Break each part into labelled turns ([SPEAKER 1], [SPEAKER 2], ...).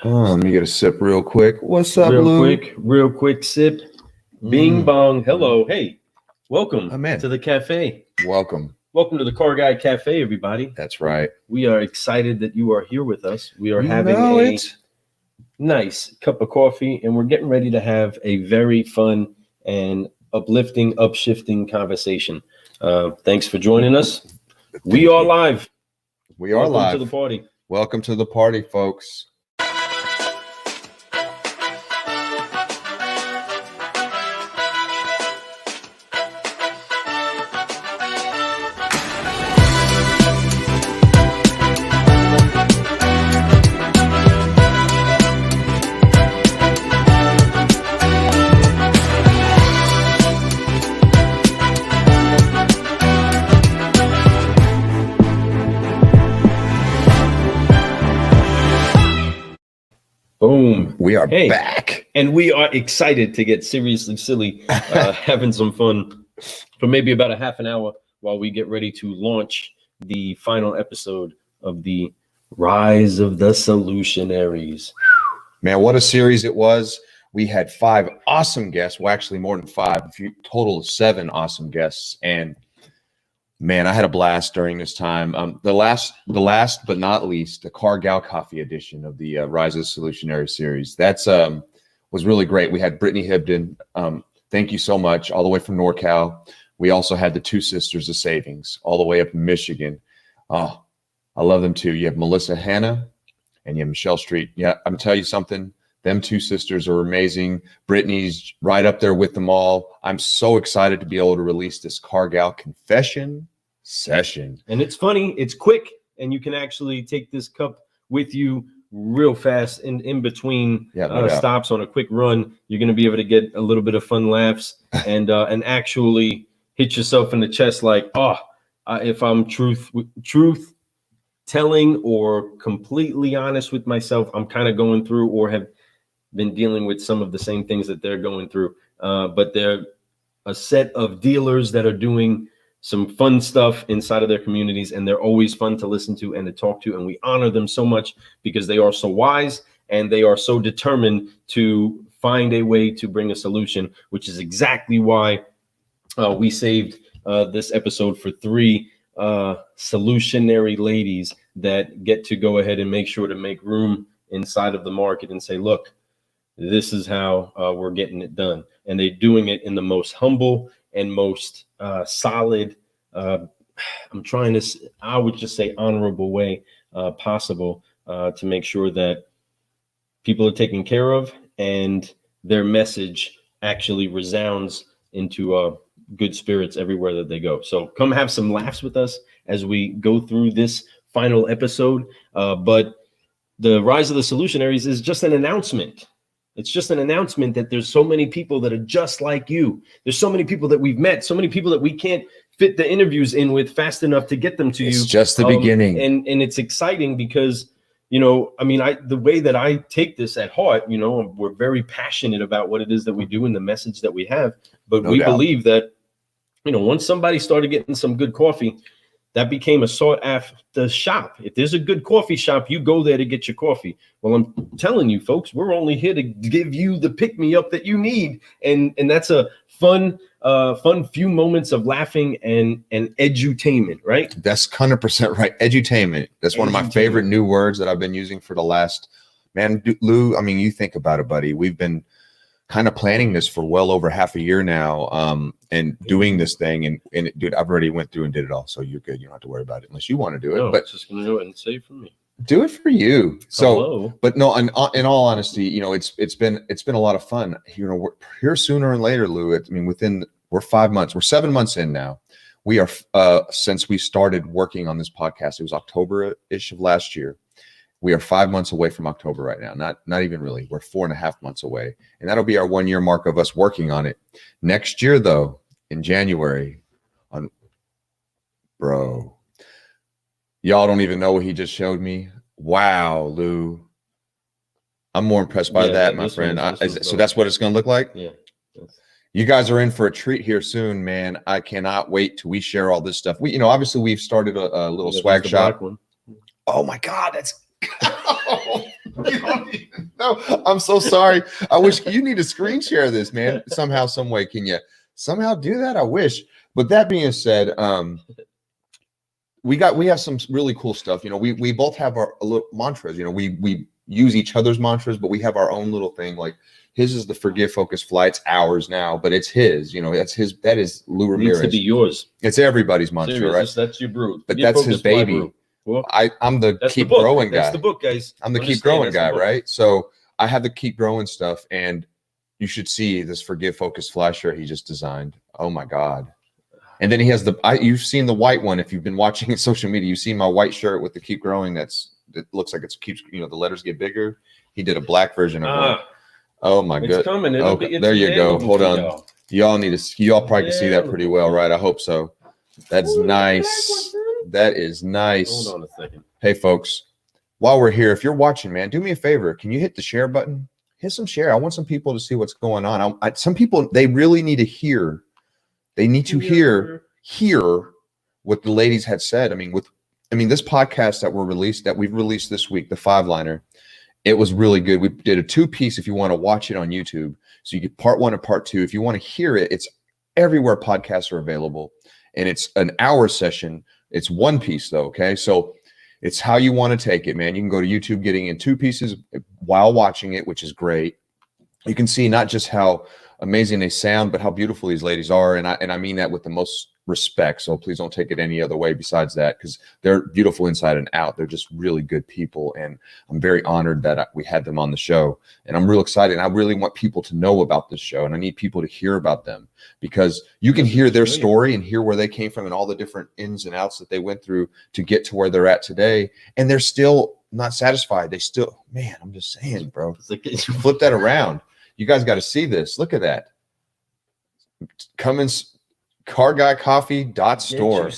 [SPEAKER 1] Let me get a sip real quick. What's up, Lou?
[SPEAKER 2] Real quick sip. Bing bong. Hello. Hey, welcome to the cafe.
[SPEAKER 1] Welcome
[SPEAKER 2] to the Car Guy Cafe, everybody.
[SPEAKER 1] That's right.
[SPEAKER 2] We are excited that you are here with us. We are having a nice cup of coffee, and we're getting ready to have a very fun and uplifting, upshifting conversation. Thanks for joining us. We are live.
[SPEAKER 1] Welcome
[SPEAKER 2] to the party.
[SPEAKER 1] Welcome to the party, folks.
[SPEAKER 2] Boom.
[SPEAKER 1] We are back.
[SPEAKER 2] And we are excited to get seriously silly, having some fun for maybe about a half an hour while we get ready to launch the final episode of the Rise of the Solutionaries.
[SPEAKER 1] Man, what a series it was. We had 5 awesome guests. Well, actually more than 5. A total of 7 awesome guests. And man, I had a blast during this time. The last but not least, the Car Gal Coffee edition of the Rise of the Solutionary series. That's was really great. We had Brittany Hibden. Thank you so much, all the way from NorCal. We also had the 2 Sisters of Savings, all the way up in Michigan. Oh, I love them too. You have Melissa Hanna and you have Michelle Street. Yeah, I'm telling you something. Them 2 sisters are amazing. Brittany's right up there with them all. I'm so excited to be able to release this Car Gal confession session.
[SPEAKER 2] And it's funny, it's quick, and you can actually take this cup with you real fast in between stops on a quick run. You're going to be able to get a little bit of fun laughs and actually hit yourself in the chest like, if I'm truth telling or completely honest with myself, I'm kind of going through or have been dealing with some of the same things that they're going through. But they're a set of dealers that are doing some fun stuff inside of their communities, and they're always fun to listen to and to talk to. And we honor them so much because they are so wise and they are so determined to find a way to bring a solution, which is exactly why we saved this episode for 3 solutionary ladies that get to go ahead and make sure to make room inside of the market and say, look, this is how we're getting it done. And they're doing it in the most humble and most solid, I would just say honorable way possible to make sure that people are taken care of and their message actually resounds into good spirits everywhere that they go. So come have some laughs with us as we go through this final episode. But the Rise of the Solutionaries is just an announcement. It's just an announcement that there's so many people that are just like you. There's so many people that we've met, so many people that we can't fit the interviews in with fast enough to get them to you.
[SPEAKER 1] It's just the beginning.
[SPEAKER 2] And it's exciting because, the way that I take this at heart, we're very passionate about what it is that we do and the message that we have. But we believe that, once somebody started getting some good coffee, that became a sought after shop. If there's a good coffee shop, you go there to get your coffee. Well, I'm telling you, folks, we're only here to give you the pick-me-up that you need. And that's a fun few moments of laughing and edutainment, right?
[SPEAKER 1] That's 100% right. Edutainment. That's one of my favorite new words that I've been using for the last, Lou, you think about it, buddy. We've been kind of planning this for well over half a year now, and doing this thing. And dude, I've already went through and did it all. So you're good. You don't have to worry about it unless you want to do it.
[SPEAKER 2] No,
[SPEAKER 1] but
[SPEAKER 2] just going to do it and say it for me.
[SPEAKER 1] Do it for you. So,
[SPEAKER 2] hello.
[SPEAKER 1] But no, in all honesty, it's been a lot of fun. We're here sooner and later, Lou. We're 5 months. We're 7 months in now. We are, since we started working on this podcast, it was October-ish of last year. We are 5 months away from October right now. Not even really. We're 4.5 months away. And that'll be our 1-year mark of us working on it. Next year, though, in January, bro, y'all don't even know what he just showed me. Wow, Lou. I'm more impressed by that, my friend. So that's what it's going to look like?
[SPEAKER 2] Yeah.
[SPEAKER 1] You guys are in for a treat here soon, man. I cannot wait till we share all this stuff. Obviously we've started a little swag shop.
[SPEAKER 2] One.
[SPEAKER 1] Oh my God, that's you don't I'm so sorry. I wish you need to screen share this, man. Somehow, some way. Can you somehow do that? I wish. But that being said, we have some really cool stuff. You know, we both have our little mantras. You know, we use each other's mantras, but we have our own little thing. Like his is the forgive, focus, fly. It's ours now, but it's his. You know, that's his. That is Lou Ramirez.
[SPEAKER 2] Needs to be yours.
[SPEAKER 1] It's everybody's mantra,
[SPEAKER 2] Serious,
[SPEAKER 1] right?
[SPEAKER 2] That's your brew.
[SPEAKER 1] But that's his baby.
[SPEAKER 2] Well,
[SPEAKER 1] I'm the keep growing guy.
[SPEAKER 2] That's the book, guys.
[SPEAKER 1] I'm the keep growing guy, right? So I have the keep growing stuff, and you should see this forgive, focus, fly shirt he just designed. Oh my God. And then he has you've seen the white one. If you've been watching social media, you've seen my white shirt with the keep growing. That looks like keeps, you know, the letters get bigger. He did a black version of one. Oh my God.
[SPEAKER 2] It's coming.
[SPEAKER 1] Okay, there you go. Hold on. Y'all probably can see that pretty well, right? I hope so. That's nice. That is nice.
[SPEAKER 2] Hold on a second.
[SPEAKER 1] Hey folks, while we're here, if you're watching, man, do me a favor. Can you hit the share button? Hit some share. I want some people to see what's going on. Some people, they really need to hear. They need to hear what the ladies had said. I mean, this podcast that we've released this week, the 5-liner, it was really good. We did a 2-piece if you want to watch it on YouTube. So you get part 1 and part 2. If you want to hear it, it's everywhere podcasts are available. And it's an hour session. It's 1 piece though. Okay. So it's how you want to take it, man. You can go to YouTube getting in 2 pieces while watching it, which is great. You can see not just how amazing they sound, but how beautiful these ladies are. And I mean that with the most respect. So please don't take it any other way besides that, because they're beautiful inside and out. They're just really good people. And I'm very honored that we had them on the show. And I'm real excited. And I really want people to know about this show. And I need people to hear about them, because you can hear their story and hear where they came from and all the different ins and outs that they went through to get to where they're at today. And they're still not satisfied. They still, man, I'm just saying, bro, flip that around. You guys got to see this. Look at that. Cummins carguycoffee.store.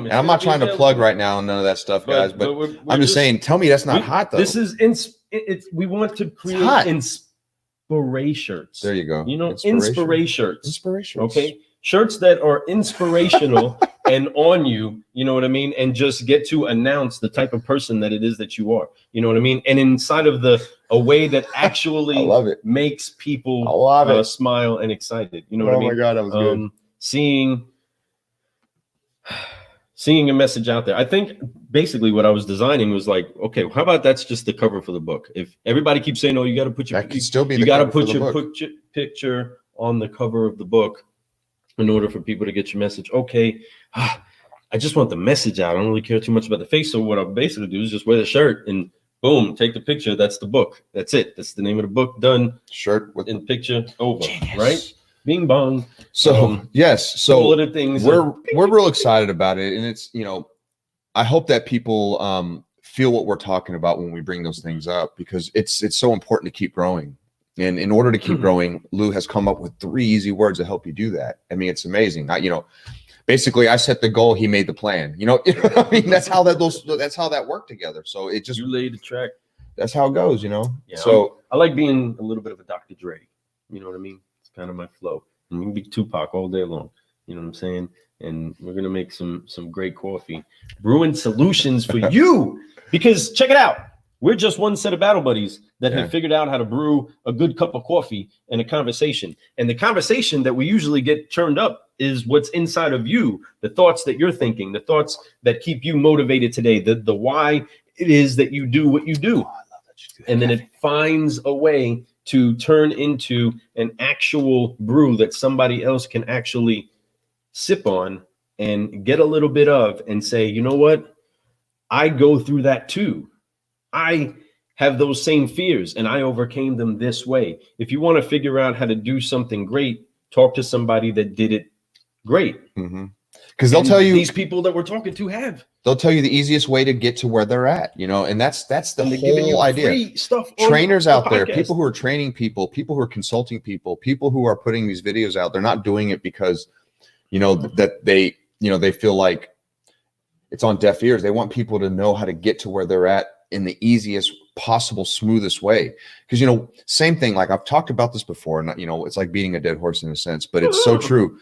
[SPEAKER 1] And I'm not trying to plug right now and none of that stuff, guys, but I'm just saying, tell me that's not hot though.
[SPEAKER 2] This is we want to create inspirations.
[SPEAKER 1] There you go.
[SPEAKER 2] You know, inspirations.
[SPEAKER 1] Inspirations.
[SPEAKER 2] Okay. Shirts that are inspirational and on you, you know what I mean? And just get to announce the type of person that it is that you are. You know what I mean? And inside of a way that actually makes people smile and excited. You know what I mean?
[SPEAKER 1] Oh my God, that was good.
[SPEAKER 2] Seeing a message out there. I think basically what I was designing was like, okay, how about that's just the cover for the book? If everybody keeps saying, "Oh, you got to put your picture on the cover of the book in order for people to get your message." Okay, I just want the message out. I don't really care too much about the face. So what I basically do is just wear the shirt and boom, take the picture. That's the book. That's it. That's the name of the book. Done.
[SPEAKER 1] Shirt with
[SPEAKER 2] in picture over. Genius. Right? Bing bong.
[SPEAKER 1] So yes, so
[SPEAKER 2] all of the things
[SPEAKER 1] we're real excited about it, and it's, you know, I hope that people feel what we're talking about when we bring those things up, because it's so important to keep growing. And in order to keep growing, Lou has come up with 3 easy words to help you do that. I mean, it's amazing. Basically, I set the goal, he made the plan. You know what I mean? That's how that worked together. So it just,
[SPEAKER 2] you laid the track.
[SPEAKER 1] That's how it goes, you know.
[SPEAKER 2] Yeah, so I like being a little bit of a Dr. Dre. You know what I mean? It's kind of my flow. And we can be Tupac all day long. You know what I'm saying? And we're gonna make some great coffee, brewing solutions for you. Because check it out. We're just one set of battle buddies that have figured out how to brew a good cup of coffee and a conversation. And the conversation that we usually get churned up is what's inside of you, the thoughts that you're thinking, the thoughts that keep you motivated today, the why it is that you do what you do. Oh, I love that you do that. And then it finds a way to turn into an actual brew that somebody else can actually sip on and get a little bit of and say, you know what? I go through that too. I have those same fears and I overcame them this way. If you want to figure out how to do something great, talk to somebody that did it great.
[SPEAKER 1] Because they'll tell you,
[SPEAKER 2] these people that we're talking to
[SPEAKER 1] they'll tell you the easiest way to get to where they're at, you know, and that's the whole idea.
[SPEAKER 2] Stuff
[SPEAKER 1] trainers out there, people who are training people who are consulting people who are putting these videos out, they're not doing it because, you know, that they, you know, they feel like it's on deaf ears. They want people to know how to get to where they're at in the easiest possible, smoothest way. Because, you know, same thing, like I've talked about this before, and, you know, it's like beating a dead horse in a sense, but it's so true.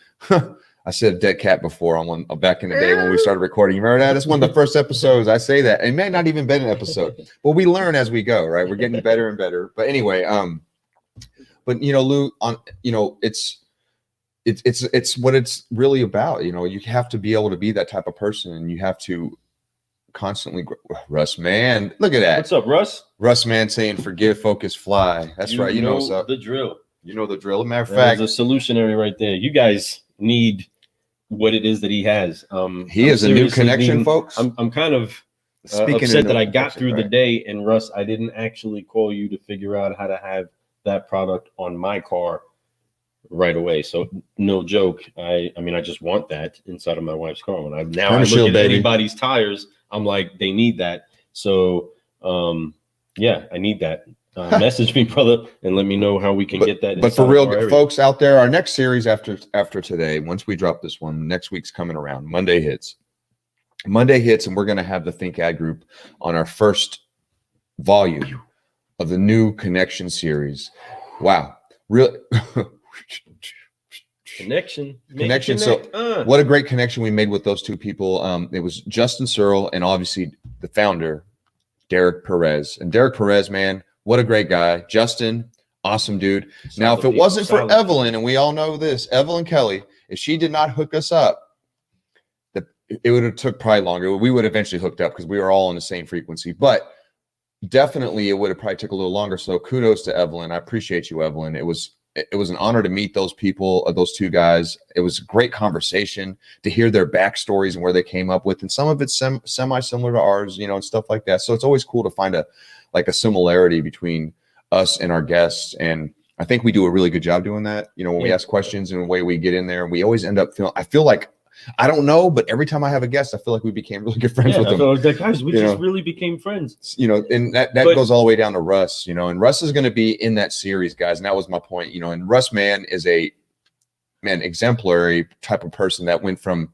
[SPEAKER 1] I said dead cat before on one back in the day when we started recording. You remember that? It's one of the first episodes I say that. It may not even been an episode, but we learn as we go, right? We're getting better and better. But anyway, but Lou, it's what it's really about. You have to be able to be that type of person, and you have to constantly grow. Russ, man, look at that.
[SPEAKER 2] What's up, Russ?
[SPEAKER 1] Russ, man, saying forgive, focus, fly. That's right. You know what's up.
[SPEAKER 2] The drill.
[SPEAKER 1] You know the drill. Matter of fact,
[SPEAKER 2] there's a solutionary right there. You guys need what it is that he has.
[SPEAKER 1] He is a new connection, folks.
[SPEAKER 2] I'm kind of upset that I got through the day, and Russ, I didn't actually call you to figure out how to have that product on my car right away. So no joke. I mean, I just want that inside of my wife's car. When I look at anybody's tires, I'm like, they need that. So yeah, I need that. Message me, brother, and let me know how we can get that.
[SPEAKER 1] But for real, folks out there, our next series after today, once we drop this one, next week's coming around. Monday hits, and we're going to have the Think Ad Group on our first volume of the new Connection series. Wow, real
[SPEAKER 2] connection.
[SPEAKER 1] So, what a great connection we made with those two people. It was Justin Searle and obviously the founder, Derek Perez. And Derek Perez, man, what a great guy. Justin, awesome dude. Now, if it wasn't for Evelyn, and we all know this, Evelyn Kelly, if she did not hook us up, it would have took probably longer. We would have eventually hooked up because we were all on the same frequency. But definitely, it would have probably took a little longer. So kudos to Evelyn. I appreciate you, Evelyn. It was an honor to meet those people, those two guys. It was a great conversation to hear their backstories and where they came up with. And some of it's semi-similar to ours, and stuff like that. So it's always cool to find a similarity between us and our guests. And I think we do a really good job doing that. When we ask questions and the way we get in there, we always end up I feel like, I don't know, but every time I have a guest, I feel like we became really good friends with them.
[SPEAKER 2] Like, guys, we just really became friends.
[SPEAKER 1] And that goes all the way down to Russ, and Russ is going to be in that series, guys. And that was my point, and Russ, man, is exemplary type of person that went from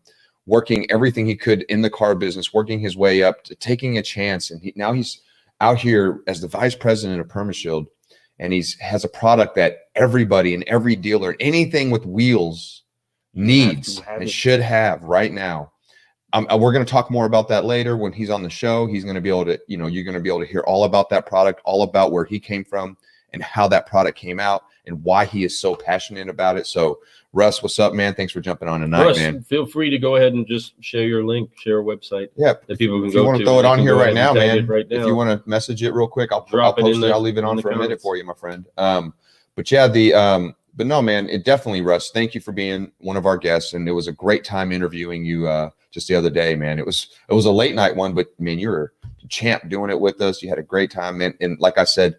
[SPEAKER 1] working everything he could in the car business, working his way up to taking a chance. And now he's out here as the vice president of PermaShield, and has a product that everybody and every dealer, anything with wheels needs and should have right now. We're going to talk more about that later when he's on the show. He's going to be able to, you're going to be able to hear all about that product, all about where he came from and how that product came out and why he is so passionate about it. So Russ, what's up, man? Thanks for jumping on tonight, Russ, man.
[SPEAKER 2] Feel free to go ahead and just share your link, share a website.
[SPEAKER 1] Yeah,
[SPEAKER 2] that people can
[SPEAKER 1] if you want to throw it on here right now, man.
[SPEAKER 2] Right now.
[SPEAKER 1] If you want to message it real quick, I'll post it. I'll leave it on for a minute for you, my friend. But yeah, but no, man, it definitely, Russ, thank you for being one of our guests. And it was a great time interviewing you just the other day, man. It was a late night one, but man, you're a champ doing it with us. You had a great time. And like I said,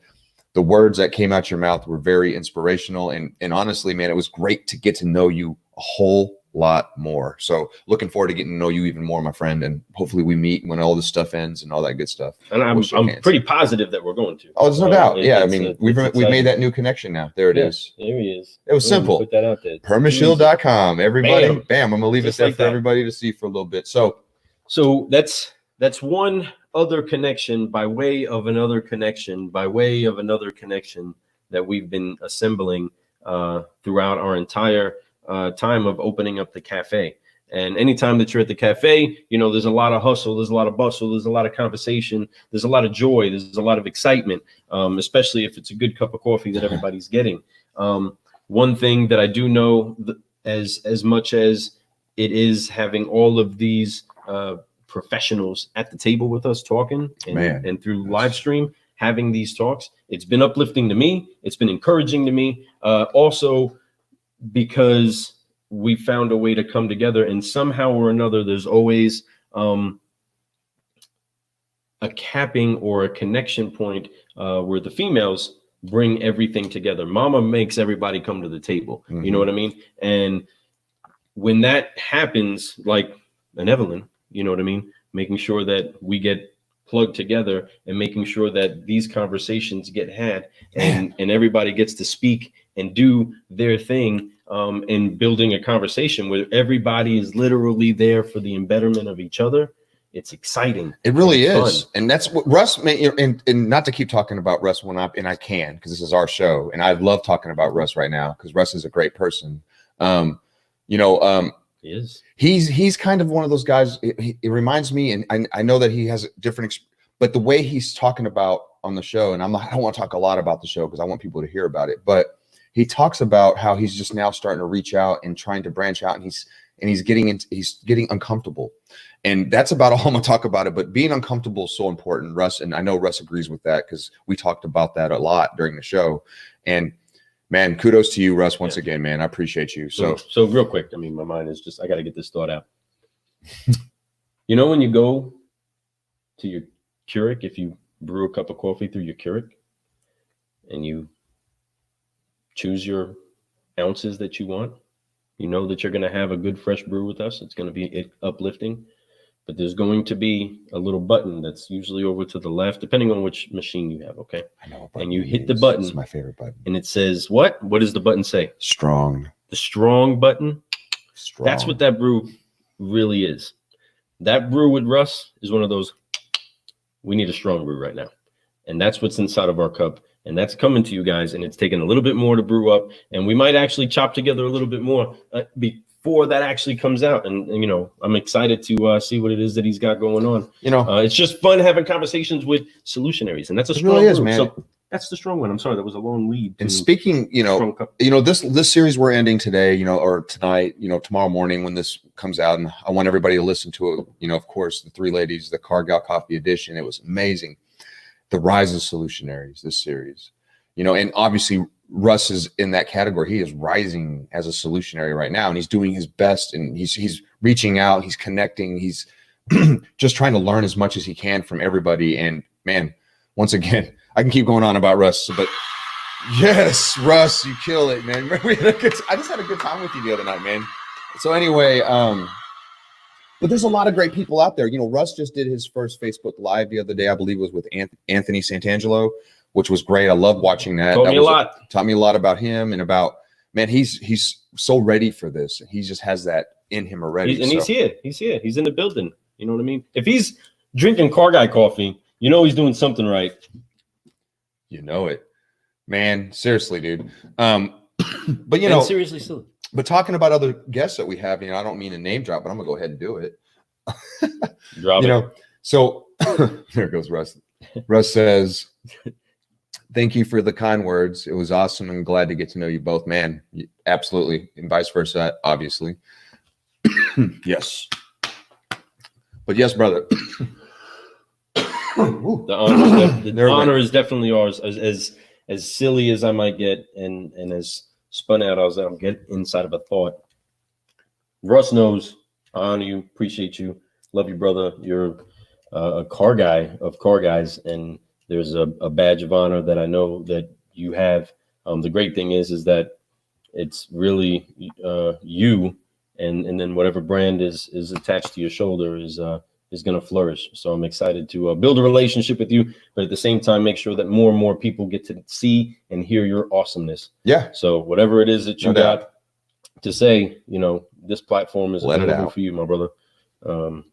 [SPEAKER 1] the words that came out your mouth were very inspirational. And honestly, man, it was great to get to know you a whole lot more. So looking forward to getting to know you even more, my friend. And hopefully we meet when all this stuff ends and all that good stuff.
[SPEAKER 2] And I'm pretty positive that we're going to.
[SPEAKER 1] Oh, there's no doubt. Yeah, we've made that new connection now. There it is.
[SPEAKER 2] There he is.
[SPEAKER 1] It was simple.
[SPEAKER 2] Put that out there.
[SPEAKER 1] PermaShield.com. Everybody, bam. I'm gonna leave it there for everybody to see for a little bit. So
[SPEAKER 2] that's one other connection by way of another connection by way of another connection that we've been assembling throughout our entire time of opening up the cafe. And anytime that you're at the cafe, there's a lot of hustle, there's a lot of bustle, there's a lot of conversation, there's a lot of joy, there's a lot of excitement, especially if it's a good cup of coffee that everybody's getting. One thing that I do know, as much as it is having all of these professionals at the table with us talking and through live stream, having these talks, it's been uplifting to me. It's been encouraging to me. Also, because we found a way to come together, and somehow or another, there's always a capping or a connection point where the females bring everything together. Mama makes everybody come to the table. Mm-hmm. You know what I mean? And when that happens, like an Evelyn, you know what I mean? Making sure that we get plugged together and making sure that these conversations get had and everybody gets to speak and do their thing, and building a conversation where everybody is literally there for the embetterment of each other. It's exciting.
[SPEAKER 1] It really is. Fun. And that's what Russ, and not to keep talking about Russ and I can, because this is our show. And I love talking about Russ right now because Russ is a great person.
[SPEAKER 2] He is.
[SPEAKER 1] He's kind of one of those guys. It reminds me, and I know that he has different, but the way he's talking about on the show, and I don't want to talk a lot about the show because I want people to hear about it, but he talks about how he's just now starting to reach out and trying to branch out, and he's getting uncomfortable. And that's about all I'm gonna talk about it. But being uncomfortable is so important, Russ, and I know Russ agrees with that because we talked about that a lot during the show. And man, kudos to you, Russ, once again, man. I appreciate you. So
[SPEAKER 2] real quick, I mean, my mind is just, I got to get this thought out. You know, when you go to your Keurig, if you brew a cup of coffee through your Keurig and you choose your ounces that you want, you know that you're going to have a good fresh brew with us. It's going to be uplifting. But there's going to be a little button that's usually over to the left, depending on which machine you have, okay?
[SPEAKER 1] I know.
[SPEAKER 2] And you hit the button.
[SPEAKER 1] It's my favorite button.
[SPEAKER 2] And it says what? What does the button say?
[SPEAKER 1] Strong.
[SPEAKER 2] The strong button.
[SPEAKER 1] Strong.
[SPEAKER 2] That's what that brew really is. That brew with Russ is one of those, we need a strong brew right now. And that's what's inside of our cup. And that's coming to you guys. And it's taking a little bit more to brew up. And we might actually chop together a little bit more before that actually comes out. And you know, I'm excited to see what it is that he's got going on. You know, it's just fun having conversations with Solutionaries. And that's a strong brew. Man. So that's the strong one. I'm sorry, that was a long lead.
[SPEAKER 1] And speaking, this series we're ending today, or tonight, tomorrow morning when this comes out, and I want everybody to listen to it. Of course, the Three Ladies, the Cargill Coffee Edition. It was amazing. The rise of Solutionaries, this series, and obviously Russ is in that category. He is rising as a solutionary right now, and he's doing his best, and he's reaching out, he's connecting, he's just trying to learn as much as he can from everybody. And man, once again, I can keep going on about Russ, but yes, Russ, you kill it, man. I just had a good time with you the other night, man. So anyway, but there's a lot of great people out there. Russ just did his first Facebook Live the other day. I believe it was with Anthony Santangelo, which was great. I love watching that.
[SPEAKER 2] Taught me a lot
[SPEAKER 1] about him and about, man, he's so ready for this. He just has that in him already.
[SPEAKER 2] He's here. He's here. He's in the building. You know what I mean? If he's drinking Cargill coffee, he's doing something right.
[SPEAKER 1] You know it, man. Seriously, dude. But
[SPEAKER 2] seriously, silly.
[SPEAKER 1] But talking about other guests that we have, I don't mean a name drop, but I'm gonna go ahead and do it.
[SPEAKER 2] Drop it.
[SPEAKER 1] So there goes Russ. Russ says, "Thank you for the kind words. It was awesome and glad to get to know you both, man. Absolutely, and vice versa, obviously. Yes, but yes, brother.
[SPEAKER 2] The honor is definitely ours. As silly as I might get, and as spun out as I'm getting inside of a thought. Russ knows I honor you, appreciate you, love you, brother. You're a car guy of car guys, and there's a badge of honor that I know that you have. The great thing is that it's really you, and then whatever brand is attached to your shoulder is going to flourish. So I'm excited to build a relationship with you, but at the same time, make sure that more and more people get to see and hear your awesomeness.
[SPEAKER 1] Yeah.
[SPEAKER 2] So whatever it is that you got to say, this platform is available for you, my brother. But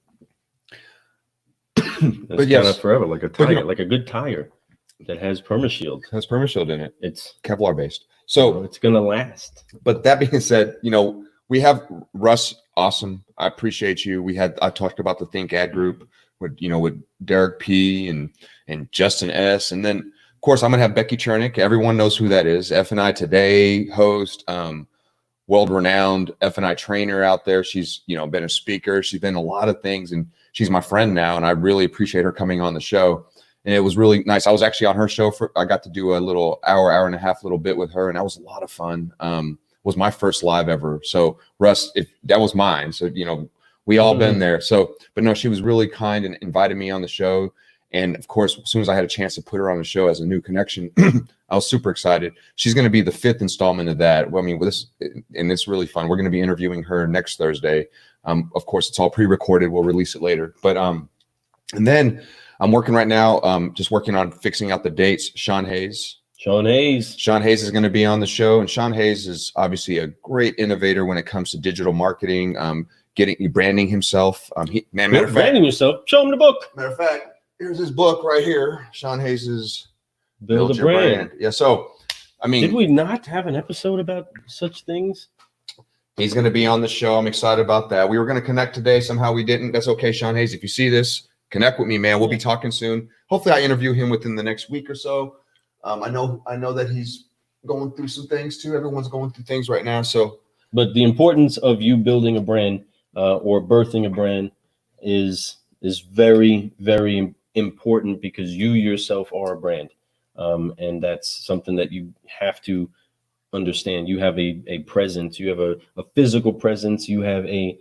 [SPEAKER 2] yes, kind of forever, like a tire, like a good tire that has PermaShield.
[SPEAKER 1] Has PermaShield in it.
[SPEAKER 2] It's
[SPEAKER 1] Kevlar based. So
[SPEAKER 2] it's going to last.
[SPEAKER 1] But that being said, we have Russ. Awesome. I appreciate you. I talked about the Think Ad group with Derek P and Justin S. And then of course I'm going to have Becky Chernick. Everyone knows who that is. F&I Today host, world-renowned F&I trainer out there. She's, been a speaker. She's been a lot of things, and she's my friend now. And I really appreciate her coming on the show. And it was really nice. I was actually on her show I got to do a little hour and a half little bit with her. And that was a lot of fun. Was my first live ever. So Russ, if that was mine. So, we all been there. So, but no, she was really kind and invited me on the show. And of course, as soon as I had a chance to put her on the show as a new connection, I was super excited. She's going to be the 5th installment of that. Well, I mean, and it's really fun. We're going to be interviewing her next Thursday. Of course, it's all pre-recorded. We'll release it later. But, and then I'm working right now, just working on fixing out the dates. Sean Hayes is going to be on the show, and Sean Hayes is obviously a great innovator when it comes to digital marketing, branding himself.
[SPEAKER 2] Branding yourself. Show him the book.
[SPEAKER 1] Matter of fact, here's his book right here. Sean Hayes's
[SPEAKER 2] Build a Brand.
[SPEAKER 1] Yeah. So, I mean,
[SPEAKER 2] did we not have an episode about such things?
[SPEAKER 1] He's going to be on the show. I'm excited about that. We were going to connect today. Somehow we didn't. That's okay, Sean Hayes. If you see this, connect with me, man. We'll be talking soon. Hopefully I interview him within the next week or so. I know that he's going through some things too. Everyone's going through things right now. So,
[SPEAKER 2] but the importance of you building a brand or birthing a brand is very, very important, because you yourself are a brand. And that's something that you have to understand. You have a presence, you have a physical presence, you have a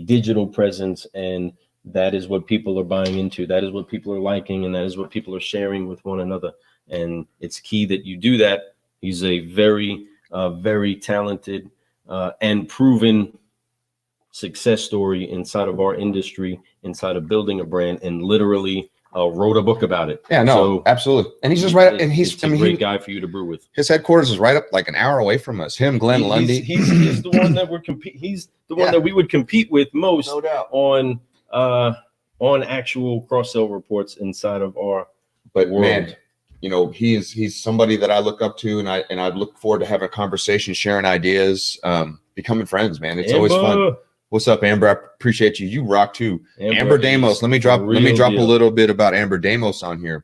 [SPEAKER 2] digital presence, and that is what people are buying into. That is what people are liking, and that is what people are sharing with one another. And it's key that you do that. He's a very, very talented and proven success story inside of our industry, inside of building a brand, and literally wrote a book about it.
[SPEAKER 1] Yeah, no, so absolutely. And he's just right up, and he's
[SPEAKER 2] a great guy for you to brew with.
[SPEAKER 1] His headquarters is right up like an hour away from us. Him, Glenn Lundy.
[SPEAKER 2] He's the one that he's the one that we would compete with most,
[SPEAKER 1] no doubt,
[SPEAKER 2] on actual cross-sell reports inside of our world.
[SPEAKER 1] Man, you know, he's somebody that I look up to, and I look forward to having a conversation, sharing ideas, becoming friends, man. It's always fun. What's up, Amber? I appreciate you. You rock too. Amber Damos. Let me drop a little bit about Amber Damos on here.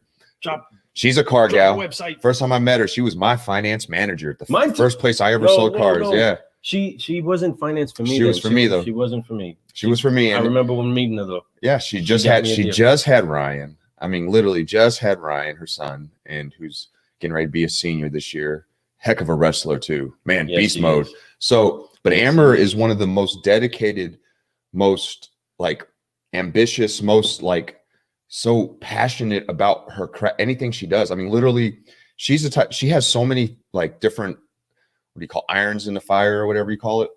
[SPEAKER 1] She's a car gal.
[SPEAKER 2] Website.
[SPEAKER 1] First time I met her, she was my finance manager at the first place I ever sold cars. No. Yeah.
[SPEAKER 2] She wasn't finance for me.
[SPEAKER 1] She was for me though.
[SPEAKER 2] She wasn't for me.
[SPEAKER 1] She was for me.
[SPEAKER 2] I remember when meeting her though.
[SPEAKER 1] Yeah, she just had Ryan. I mean, literally just had Ryan, her son, and who's getting ready to be a senior this year. Heck of a wrestler too, man. Yes, beast mode. So, but Amber is one of the most dedicated, most like ambitious, most like so passionate about her anything she does. I mean, literally, she's the type. She has so many like different, what do you call, irons in the fire or whatever you call it.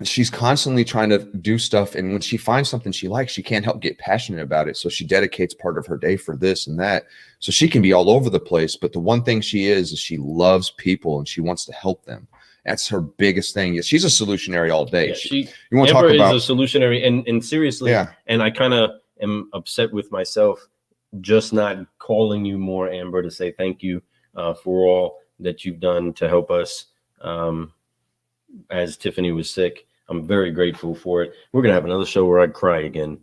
[SPEAKER 1] She's constantly trying to do stuff, and when she finds something she likes, she can't help get passionate about it. So she dedicates part of her day for this and that. So she can be all over the place, but the one thing she is she loves people and she wants to help them. That's her biggest thing. She's a solutionary all day.
[SPEAKER 2] Yeah, you want to talk about is a solutionary, and seriously, and I kind of am upset with myself just not calling you more, Amber, to say thank you for all that you've done to help us. As Tiffany was sick, I'm very grateful for it. We're gonna have another show where I cry again.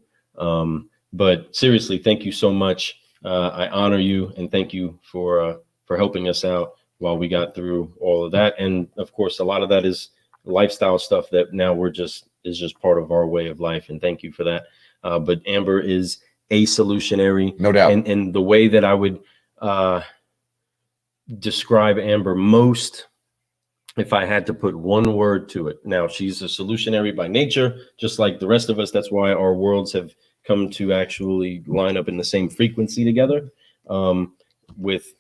[SPEAKER 2] But seriously, thank you so much. I honor you, and thank you for helping us out while we got through all of that. And of course, a lot of that is lifestyle stuff that now is just part of our way of life. And thank you for that. But Amber is a solutionary,
[SPEAKER 1] no doubt.
[SPEAKER 2] And the way that I would describe Amber most, if I had to put one word to it. Now, she's a solutionary by nature, just like the rest of us. That's why our worlds have come to actually line up in the same frequency together. With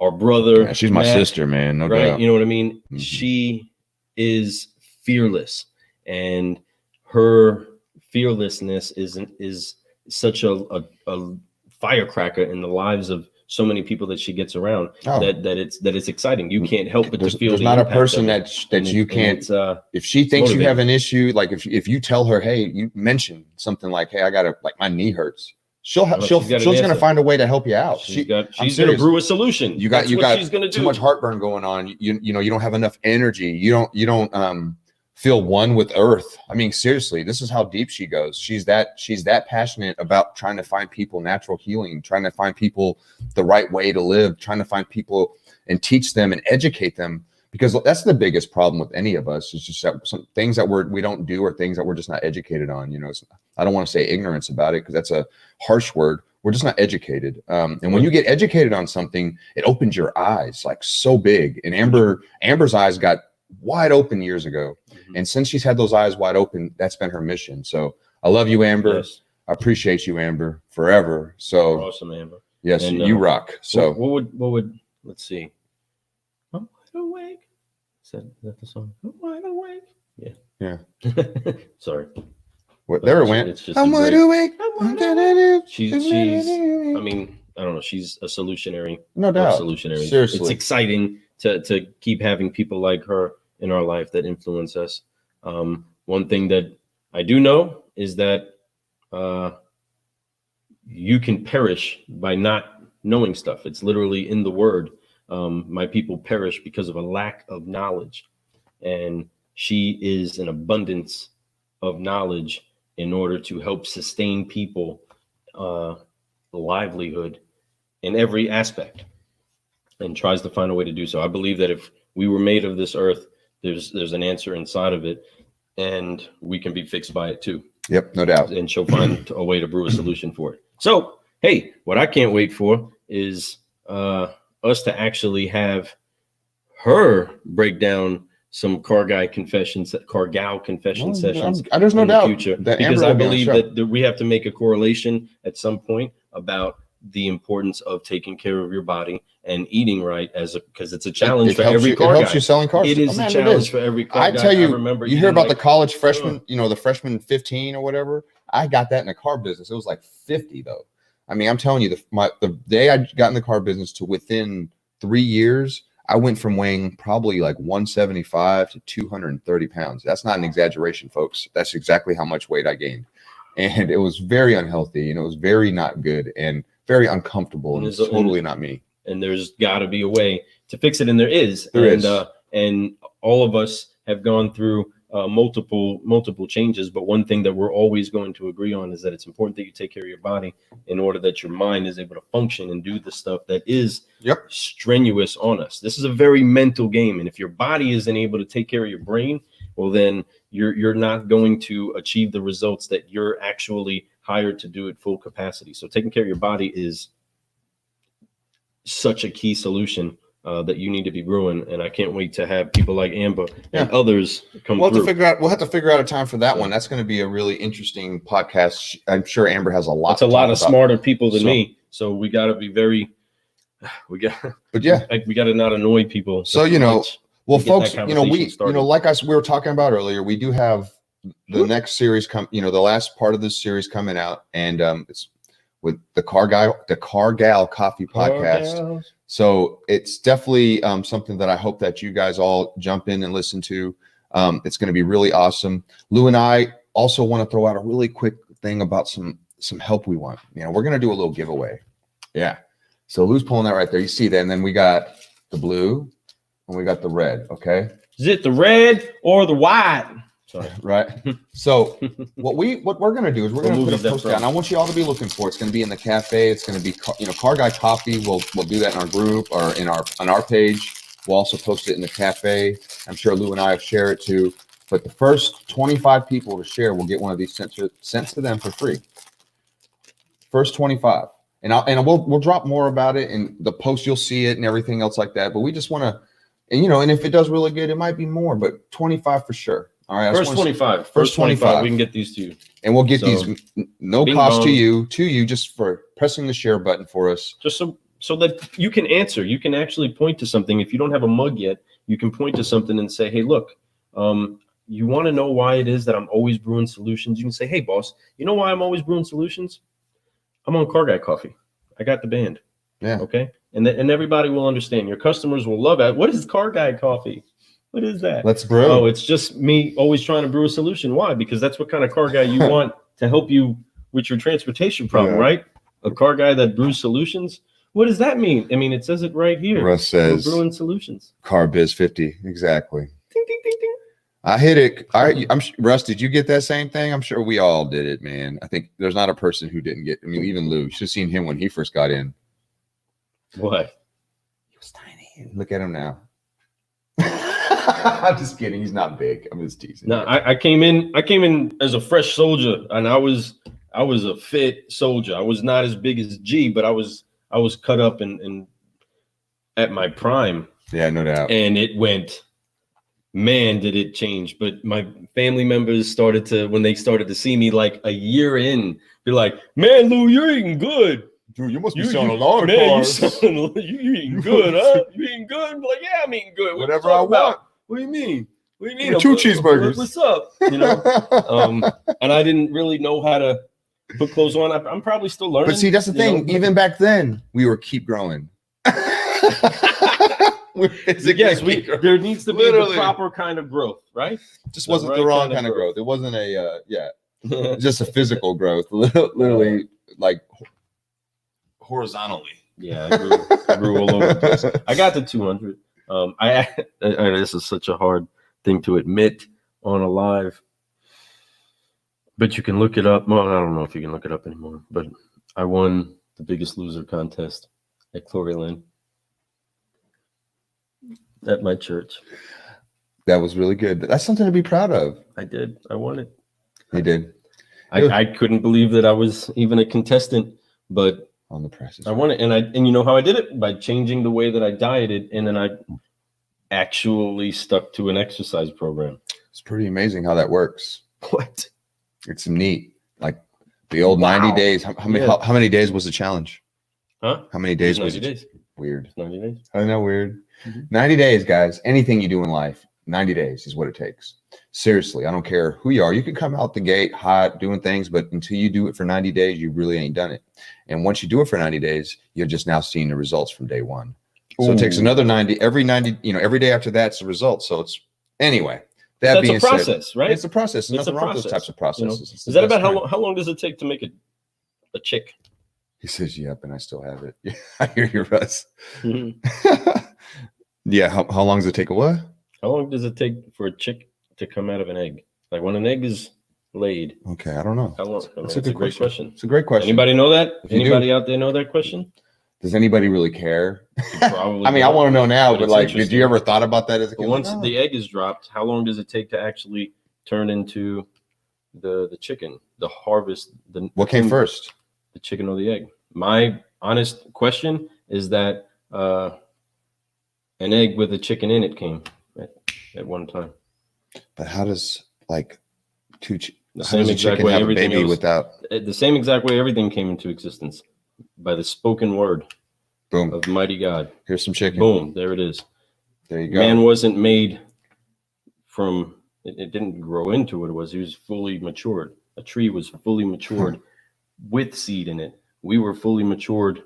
[SPEAKER 2] our brother.
[SPEAKER 1] Yeah, she's my sister, man. No doubt.
[SPEAKER 2] You know what I mean? Mm-hmm. She is fearless, and her fearlessness is such a firecracker in the lives of so many people that she gets around that it's exciting. You can't help but to feel.
[SPEAKER 1] There's not a person that you can't. If she thinks motivating. You have an issue, like if you tell her, hey, you mention something like, hey, I got my knee hurts. She's gonna find a way to help you out. She's
[SPEAKER 2] gonna brew a solution.
[SPEAKER 1] You got too much heartburn going on. You know you don't have enough energy. You don't feel one with earth. I mean, seriously, this is how deep she goes. She's that passionate about trying to find people natural healing, trying to find people the right way to live, trying to find people and teach them and educate them, because that's the biggest problem with any of us. Is just that some things that we don't do or things that we're just not educated on. You know, I don't want to say ignorance about it because that's a harsh word. We're just not educated. And when you get educated on something, it opens your eyes like so big. And Amber's eyes got wide open years ago. Mm-hmm. And since she's had those eyes wide open, that's been her mission. So I love you, Amber. Yes. I appreciate you, Amber, forever. So
[SPEAKER 2] you're awesome, Amber.
[SPEAKER 1] Yes, and, you rock. So
[SPEAKER 2] what would let's see. I'm wide awake. Is that the song? I'm wide awake. Yeah. Sorry.
[SPEAKER 1] There it went. I'm wide awake.
[SPEAKER 2] She's I mean, I don't know. She's a solutionary.
[SPEAKER 1] No doubt.
[SPEAKER 2] Solutionary.
[SPEAKER 1] Seriously.
[SPEAKER 2] It's exciting to keep having people like her in our life that influence us. One thing that I do know is that you can perish by not knowing stuff. It's literally in the word. My people perish because of a lack of knowledge. And she is an abundance of knowledge in order to help sustain people, livelihood in every aspect, and tries to find a way to do so. I believe that if we were made of this earth, there's an answer inside of it, and we can be fixed by it too.
[SPEAKER 1] Yep, no doubt.
[SPEAKER 2] And she'll find a way to brew a solution for it. So, hey, what I can't wait for is us to actually have her break down some car gal confession sessions.
[SPEAKER 1] There's no doubt
[SPEAKER 2] future, because I believe that we have to make a correlation at some point about the importance of taking care of your body and eating right, because it's a challenge for every car guy.
[SPEAKER 1] It helps you selling cars.
[SPEAKER 2] It is a challenge for every car guy.
[SPEAKER 1] I tell you, you hear about
[SPEAKER 2] like,
[SPEAKER 1] the college freshman, the freshman 15 or whatever. I got that in the car business. It was like 50 though. I mean, I'm telling you, the day I got in the car business to within 3 years, I went from weighing probably like 175 to 230 pounds. That's not an exaggeration, folks. That's exactly how much weight I gained. And it was very unhealthy, and it was very not good and very uncomfortable. And it's totally not me.
[SPEAKER 2] And there's got to be a way to fix it. And there is. And all of us have gone through multiple changes. But one thing that we're always going to agree on is that it's important that you take care of your body in order that your mind is able to function and do the stuff that is strenuous on us. This is a very mental game. And if your body isn't able to take care of your brain, well, then you're not going to achieve the results that you're actually hired to do at full capacity. So taking care of your body is such a key solution that you need to be brewing, and I can't wait to have people like Amber and others come through.
[SPEAKER 1] We'll have to figure out a time for that one. That's going to be a really interesting podcast. I'm sure Amber has a lot.
[SPEAKER 2] It's a lot of smarter people than me, so we got to be very. We got to not annoy people.
[SPEAKER 1] So well, folks, we were talking about earlier, we do have the next series the last part of this series coming out, and it's with the Car Gal Coffee Podcast. So it's definitely something that I hope that you guys all jump in and listen to. It's going to be really awesome. Lou and I also want to throw out a really quick thing about some help we want. We're going to do a little giveaway. Yeah. So Lou's pulling that right there. You see that, and then we got the blue and we got the red. Okay.
[SPEAKER 2] Is it the red or the white? Sorry.
[SPEAKER 1] Right. So what we're going to do is we're going to put a post out. And I want you all to be looking for it. It's going to be in the cafe. It's going to be, Car Guy Coffee. We'll do that in our group or on our page. We'll also post it in the cafe. I'm sure Lou and I will share it too. But the first 25 people to share will get one of these sent to them for free. First 25. And we'll drop more about it in the post. You'll see it and everything else like that. But we just want to, and if it does really good, it might be more, but 25 for sure. All right.
[SPEAKER 2] First 25. First 25. We can get these to you.
[SPEAKER 1] And we'll get these no cost to you just for pressing the share button for us.
[SPEAKER 2] Just so that you can answer. You can actually point to something. If you don't have a mug yet, you can point to something and say, hey, look, you want to know why it is that I'm always brewing solutions? You can say, hey, boss, you know why I'm always brewing solutions? I'm on Car Guy Coffee. I got the band.
[SPEAKER 1] Yeah.
[SPEAKER 2] Okay. And everybody will understand. Your customers will love it. What is Car Guy Coffee? What is that?
[SPEAKER 1] Let's brew.
[SPEAKER 2] Oh, it's just me always trying to brew a solution. Why? Because that's what kind of car guy you want to help you with your transportation problem, right? A car guy that brews solutions. What does that mean? I mean, it says it right here.
[SPEAKER 1] Russ says
[SPEAKER 2] brewing solutions.
[SPEAKER 1] Car Biz 50. Exactly.
[SPEAKER 2] Ding, ding, ding, ding.
[SPEAKER 1] I hit it. Russ, did you get that same thing? I'm sure we all did it, man. I think there's not a person who didn't get. I mean, even Lou. You should have seen him when he first got in.
[SPEAKER 2] What?
[SPEAKER 1] He was tiny. Look at him now. I'm just kidding. He's not big. I'm just teasing.
[SPEAKER 2] No, I came in as a fresh soldier, and I was a fit soldier. I was not as big as G, but I was cut up and at my prime.
[SPEAKER 1] Yeah, no doubt.
[SPEAKER 2] And it went, man, did it change. But my family members when they started to see me like a year in, be like, man, Lou, you're eating good.
[SPEAKER 1] Dude, you must be selling a lot of cars.
[SPEAKER 2] You eating good, huh? You eating good? I'm like, yeah, I'm eating good.
[SPEAKER 1] Whatever I want.
[SPEAKER 2] What do you mean? What do you mean?
[SPEAKER 1] 2 cheeseburgers.
[SPEAKER 2] What's up? And I didn't really know how to put clothes on. I'm probably still learning.
[SPEAKER 1] But see, that's the thing. Even back then, we were keep growing.
[SPEAKER 2] Yes, there needs to be the proper kind of growth, right?
[SPEAKER 1] Just wasn't the wrong kind of growth. It wasn't just a physical growth. Literally, like horizontally.
[SPEAKER 2] Yeah, I grew all over the place. I got to 200. This is such a hard thing to admit on a live, but you can look it up. Well, I don't know if you can look it up anymore, but I won the Biggest Loser contest at Cloverland at my church.
[SPEAKER 1] That was really good. That's something to be proud of.
[SPEAKER 2] I did. I won it.
[SPEAKER 1] You did.
[SPEAKER 2] I couldn't believe that I was even a contestant, but
[SPEAKER 1] on the prices.
[SPEAKER 2] I won it, and you know how I did it? By changing the way that I dieted, and then I actually stuck to an exercise program.
[SPEAKER 1] It's pretty amazing how that works.
[SPEAKER 2] What?
[SPEAKER 1] It's neat. Like the old 90 days. How many days was the challenge?
[SPEAKER 2] Huh?
[SPEAKER 1] How many days was
[SPEAKER 2] 90 days.
[SPEAKER 1] Weird.
[SPEAKER 2] 90 days.
[SPEAKER 1] I know, weird. 90 days, guys. Anything you do in life, 90 days is what it takes. Seriously, I don't care who you are. You can come out the gate hot doing things, but until you do it for 90 days, you really ain't done it. And once you do it for 90 days, you're just now seeing the results from day one. So it takes another 90, every day after that's the result. So it's anyway.
[SPEAKER 2] That's a process, right?
[SPEAKER 1] It's a process. There's nothing wrong with those types of processes.
[SPEAKER 2] You know? Is that about how long does it take to make a chick?
[SPEAKER 1] He says, yep, and I still have it. Yeah, I hear you, Russ.
[SPEAKER 2] Mm-hmm.
[SPEAKER 1] Yeah, how long does it take a what?
[SPEAKER 2] How long does it take for a chick to come out of an egg? Like when an egg is laid.
[SPEAKER 1] Okay, I don't know.
[SPEAKER 2] How long?
[SPEAKER 1] That's
[SPEAKER 2] a great question.
[SPEAKER 1] It's a great question.
[SPEAKER 2] Anybody know that? Anybody out there know that question?
[SPEAKER 1] Does anybody really care?
[SPEAKER 2] Probably.
[SPEAKER 1] I mean, I want to know now, but like, did you ever thought about that as a kid?
[SPEAKER 2] Once the egg is dropped, how long does it take to actually turn into the chicken? The harvest.
[SPEAKER 1] What came first?
[SPEAKER 2] The chicken or the egg? My honest question is that an egg with a chicken in it came at one time.
[SPEAKER 1] But how does like
[SPEAKER 2] the same exact way everything
[SPEAKER 1] else, without
[SPEAKER 2] the same exact way everything came into existence by the spoken word
[SPEAKER 1] boom
[SPEAKER 2] of mighty God.
[SPEAKER 1] Here's some chicken.
[SPEAKER 2] Boom, there it is.
[SPEAKER 1] There you go.
[SPEAKER 2] Man wasn't made from it didn't grow into what it was. He was fully matured. A tree was fully matured with seed in it. We were fully matured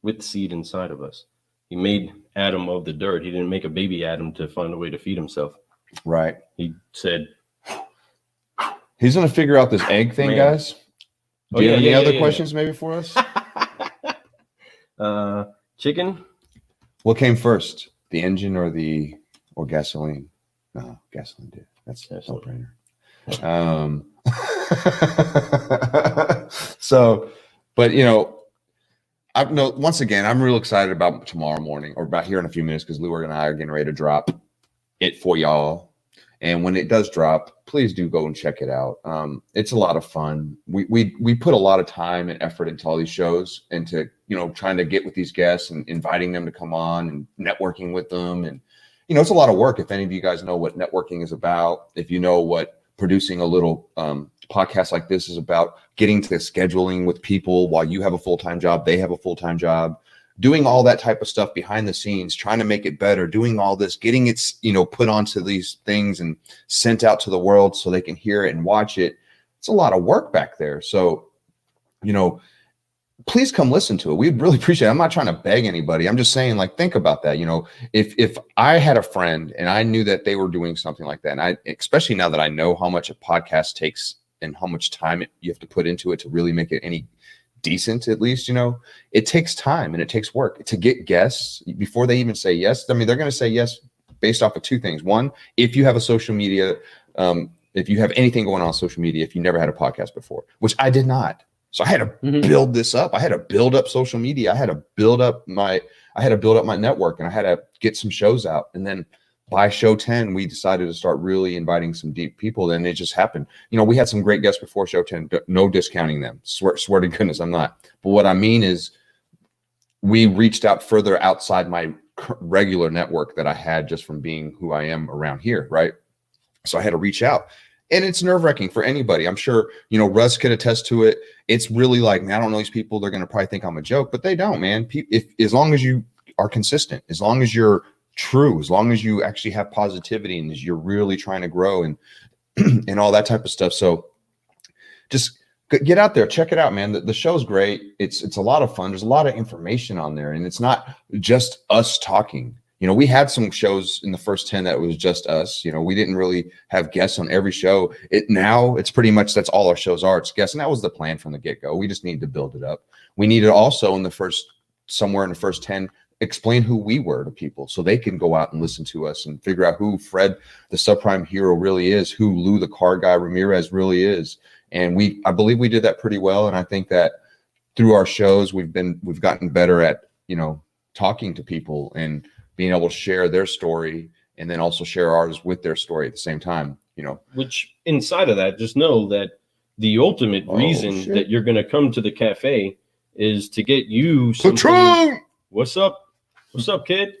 [SPEAKER 2] with seed inside of us. He made Adam of the dirt. He didn't make a baby Adam to find a way to feed himself.
[SPEAKER 1] Right.
[SPEAKER 2] He said
[SPEAKER 1] he's going to figure out this egg thing, guys. Do you have any other questions maybe for us?
[SPEAKER 2] Chicken. What
[SPEAKER 1] came first? The engine or gasoline? No, gasoline did. That's a no-brainer. So, but once again, I'm real excited about tomorrow morning or about here in a few minutes because Leeward and I are getting ready to drop it for y'all. And when it does drop, please do go and check it out. It's a lot of fun. We put a lot of time and effort into all these shows and to, trying to get with these guests and inviting them to come on and networking with them. And, it's a lot of work. If any of you guys know what networking is about, if you know what producing a little podcast like this is about, getting to scheduling with people while you have a full-time job, they have a full-time job, doing all that type of stuff behind the scenes, trying to make it better, doing all this, getting it, put onto these things and sent out to the world so they can hear it and watch it. It's a lot of work back there. So, please come listen to it. We'd really appreciate it. I'm not trying to beg anybody. I'm just saying, think about that. If I had a friend and I knew that they were doing something like that, and especially now that I know how much a podcast takes and how much time you have to put into it to really make it any decent, at least, it takes time and it takes work to get guests before they even say yes. I mean, they're going to say yes based off of two things. One, if you have a social media, if you have anything going on social media, if you never had a podcast before, which I did not. So I had to build this up. I had to build up social media. I had to build up my network, and I had to get some shows out. And then by show 10, we decided to start really inviting some deep people. And it just happened. We had some great guests before show 10, no discounting them. Swear to goodness, I'm not. But what I mean is we reached out further outside my regular network that I had just from being who I am around here. Right. So I had to reach out. And it's nerve-wracking for anybody. I'm sure, Russ could attest to it. It's really like, man, I don't know these people. They're going to probably think I'm a joke, but they don't, man. As long as you are consistent, as long as you're true, as long as you actually have positivity and as you're really trying to grow and and all that type of stuff. So just get out there, check it out, man. The show's great. It's a lot of fun. There's a lot of information on there, and it's not just us talking. We had some shows in the first 10 that was just us. We didn't really have guests on every show. Now it's pretty much that's all our shows are. It's guests, and that was the plan from the get-go. We just need to build it up. We needed also somewhere in the first 10 explain who we were to people so they can go out and listen to us and figure out who Fred, the subprime hero, really is, who Lou, the car guy Ramirez, really is. And I believe we did that pretty well. And I think that through our shows, we've gotten better at, talking to people and being able to share their story and then also share ours with their story at the same time,
[SPEAKER 2] Which inside of that, just know that the ultimate reason that you're going to come to the cafe is to get you something. What's up? What's up, kid?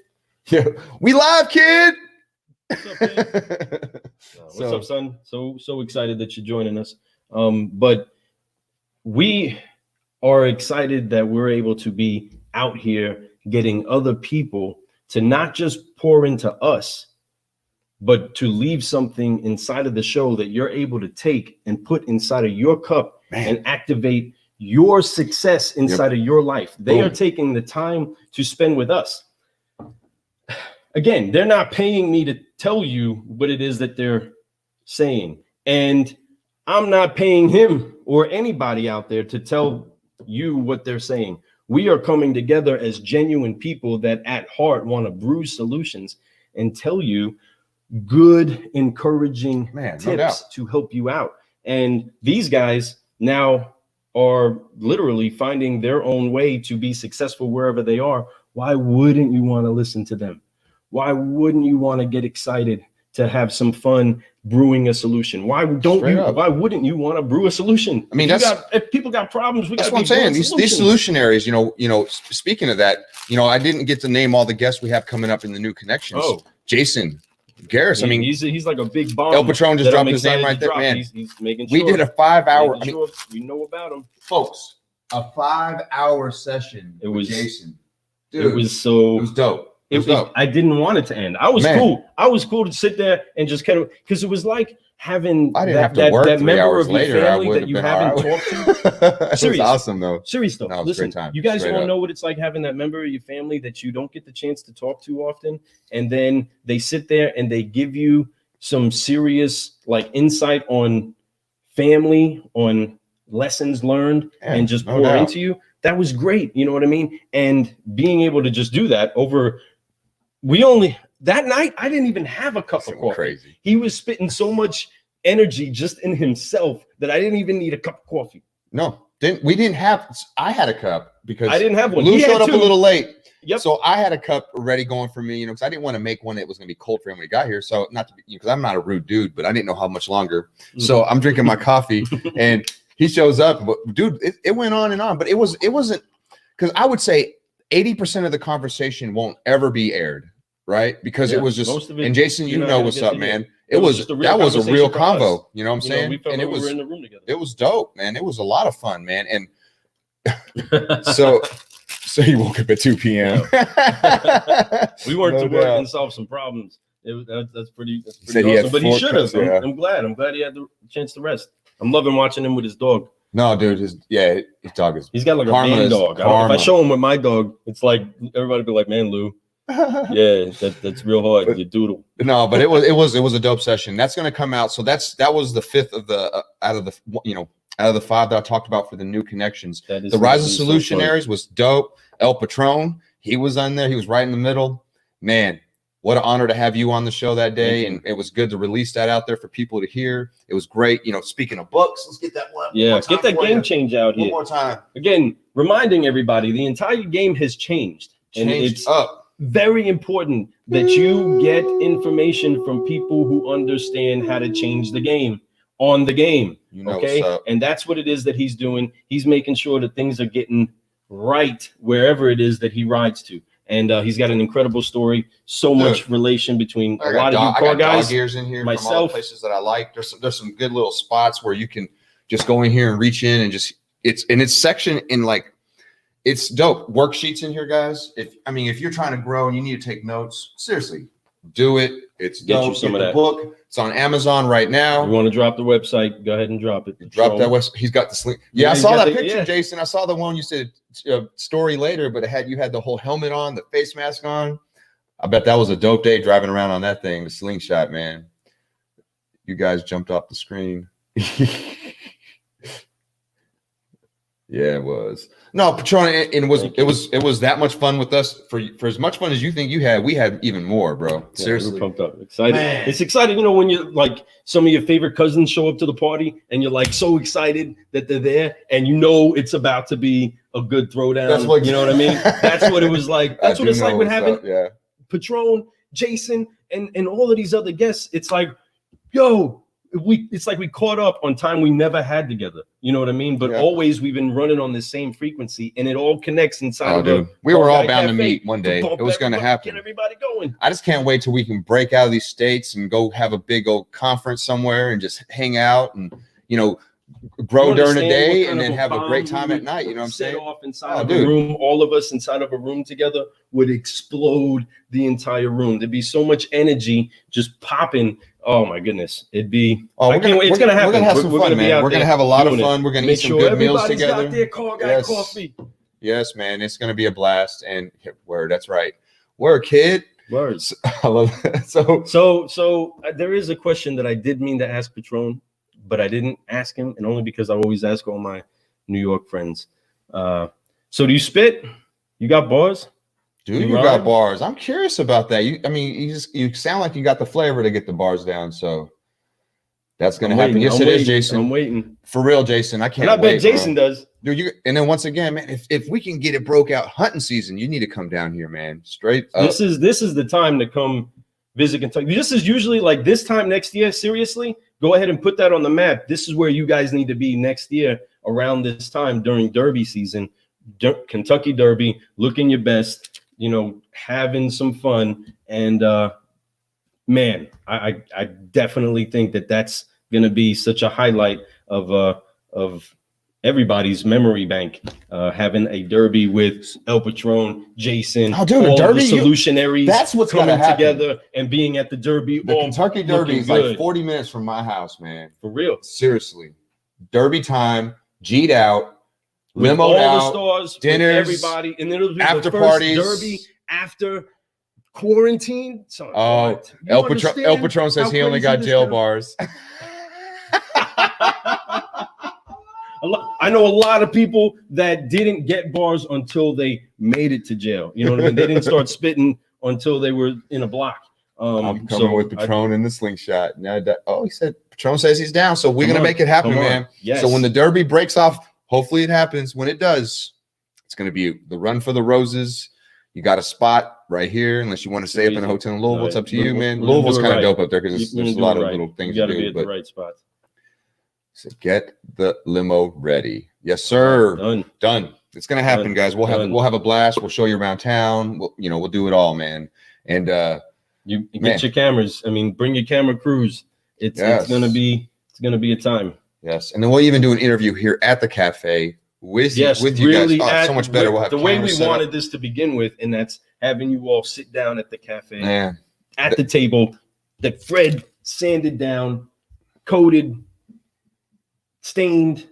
[SPEAKER 1] Yeah, we live, kid.
[SPEAKER 2] What's up, kid? What's up, son? So excited that you're joining us. But we are excited that we're able to be out here getting other people to not just pour into us, but to leave something inside of the show that you're able to take and put inside of your cup and activate your success inside of your life. They are taking the time to spend with us. Again, they're not paying me to tell you what it is that they're saying. And I'm not paying him or anybody out there to tell you what they're saying. We are coming together as genuine people that at heart want to brew solutions and tell you good, encouraging tips to help you out. And these guys now are literally finding their own way to be successful wherever they are. Why wouldn't you want to listen to them? Why wouldn't you want to get excited to have some fun brewing a solution? Why wouldn't you want to brew a solution?
[SPEAKER 1] I mean,
[SPEAKER 2] if people got problems, that's what I'm saying.
[SPEAKER 1] These solutionaries, speaking of that, I didn't get to name all the guests we have coming up in the new connections. Jason Garris,
[SPEAKER 2] he's like a big bomb.
[SPEAKER 1] El Patron just dropped his name right there, man.
[SPEAKER 2] He's making sure.
[SPEAKER 1] We did a 5-hour.
[SPEAKER 2] We know about him,
[SPEAKER 1] folks. A 5-hour session.
[SPEAKER 2] It was
[SPEAKER 1] Jason.
[SPEAKER 2] Dude, it was dope. I didn't want it to end. I was cool. I was cool to sit there and just kind of, because it was like having that member of your family that you haven't talked to.
[SPEAKER 1] It was awesome though.
[SPEAKER 2] Serious though. Listen, you guys all know what it's like having that member of your family that you don't get the chance to talk to often, and then they sit there and they give you some serious insight on family, on lessons learned, and just pour into you. That was great. You know what I mean? And being able to just do that that night, I didn't even have a cup of coffee. Crazy. He was spitting so much energy just in himself that I didn't even need a cup of coffee.
[SPEAKER 1] No, I had a cup because
[SPEAKER 2] I didn't have one.
[SPEAKER 1] Lou showed up a little late.
[SPEAKER 2] Yep.
[SPEAKER 1] So I had a cup ready going for me, because I didn't want to make one that was going to be cold for him when he got here. So because I'm not a rude dude, but I didn't know how much longer. Mm-hmm. So I'm drinking my coffee and he shows up, but dude, it went on and on, but it wasn't, because I would say 80% of the conversation won't ever be aired, right? Because it was just, and Jason, what's up, man. That was a real convo. You know what I'm saying?
[SPEAKER 2] We felt like we were in the room together.
[SPEAKER 1] It was dope, man. It was a lot of fun, man. And so he woke up at 2 p.m.
[SPEAKER 2] We weren't to work and solve some problems. That's pretty awesome. But he should have. Yeah. I'm glad he had the chance to rest. I'm loving watching him with his dog.
[SPEAKER 1] No, dude, his dog is.
[SPEAKER 2] He's got like a man dog. If I show him with my dog, it's like everybody be like, "Man, Lou, yeah, that's real hard. You doodle."
[SPEAKER 1] No, but it was a dope session. That's going to come out. So that was the fifth of the out of the 5 that I talked about for the new connections. The Rise of Solutionaries was dope. El Patron, he was on there. He was right in the middle. Man, what an honor to have you on the show that day. And it was good to release that out there for people to hear. It was great. Speaking of books, let's get that one.
[SPEAKER 2] Yeah, get that game change out here.
[SPEAKER 1] One more time.
[SPEAKER 2] Again, reminding everybody, the entire game has changed. And it's very important that you get information from people who understand how to change the game on the game. Okay. And that's what it is that he's doing. He's making sure that things are getting right wherever it is that he rides to. And he's got an incredible story. So much relation between a lot of you car guys.
[SPEAKER 1] Dog ears in here,
[SPEAKER 2] myself,
[SPEAKER 1] from all the places that I like. There's some good little spots where you can just go in here and reach in and just it's section in it's dope. Worksheets in here, guys. If you're trying to grow and you need to take notes, seriously, do it. It's
[SPEAKER 2] get you some of that
[SPEAKER 1] book. It's on Amazon right now.
[SPEAKER 2] You want to drop the website? Go ahead and drop it.
[SPEAKER 1] Drop that website. He's got the sling. Yeah, I saw that picture, Jason. I saw the one you said story later, but you had the whole helmet on, the face mask on. I bet that was a dope day driving around on that thing, the slingshot, man. You guys jumped off the screen. Yeah, it was. No, Patron, and it was that much fun with us. For as much fun as you think you had, we had even more, bro. Seriously,
[SPEAKER 2] we're pumped up, excited. Man. It's exciting, when you like some of your favorite cousins show up to the party, and you're like so excited that they're there, and it's about to be a good throwdown.
[SPEAKER 1] That's what
[SPEAKER 2] you know what I mean. That's what it was like. That's what it's like with having Patron, Jason, and all of these other guests. It's like, yo. It's like we caught up on time we never had together. You know what I mean? But always we've been running on the same frequency, and it all connects inside of
[SPEAKER 1] we were all bound to meet one day. It was going to happen.
[SPEAKER 2] Get everybody going.
[SPEAKER 1] I just can't wait till we can break out of these states and go have a big old conference somewhere and just hang out and grow during the day and then have a great time at night. You know what I'm saying?
[SPEAKER 2] Set off inside of a room, all of us inside of a room together would explode the entire room. There'd be so much energy just popping. Oh my goodness, it'd be. I can't wait. It's gonna happen.
[SPEAKER 1] We're gonna have some fun, man. We're gonna have a lot of fun. We're gonna eat some good meals together.
[SPEAKER 2] Got their car, got coffee.
[SPEAKER 1] Yes, man. It's gonna be a blast. And word, that's right. Word, kid.
[SPEAKER 2] Words.
[SPEAKER 1] I love that.
[SPEAKER 2] So there is a question that I did mean to ask Patron, but I didn't ask him, and only because I always ask all my New York friends. So do you spit? You got bars?
[SPEAKER 1] Dude, you got bars. I'm curious about that. You sound like you got the flavor to get the bars down. So that's gonna happen. Yes, it is, Jason.
[SPEAKER 2] I'm waiting.
[SPEAKER 1] For real, Jason. I can't.
[SPEAKER 2] And I bet Jason does.
[SPEAKER 1] Dude, and then once again, man, if we can get it broke out hunting season, you need to come down here, man. Straight up.
[SPEAKER 2] This is the time to come visit Kentucky. This is usually like this time next year. Seriously, go ahead and put that on the map. This is where you guys need to be next year around this time during Derby season. Kentucky Derby, looking your best. Having some fun, and man, I definitely think that's going to be such a highlight of everybody's memory bank. Having a derby with El Patron, Jason,
[SPEAKER 1] all derby,
[SPEAKER 2] the Solutionaries.
[SPEAKER 1] That's what's
[SPEAKER 2] coming together and being at the derby.
[SPEAKER 1] The Kentucky Derby is like 40 minutes from my house, man.
[SPEAKER 2] For real,
[SPEAKER 1] seriously. Derby time, G'd out.
[SPEAKER 2] With
[SPEAKER 1] Limo
[SPEAKER 2] all the stars,
[SPEAKER 1] dinners,
[SPEAKER 2] everybody, and then it'll be
[SPEAKER 1] after
[SPEAKER 2] the first
[SPEAKER 1] parties,
[SPEAKER 2] derby after quarantine. So,
[SPEAKER 1] El Patron says he only got jail bars.
[SPEAKER 2] I know a lot of people that didn't get bars until they made it to jail. You know what I mean? They didn't start spitting until they were in a block.
[SPEAKER 1] I'm coming with Patron in the slingshot. Now, he said Patron says he's down, so we're gonna make it happen, man.
[SPEAKER 2] Yes.
[SPEAKER 1] So when the derby breaks off. Hopefully it happens. When it does, it's going to be the run for the roses. You got a spot right here, unless you want to stay up in a hotel in Louisville. It's up to you, man. Louisville's kind of dope up there because there's a lot of little things
[SPEAKER 2] you
[SPEAKER 1] to do.
[SPEAKER 2] You got to be at the right spot.
[SPEAKER 1] So get the limo ready. Yes, sir. Done. It's going to happen, guys. We'll have a blast. We'll show you around town. We'll do it all, man. And
[SPEAKER 2] you get your cameras. Bring your camera crews. It's gonna be a time.
[SPEAKER 1] Yes, and then we'll even do an interview here at the cafe with you
[SPEAKER 2] really
[SPEAKER 1] guys. So much better. We'll have
[SPEAKER 2] the way we wanted this to begin with, and that's having you all sit down at the cafe, at the table that Fred sanded down, coated, stained,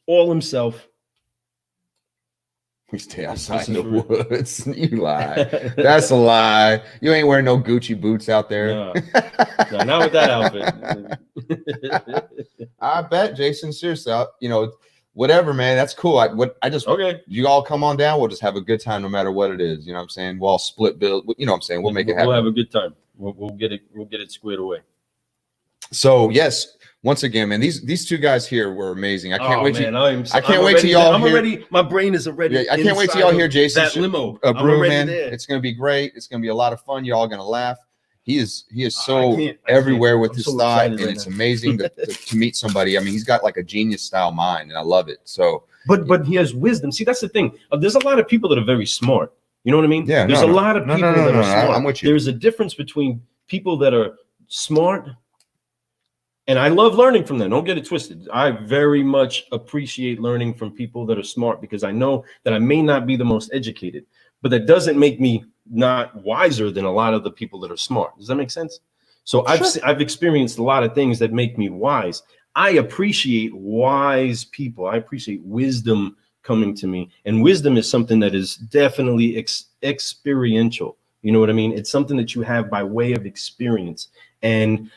[SPEAKER 2] all himself.
[SPEAKER 1] We stay outside in the woods. You lie. That's a lie. You ain't wearing no Gucci boots out there.
[SPEAKER 2] No, not with that outfit.
[SPEAKER 1] I bet, Jason. Seriously, whatever, man. That's cool.
[SPEAKER 2] Okay.
[SPEAKER 1] You all come on down. We'll just have a good time, no matter what it is. You know what I'm saying? We'll all split bill. You know what I'm saying? We'll make it happen.
[SPEAKER 2] We'll have a good time. We'll get it squared away.
[SPEAKER 1] So yes. Once again, man, these two guys here were amazing. I can't wait
[SPEAKER 2] till
[SPEAKER 1] y'all.
[SPEAKER 2] I'm already. My brain is already.
[SPEAKER 1] Yeah, I can't wait till y'all hear Jason.
[SPEAKER 2] That limo,
[SPEAKER 1] Brew, man. It's gonna be great. It's gonna be a lot of fun. You're all gonna laugh. He is so everywhere with his thought, and it's amazing to meet somebody. He's got like a genius style mind, and I love it. So,
[SPEAKER 2] but he has wisdom. See, that's the thing. There's a lot of people that are very smart. You know what I mean?
[SPEAKER 1] Yeah.
[SPEAKER 2] There's a lot of people that are smart.
[SPEAKER 1] I'm with you.
[SPEAKER 2] There's a difference between people that are smart. And I love learning from them. Don't get it twisted. I very much appreciate learning from people that are smart because I know that I may not be the most educated, but that doesn't make me not wiser than a lot of the people that are smart. Does that make sense? So I've experienced a lot of things that make me wise. I appreciate wise people. I appreciate wisdom coming to me. And wisdom is something that is definitely experiential. You know what I mean? It's something that you have by way of experience. And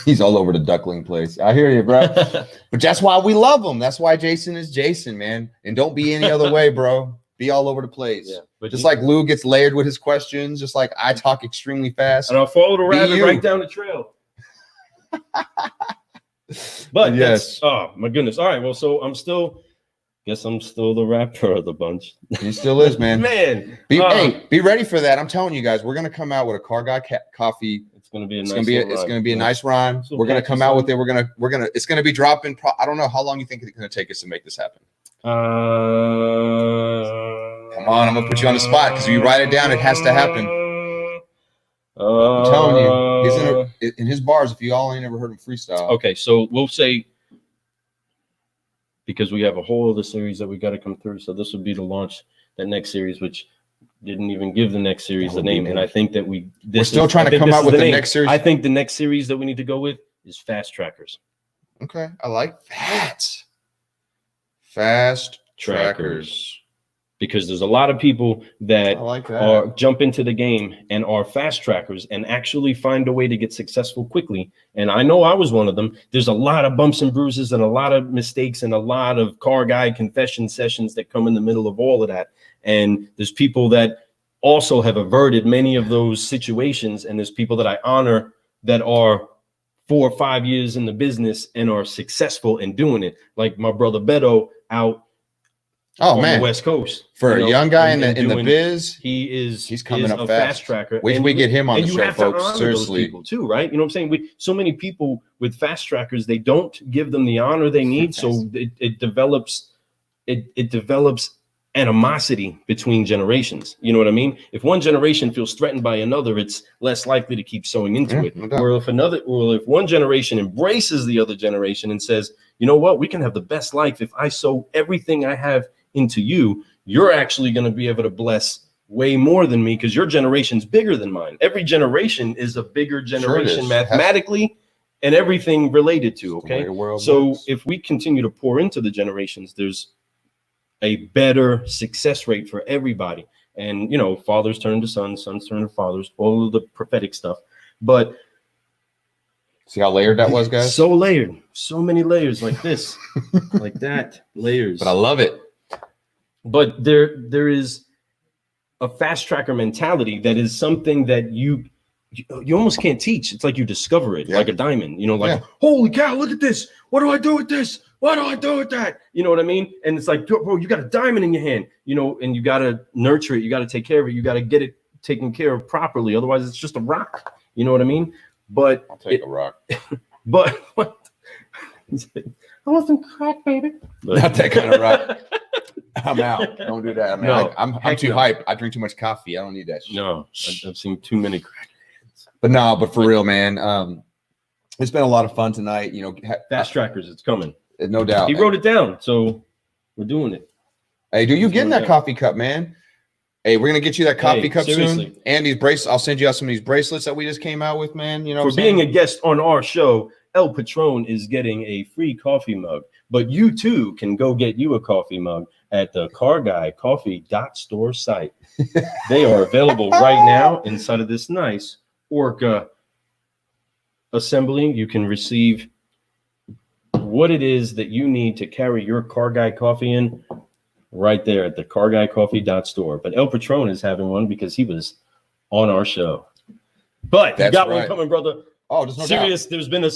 [SPEAKER 1] He's all over the duckling place. I hear you, bro. But that's why we love him. That's why Jason is Jason, man. And don't be any other way, bro. Be all over the place. Yeah, but just like Lou gets layered with his questions, just like I talk extremely fast.
[SPEAKER 2] And I'll follow the rabbit right down the trail. But yes. Oh my goodness. All right. Well, so I'm still the rapper of the bunch.
[SPEAKER 1] He still is, man.
[SPEAKER 2] Man.
[SPEAKER 1] Hey, be ready for that. I'm telling you guys, we're gonna come out with a Car Guy coffee.
[SPEAKER 2] It's gonna be
[SPEAKER 1] a nice rhyme. We're gonna come out with it. It's gonna be dropping. I don't know how long you think it's gonna take us to make this happen. Come on, I'm gonna put you on the spot because if you write it down, it has to happen. I'm telling you, he's in his bars. If you all ain't ever heard him freestyle.
[SPEAKER 2] Okay, so we'll say, because we have a whole other series that we got to come through. So this would be to launch that next series, which didn't even give the next series the name. And I think that we're
[SPEAKER 1] still trying to come out with the next series.
[SPEAKER 2] I think the next series that we need to go with is Fast Trackers.
[SPEAKER 1] Okay, I like that. Fast Trackers.
[SPEAKER 2] Because there's a lot of people that jump into the game and are fast trackers and actually find a way to get successful quickly. And I know I was one of them. There's a lot of bumps and bruises and a lot of mistakes and a lot of car guy confession sessions that come in the middle of all of that. And there's people that also have averted many of those situations. And there's people that I honor that are 4 or 5 years in the business and are successful in doing it. Like my brother Beto out on the West Coast.
[SPEAKER 1] For a young guy in the biz,
[SPEAKER 2] he's
[SPEAKER 1] coming up
[SPEAKER 2] fast tracker.
[SPEAKER 1] We get him on the show, folks. Seriously,
[SPEAKER 2] people too, right? You know what I'm saying? So many people with fast trackers, they don't give them the honor they need, so it develops animosity between generations. You know what I mean? If one generation feels threatened by another, it's less likely to keep sewing into it. No or if one generation embraces the other generation and says, you know what, we can have the best life if I sow everything I have into you, you're actually going to be able to bless way more than me because your generation's bigger than mine. Every generation is a bigger generation mathematically and everything related to. Okay. So if we continue to pour into the generations, there's a better success rate for everybody. And, you know, fathers turn to sons, sons turn to fathers, all of the prophetic stuff. But
[SPEAKER 1] see how layered that was, guys?
[SPEAKER 2] So layered. So many layers like this, like that, layers.
[SPEAKER 1] But I love it.
[SPEAKER 2] But there is a fast tracker mentality that is something that you almost can't teach. It's like you discover it like a diamond, you know, like, holy cow, look at this. What do I do with this? What do I do with that? You know what I mean? And it's like, bro, you got a diamond in your hand, you know, and you got to nurture it. You got to take care of it. You got to get it taken care of properly. Otherwise, it's just a rock. You know what I mean? But
[SPEAKER 1] I'll take a rock.
[SPEAKER 2] But what? I want some crack, baby.
[SPEAKER 1] Not that kind of rock. I'm out. Don't do that. I mean, I'm too hype. I drink too much coffee. I don't need that shit.
[SPEAKER 2] No, I've seen too many crackheads.
[SPEAKER 1] But for real, man. It's been a lot of fun tonight. You know,
[SPEAKER 2] fast trackers, it's coming.
[SPEAKER 1] No doubt.
[SPEAKER 2] He wrote it down, so we're doing it.
[SPEAKER 1] Hey, you getting that coffee cup, man? Hey, we're gonna get you that coffee cup soon. And these bracelets. I'll send you out some of these bracelets that we just came out with, man. You know,
[SPEAKER 2] for being a guest on our show, El Patron is getting a free coffee mug. But you too can go get you a coffee mug at the carguycoffee.store site. They are available right now inside of this nice Orca assembly. You can receive what it is that you need to carry your Car Guy coffee in right there at the carguycoffee.store. But El Patron is having one because he was on our show. But you got one coming, brother.
[SPEAKER 1] Oh, there's no
[SPEAKER 2] serious.
[SPEAKER 1] Doubt.
[SPEAKER 2] There's been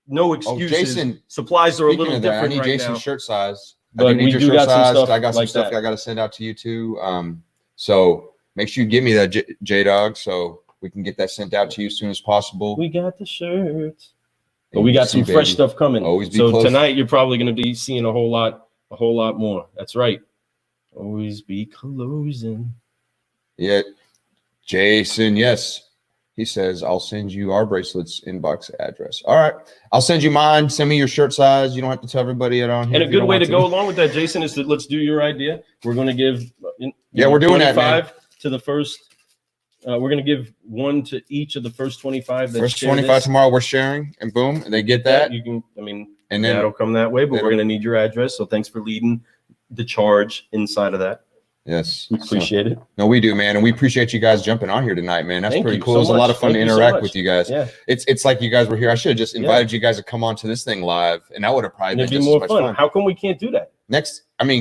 [SPEAKER 2] no excuses.
[SPEAKER 1] Jason,
[SPEAKER 2] supplies are a little different.
[SPEAKER 1] I need
[SPEAKER 2] right
[SPEAKER 1] Jason's
[SPEAKER 2] now.
[SPEAKER 1] shirt size.
[SPEAKER 2] But we do got some stuff.
[SPEAKER 1] I got some stuff I got to send out to you too. So make sure you give me that J-Dog so we can get that sent out to you as soon as possible.
[SPEAKER 2] We got the shirts. But we got some fresh stuff coming. So tonight you're probably going to be seeing a whole lot more. That's right. Always be closing.
[SPEAKER 1] Yeah. Jason, yes. He says, I'll send you our bracelets inbox address. All right. I'll send you mine. Send me your shirt size. You don't have to tell everybody it on here.
[SPEAKER 2] And a good way to go along with that, Jason, is that let's do your idea. We're going to give
[SPEAKER 1] we're doing that, man.
[SPEAKER 2] To the first. We're going to give one to each of the first 25.
[SPEAKER 1] First 25 tomorrow we're sharing, and boom, and they get that.
[SPEAKER 2] You can, and then that'll come that way, but we're going to need your address. So thanks for leading the charge inside of that.
[SPEAKER 1] Yes.
[SPEAKER 2] We appreciate it.
[SPEAKER 1] No, we do, man. And we appreciate you guys jumping on here tonight, man. That's pretty cool.
[SPEAKER 2] So
[SPEAKER 1] It was a lot of fun to interact with you guys.
[SPEAKER 2] Yeah.
[SPEAKER 1] It's like you guys were here. I should have just invited you guys to come on to this thing live, and that would have probably been just more fun.
[SPEAKER 2] How come we can't do that?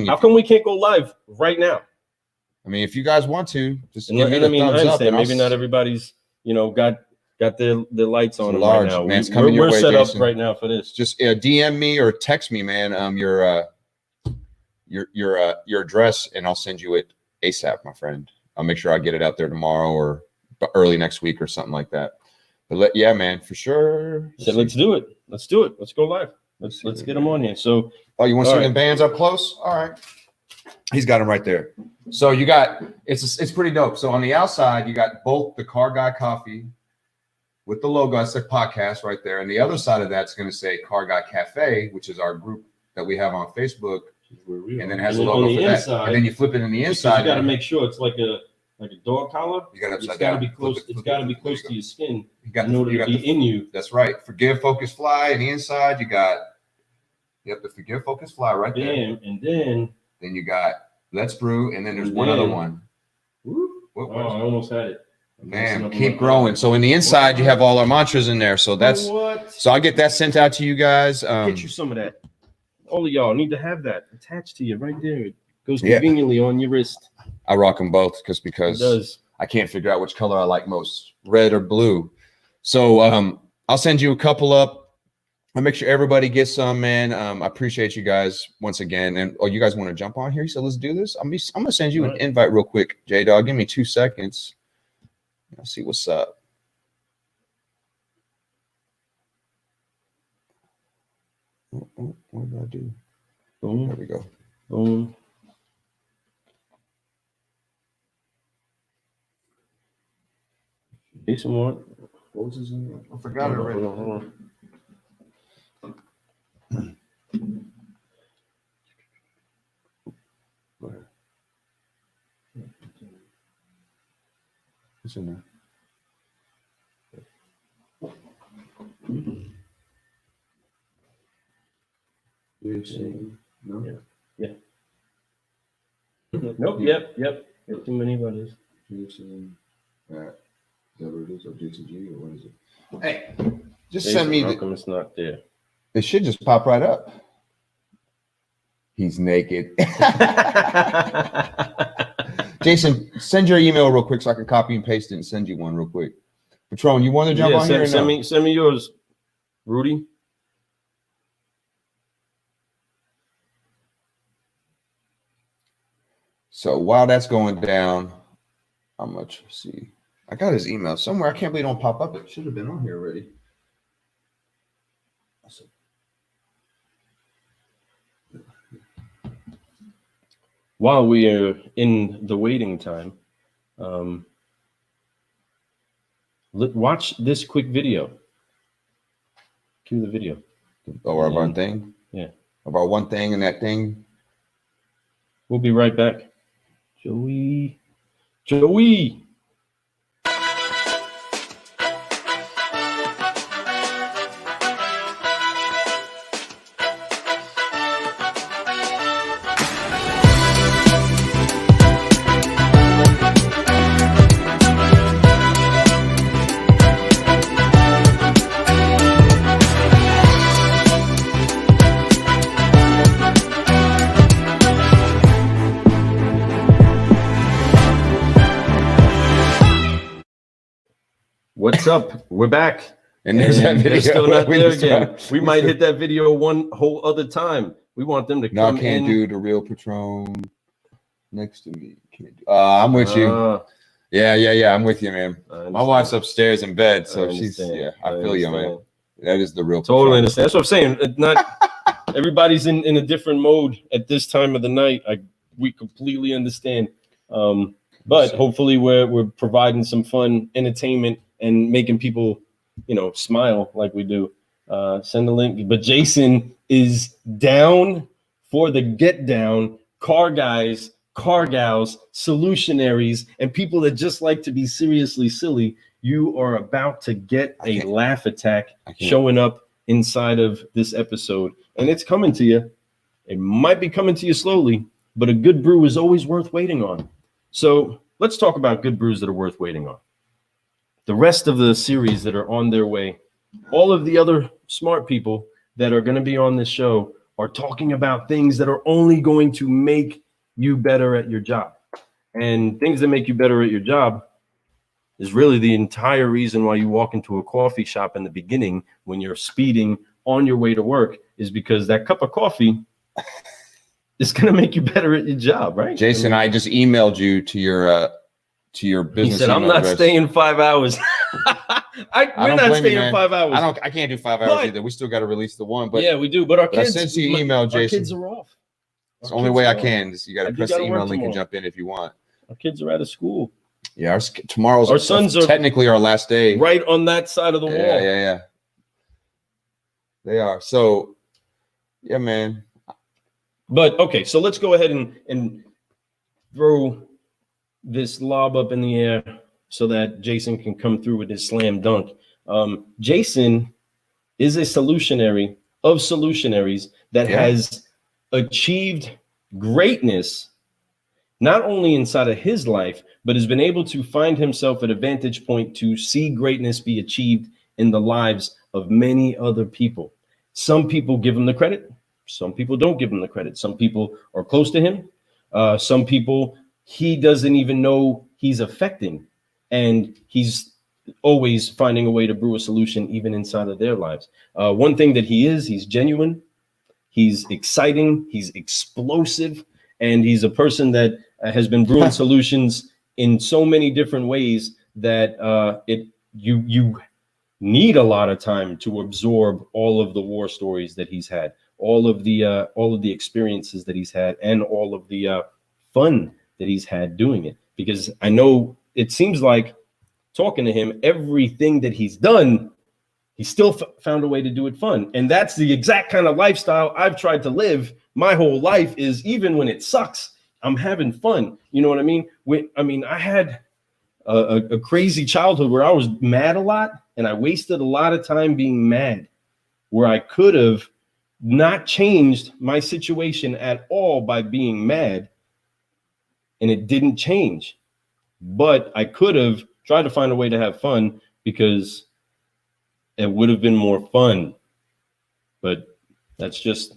[SPEAKER 1] How
[SPEAKER 2] come we can't go live right now?
[SPEAKER 1] I mean, if you guys want to, just
[SPEAKER 2] give me the thumbs up. Maybe not everybody's, got their lights on them right now. We're set up right now for this.
[SPEAKER 1] Just DM me or text me, man. Your address, and I'll send you it ASAP, my friend. I'll make sure I get it out there tomorrow or early next week or something like that. But yeah, man, for sure.
[SPEAKER 2] Let's do it. Let's do it. Let's go live. Let's get them on here. So,
[SPEAKER 1] you want to see the bands up close? All right. He's got them right there. So you got it's pretty dope. So on the outside, you got both the Car Guy Coffee with the logo. That's the podcast right there. And the other side of that's going to say Car Guy Cafe, which is our group that we have on Facebook. And then it has a logo for that. And then you flip it in the inside.
[SPEAKER 2] You got to make sure it's like a dog collar.
[SPEAKER 1] You got
[SPEAKER 2] It's got to be close. It's got to be close to your skin in order to be in you.
[SPEAKER 1] That's right. Forgive, focus, fly. And the inside, you got the Forgive, focus, fly right there.
[SPEAKER 2] And then
[SPEAKER 1] you got Let's Brew, and then there's one other one.
[SPEAKER 2] I almost had it.
[SPEAKER 1] Man, keep growing. So in the inside, you have all our mantras in there. So so I'll get that sent out to you guys.
[SPEAKER 2] Get you some of that. All of y'all need to have that attached to you right there. It goes conveniently on your wrist.
[SPEAKER 1] I rock them both because I can't figure out which color I like most, red or blue. So I'll send you a couple up. I'll make sure everybody gets some, man. I appreciate you guys once again. And you guys want to jump on here? So let's do this. I'm gonna send you an invite real quick, J-Dog. Give me 2 seconds. I'll see what's up. What did I do?
[SPEAKER 2] Boom.
[SPEAKER 1] There we go.
[SPEAKER 2] Boom. Jason, what was his name?
[SPEAKER 1] I forgot it already.
[SPEAKER 2] Hold on.
[SPEAKER 1] Go ahead. It's in there. No?
[SPEAKER 2] Yeah. Nope. Yep. Too many buttons.
[SPEAKER 1] Jason. Whatever it is, or Jason G, or what is it? Hey, just send me.
[SPEAKER 2] How come it's not there?
[SPEAKER 1] It should just pop right up. He's naked. Jason, send your email real quick so I can copy and paste it and send you one real quick. Patron, you want to jump on here?
[SPEAKER 2] Send me yours, Rudy.
[SPEAKER 1] So while that's going down, how much? See, I got his email somewhere. I can't believe it don't pop up. It should have been on here already.
[SPEAKER 2] While we are in the waiting time, watch this quick video. Cue the video.
[SPEAKER 1] Oh, of our thing?
[SPEAKER 2] Yeah.
[SPEAKER 1] Of our one thing and that thing.
[SPEAKER 2] We'll be right back. Joey. What's up? We're back.
[SPEAKER 1] And there's that video.
[SPEAKER 2] They're still not there again. We might hit that video one whole other time. We want them to come in.
[SPEAKER 1] Can't do the real Patron next to me. Can't do. I'm with you. Yeah. I'm with you, man. My wife's upstairs in bed, so she's I feel you, man. That is the real
[SPEAKER 2] Patron. Totally understand. That's what I'm saying. Not everybody's in a different mode at this time of the night. We completely understand. But hopefully we're providing some fun entertainment and making people, smile like we do. Send a link. But Jason is down for the get down. Car guys, car gals, solutionaries, and people that just like to be seriously silly. You are about to get a laugh attack showing up inside of this episode. And it's coming to you. It might be coming to you slowly, but a good brew is always worth waiting on. So let's talk about good brews that are worth waiting on. The rest of the series that are on their way, all of the other smart people that are going to be on this show are talking about things that are only going to make you better at your job. And things that make you better at your job is really the entire reason why you walk into a coffee shop in the beginning when you're speeding on your way to work, is because that cup of coffee is going to make you better at your job, right?
[SPEAKER 1] Jason, I just emailed you to your business.
[SPEAKER 2] He said, "I'm not staying 5 hours." We're not staying 5 hours.
[SPEAKER 1] I can't do 5 hours either. We still got to release the one. But
[SPEAKER 2] yeah, we do. But our kids.
[SPEAKER 1] Since you emailed Jason,
[SPEAKER 2] our kids are off.
[SPEAKER 1] It's the only way I can. Is you got to press the email link and jump in if you want.
[SPEAKER 2] Our kids are out of school.
[SPEAKER 1] Yeah, tomorrow's
[SPEAKER 2] our sons are
[SPEAKER 1] technically our last day.
[SPEAKER 2] Right on that side of the wall.
[SPEAKER 1] Yeah. They are. So, yeah, man.
[SPEAKER 2] But okay, so let's go ahead and throw this lob up in the air so that Jason can come through with his slam dunk. Jason is a solutionary of Solutionaries that has achieved greatness, not only inside of his life, but has been able to find himself at a vantage point to see greatness be achieved in the lives of many other people. Some people give him the credit. Some people don't give him the credit. Some people are close to him. Some people he doesn't even know he's affecting. And he's always finding a way to brew a solution even inside of their lives. One thing that he's genuine. He's exciting. He's explosive. And he's a person that has been brewing solutions in so many different ways that you need a lot of time to absorb all of the war stories that he's had, all of the experiences that he's had, and all of the fun that he's had doing it. Because I know it seems like talking to him, everything that he's done, he still found a way to do it fun. And that's the exact kind of lifestyle I've tried to live my whole life, is even when it sucks, I'm having fun. You know what I mean? I had a crazy childhood where I was mad a lot, and I wasted a lot of time being mad, where I could have not changed my situation at all by being mad, and it didn't change. But I could have tried to find a way to have fun, because it would have been more fun. But that's just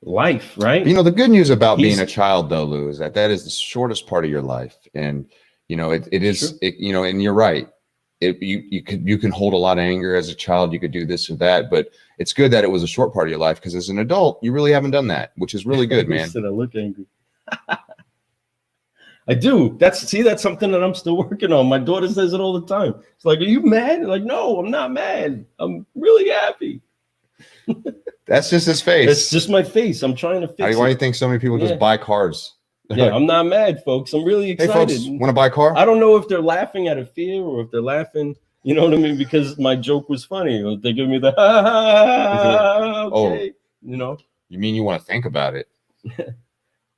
[SPEAKER 2] life, right?
[SPEAKER 1] The good news about being a child, though, Lou, is that is the shortest part of your life. And it is, and you're right. You can hold a lot of anger as a child. You could do this or that, but it's good that it was a short part of your life, because as an adult, you really haven't done that, which is really good, man.
[SPEAKER 2] I look angry. I do. That's something that I'm still working on. My daughter says it all the time. It's like, "Are you mad?" Like, no, I'm not mad. I'm really happy.
[SPEAKER 1] That's just his face.
[SPEAKER 2] It's just my face. I'm trying to fix it.
[SPEAKER 1] Why do you think so many people just buy cars?
[SPEAKER 2] Yeah, I'm not mad, folks. I'm really excited.
[SPEAKER 1] Hey, folks, want to buy a car?
[SPEAKER 2] I don't know if they're laughing out of fear or if they're laughing, you know what I mean, because my joke was funny. Or they give me the okay.
[SPEAKER 1] You mean you want to think about it?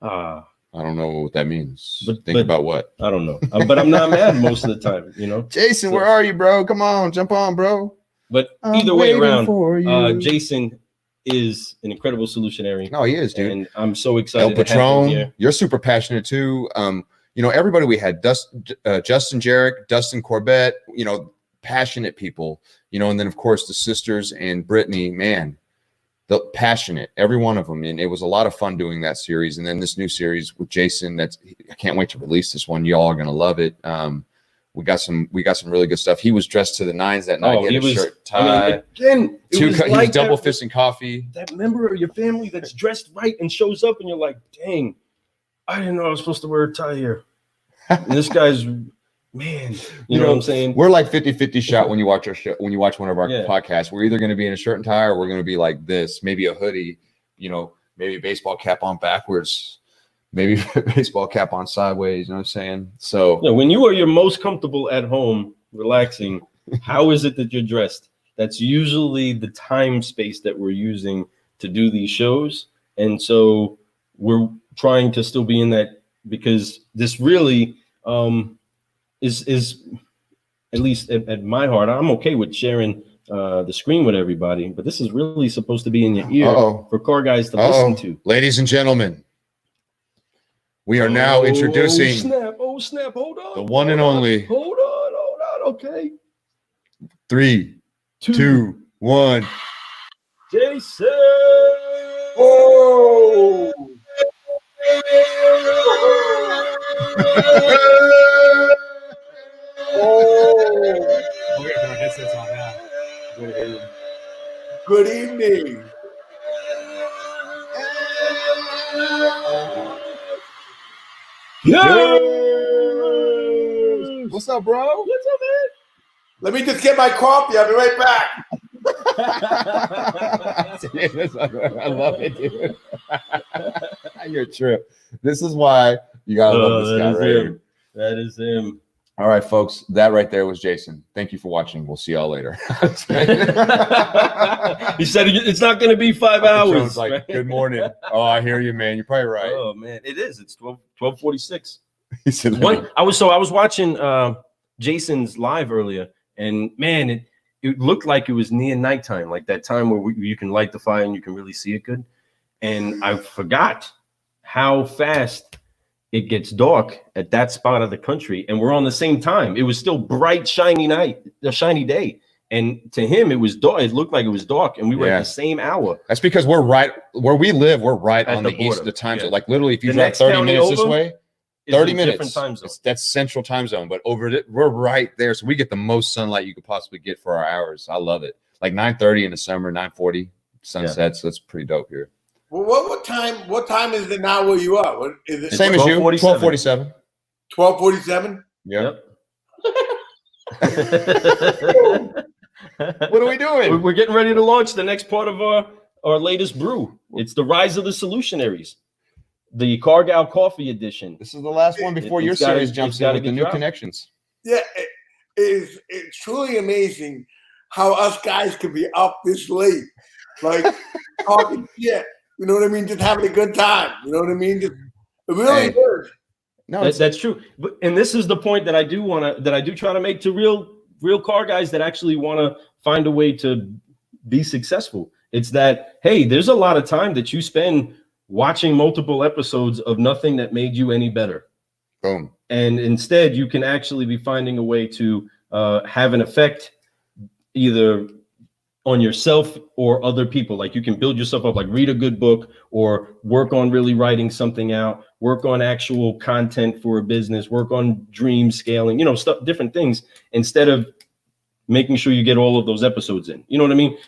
[SPEAKER 1] I don't know what that means. But think about what?
[SPEAKER 2] I don't know. But I'm not mad most of the time,
[SPEAKER 1] Jason, where are you, bro? Come on, jump on, bro.
[SPEAKER 2] But either way around, Jason is an incredible solutionary.
[SPEAKER 1] No, he is, dude.
[SPEAKER 2] And I'm so excited.
[SPEAKER 1] El Patron, you're super passionate too. Everybody we had, Justin Jarrett, Dustin Corbett, passionate people, and then of course the sisters and Brittany, man, the passionate, every one of them. And it was a lot of fun doing that series. And then this new series with Jason, I can't wait to release this one. Y'all are going to love it. We got some really good stuff. He was dressed to the nines that night. He had a shirt, tie.
[SPEAKER 2] He was
[SPEAKER 1] double fisting coffee.
[SPEAKER 2] That member of your family that's dressed right and shows up, and you're like, dang, I didn't know I was supposed to wear a tie here. And this guy's, man, you know what I'm saying?
[SPEAKER 1] We're like 50-50 shot when you watch our show, when you watch one of our podcasts. We're either going to be in a shirt and tie, or we're going to be like this, maybe a hoodie, maybe a baseball cap on backwards. Maybe baseball cap on sideways, you know what I'm saying? So
[SPEAKER 2] when you are your most comfortable at home, relaxing, how is it that you're dressed? That's usually the time space that we're using to do these shows. And so we're trying to still be in that, because this really is at least at my heart, I'm okay with sharing the screen with everybody, but this is really supposed to be in your ear for car guys to listen to.
[SPEAKER 1] Ladies and gentlemen, we are now introducing.
[SPEAKER 2] Oh snap! Hold on.
[SPEAKER 1] The one and only.
[SPEAKER 2] Hold on. Okay.
[SPEAKER 1] 3, 2, 1.
[SPEAKER 2] Jason.
[SPEAKER 3] Whoa! Oh!
[SPEAKER 4] We got our headsets on now.
[SPEAKER 3] Good evening.
[SPEAKER 2] Yes!
[SPEAKER 1] What's up, bro?
[SPEAKER 2] What's up, man?
[SPEAKER 3] Let me just get my coffee. I'll be right back.
[SPEAKER 1] I love it, dude. You're a trip. This is why you gotta love this guy right here.
[SPEAKER 2] That is him.
[SPEAKER 1] All right, folks. That right there was Jason. Thank you for watching. We'll see y'all later.
[SPEAKER 2] He said it's not going to be 5 hours.
[SPEAKER 1] Like,
[SPEAKER 2] right?
[SPEAKER 1] Good morning. Oh, I hear you, man. You're probably right.
[SPEAKER 2] Oh man, it is. It's 12:46.
[SPEAKER 1] He said,
[SPEAKER 2] I was watching Jason's live earlier, and man, it looked like it was near nighttime, like that time where you can light the fire and you can really see it good. And I forgot how fast it gets dark at that spot of the country, and we're on the same time. It was still bright, shiny night, a shiny day. And to him, it was dark. It looked like it was dark, and we were at the same hour.
[SPEAKER 1] That's because we're right where we live. We're right on the east of the time zone. Like literally, if you drive 30 minutes this way, 30 minutes.
[SPEAKER 2] Time zone.
[SPEAKER 1] That's central time zone. But we're right there, so we get the most sunlight you could possibly get for our hours. I love it. Like 9:30 in the summer, 9:40 sunsets. That's pretty dope here.
[SPEAKER 3] Well, what time is it now where you are? What is it?
[SPEAKER 1] Same as you. 12:47.
[SPEAKER 3] 12:47.
[SPEAKER 1] Yep. What are we doing?
[SPEAKER 2] We're getting ready to launch the next part of our latest brew. It's the Rise of the Solutionaries, the Cargal Coffee Edition.
[SPEAKER 1] This is the last one before your series jumps in with the new connections.
[SPEAKER 3] Yeah, it's truly amazing how us guys can be up this late, like talking shit. You know what I mean? Just having a good time. You know what I mean? Just, it really is.
[SPEAKER 2] No, that's true. But and this is the point that I do try to make to real car guys that actually want to find a way to be successful. It's that, hey, there's a lot of time that you spend watching multiple episodes of nothing that made you any better.
[SPEAKER 1] Boom.
[SPEAKER 2] And instead, you can actually be finding a way to have an effect either on yourself or other people. Like you can build yourself up, like read a good book or work on really writing something out, work on actual content for a business, work on dream scaling, stuff, different things, instead of making sure you get all of those episodes in. You know what I mean?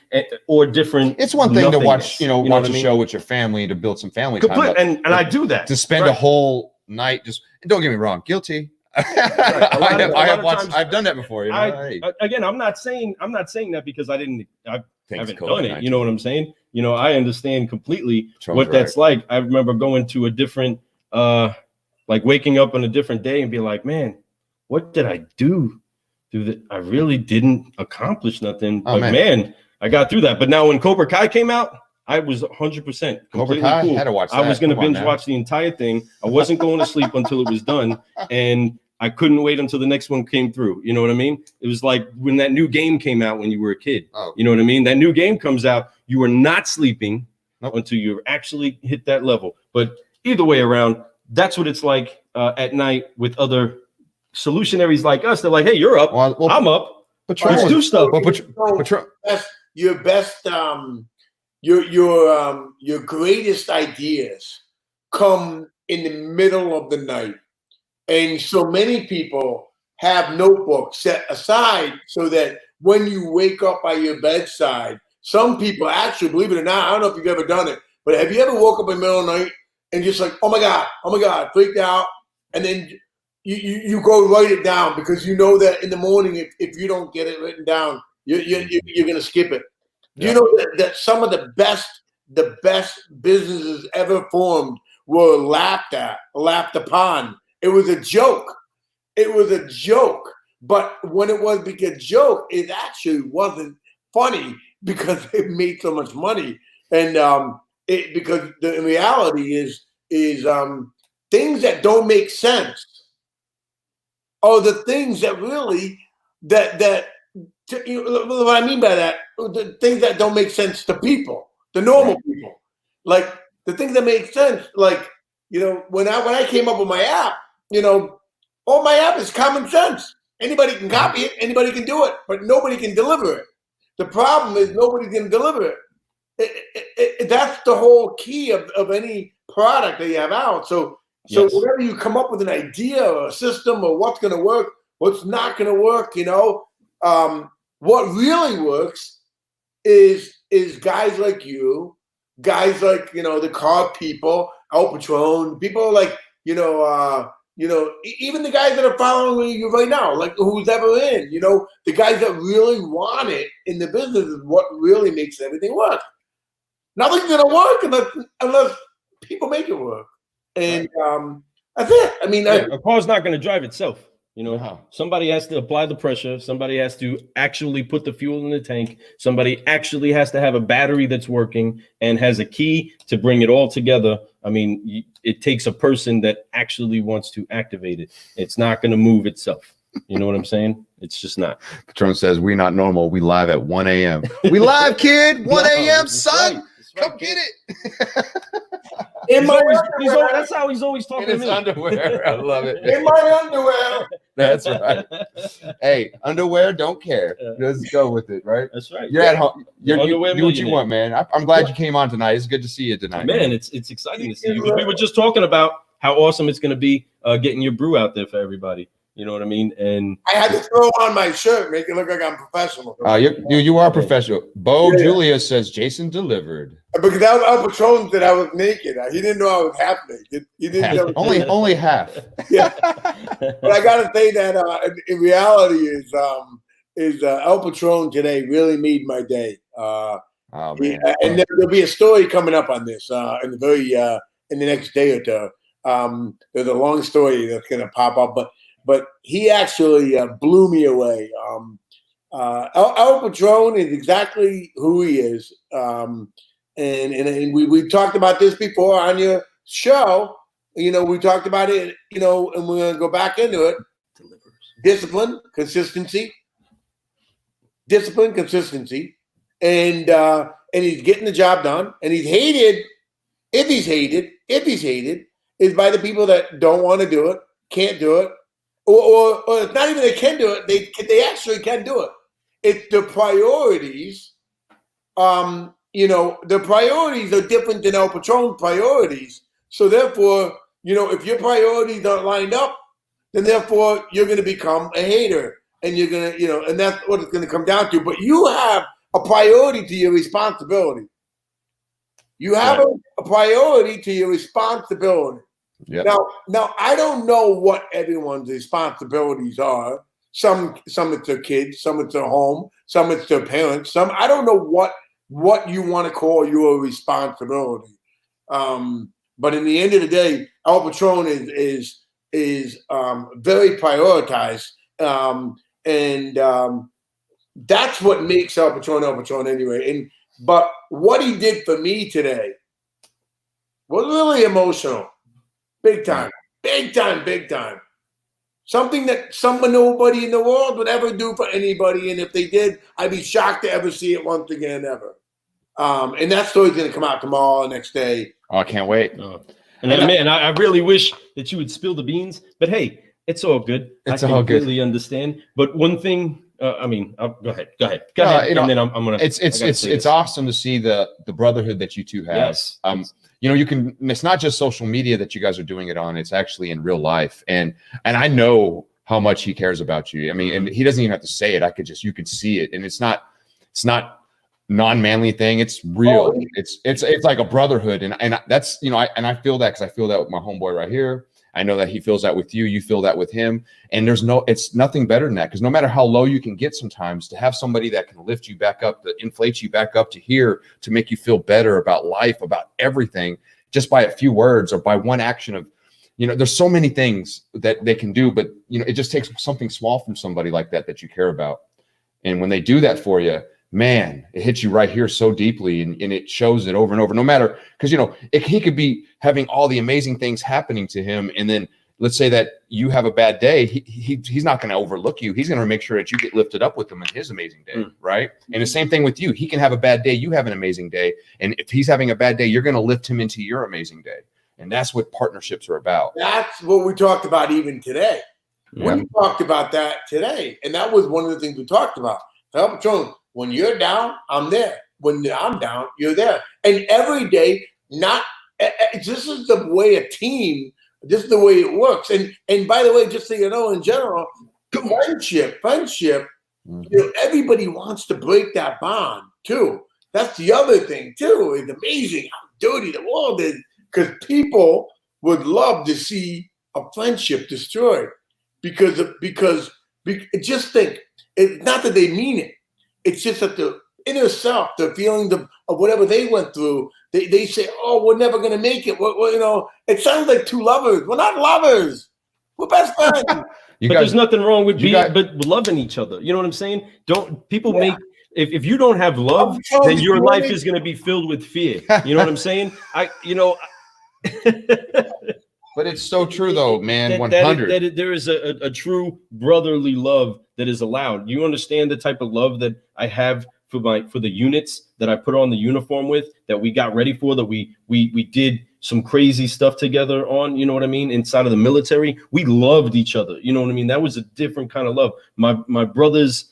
[SPEAKER 2] Or different.
[SPEAKER 1] It's one thing to watch, watch a show with your family to build some family time.
[SPEAKER 2] And I do that.
[SPEAKER 1] To spend a whole night just, don't get me wrong, guilty. I've done that before.
[SPEAKER 2] Again, I'm not saying that because I haven't done it. You know what I'm saying? I understand completely what that's like. I remember going to a different, like waking up on a different day and be like, man, what did I do? I really didn't accomplish nothing. But man, I got through that. But now when Cobra Kai came out, I was 100% completely cool.
[SPEAKER 1] Had to watch that.
[SPEAKER 2] I was going to binge watch the entire thing. I wasn't going to sleep until it was done. And I couldn't wait until the next one came through. You know what I mean? It was like when that new game came out when you were a kid. Oh. You know what I mean? That new game comes out, you are not sleeping until you actually hit that level. But either way around, that's what it's like at night with other solutionaries like us. They're like, hey, you're up. Well, I'm up. Let's do stuff.
[SPEAKER 3] Your best, your greatest ideas come in the middle of the night. And so many people have notebooks set aside so that when you wake up by your bedside, some people actually, believe it or not, I don't know if you've ever done it, but have you ever woke up in the middle of the night and just like, oh my God, freaked out, and then you go write it down because you know that in the morning, if you don't get it written down, you're going to skip it. Yeah. You know that some of the best businesses ever formed were laughed upon. It was a joke. But when it was a joke, it actually wasn't funny because it made so much money. And because the reality is things that don't make sense are the things that really that what I mean by that, the things that don't make sense to people, the normal people, like the things that make sense, like, when I came up with my app, all my app is common sense. Anybody can copy it, anybody can do it, but nobody can deliver it. The problem is nobody can deliver it. That's the whole key of any product that you have out. So whenever you come up with an idea or a system or what's going to work, what's not going to work, what really works is guys like you, guys like, the car people, El Patron, people like, even the guys that are following you right now, like who's ever in, the guys that really want it in the business is what really makes everything work. Nothing's going to work unless people make it work. And that's it. I mean,
[SPEAKER 2] a car's not going to drive itself. Somebody has to apply the pressure. Somebody has to actually put the fuel in the tank. Somebody actually has to have a battery that's working and has a key to bring it all together. I mean, it takes a person that actually wants to activate it. It's not going to move itself. You know what I'm saying? It's just not.
[SPEAKER 1] Patron says, we not normal. We live at 1 a.m. We live, kid. 1 a.m., son. Right. Come get it.
[SPEAKER 2] That's how he's always talking to me.
[SPEAKER 1] Underwear. I love it.
[SPEAKER 3] In my underwear.
[SPEAKER 1] That's right. Hey, underwear, don't care. Just go with it, right?
[SPEAKER 2] That's right.
[SPEAKER 1] You're at home. You do what you want, man. I'm glad you came on tonight. It's good to see you tonight.
[SPEAKER 2] Man, it's exciting to see you. We were just talking about how awesome it's going to be getting your brew out there for everybody. You know what I mean? And
[SPEAKER 3] I had to throw on my shirt, make it look like I'm professional.
[SPEAKER 1] You are professional. Bo Julia says Jason delivered.
[SPEAKER 3] Because that was El Patron that I was naked. He didn't know I was half naked. He didn't know.
[SPEAKER 1] Only half.
[SPEAKER 3] Yeah. But I gotta say that in reality is El Patron today really made my day.
[SPEAKER 1] Oh man.
[SPEAKER 3] And there'll be a story coming up on this in the next day or two. There's a long story that's gonna pop up, but he actually blew me away. El Patron is exactly who he is. And we talked about this before on your show. We talked about it, and we're going to go back into it. Discipline, consistency. And he's getting the job done. And he's hated, if he's hated, is by the people that don't want to do it, can't do it, or it's not even they can do it, they actually can do it. It's the priorities. The priorities are different than El Patron's priorities. So therefore, if your priorities aren't lined up, then therefore you're going to become a hater, and you're going to, and that's what it's going to come down to. But you have a priority to your responsibility. You have a priority to your responsibility. Yep. Now I don't know what everyone's responsibilities are. Some it's their kids, some it's their home, some it's their parents. I don't know what you want to call your responsibility. But in the end of the day, El Patron is very prioritized. And that's what makes El Patron anyway. But what he did for me today was really emotional. Big time. Something that nobody in the world would ever do for anybody. And if they did, I'd be shocked to ever see it once again, ever. And that story's going to come out tomorrow, next day.
[SPEAKER 1] Oh, I can't wait.
[SPEAKER 2] And man, I really wish that you would spill the beans. But hey, it's all good. I completely understand. But one thing, go ahead. And then I'm going to.
[SPEAKER 1] It's awesome to see the brotherhood that you two have.
[SPEAKER 2] Yes.
[SPEAKER 1] It's not just social media that you guys are doing it on. It's actually in real life. And I know how much he cares about you. I mean, and he doesn't even have to say it. You could see it. And it's not non-manly thing. It's real. It's like a brotherhood. And that's, I feel that because I feel that with my homeboy right here. I know that he feels that with you. You feel that with him. And it's nothing better than that. Because no matter how low you can get sometimes, to have somebody that can lift you back up, that inflates you back up to here, to make you feel better about life, about everything, just by a few words or by one action of, there's so many things that they can do, but, it just takes something small from somebody like that you care about. And when they do that for you, man, it hits you right here so deeply, and it shows it over and over, no matter, because, he could be having all the amazing things happening to him, and then let's say that you have a bad day, he's not going to overlook you. He's going to make sure that you get lifted up with him in his amazing day, right? And the same thing with you. He can have a bad day, you have an amazing day, and if he's having a bad day, you're going to lift him into your amazing day. And that's what partnerships are about.
[SPEAKER 3] That's what we talked about even today. Yeah. We talked about that today, and that was one of the things we talked about. When you're down, I'm there. When I'm down, you're there. And every day, this is the way a team. This is the way it works. And by the way, just so you know, in general, friendship, everybody wants to break that bond too. That's the other thing too. It's amazing how dirty the world is, because people would love to see a friendship destroyed because just think, it's not that they mean it. It's just that the inner self, the feeling of whatever they went through, they say, oh, we're never going to make it. It sounds like two lovers. We're not lovers. We're best friends.
[SPEAKER 2] There's nothing wrong with but loving each other. You know what I'm saying? If you don't have love, then your life is going to be filled with fear. You know what I'm saying?
[SPEAKER 1] But it's so true though, man. 100.
[SPEAKER 2] That there is a true brotherly love that is allowed. You understand the type of love that I have for the units that I put on the uniform with, that we got ready for, that we did some crazy stuff together on, you know what I mean? Inside of the military, we loved each other. You know what I mean? That was a different kind of love. My brothers,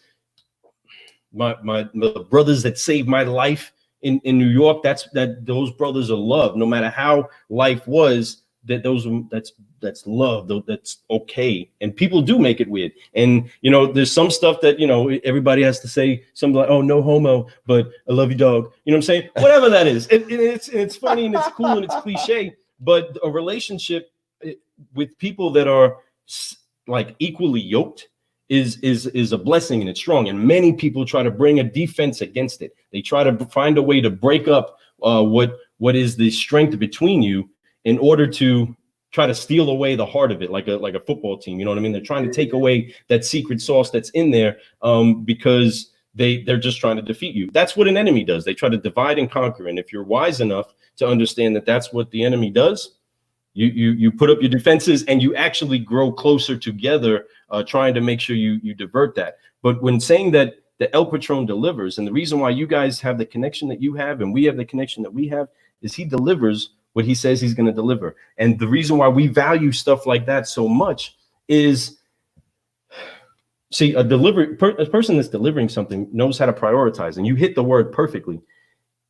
[SPEAKER 2] the brothers that saved my life in New York, those brothers are love. No matter how life was, that's love. That's okay. And people do make it weird. And there's some stuff that everybody has to say something like, oh, no homo, but I love you, dog. You know what I'm saying? Whatever that is. It's funny and it's cool and it's cliche. But a relationship with people that are like equally yoked is a blessing, and it's strong. And many people try to bring a defense against it. They try to find a way to break up what is the strength between you, in order to try to steal away the heart of it, like a football team. You know what I mean? They're trying to take away that secret sauce that's in there, because they're just trying to defeat you. That's what an enemy does. They try to divide and conquer. And if you're wise enough to understand that that's what the enemy does, you put up your defenses and you actually grow closer together, trying to make sure you divert that. But when saying that the El Patron delivers, and the reason why you guys have the connection that you have and we have the connection that we have, is he delivers what he says he's going to deliver. And the reason why we value stuff like that so much is, see, a person that's delivering something knows how to prioritize. And you hit the word perfectly.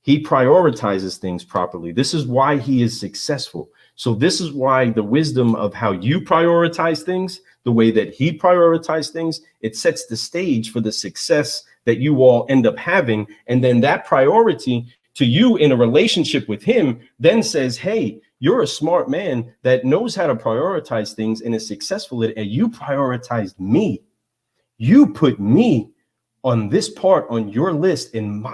[SPEAKER 2] He prioritizes things properly. This is why he is successful. So this is why the wisdom of how you prioritize things, the way that he prioritizes things, it sets the stage for the success that you all end up having. And then that priority to you in a relationship with him then says, hey, you're a smart man that knows how to prioritize things and is successful at it, and you prioritized me. You put me on this part on your list, and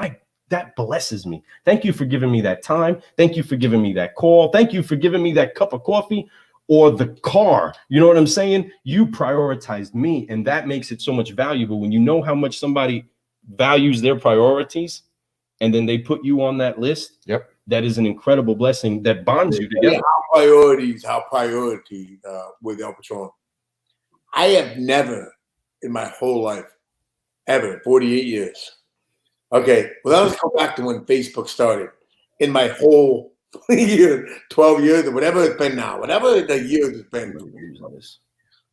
[SPEAKER 2] that blesses me. Thank you for giving me that time. Thank you for giving me that call. Thank you for giving me that cup of coffee or the car. You know what I'm saying? You prioritized me, and that makes it so much valuable when you know how much somebody values their priorities, and then they put you on that list.
[SPEAKER 1] Yep.
[SPEAKER 2] That is an incredible blessing that bonds you together.
[SPEAKER 3] Our priority with El Patron. I have never in my whole life, ever, 48 years. Okay, well, let's go back to when Facebook started. In my whole 12 years or whatever it's been now, whatever the years it's been.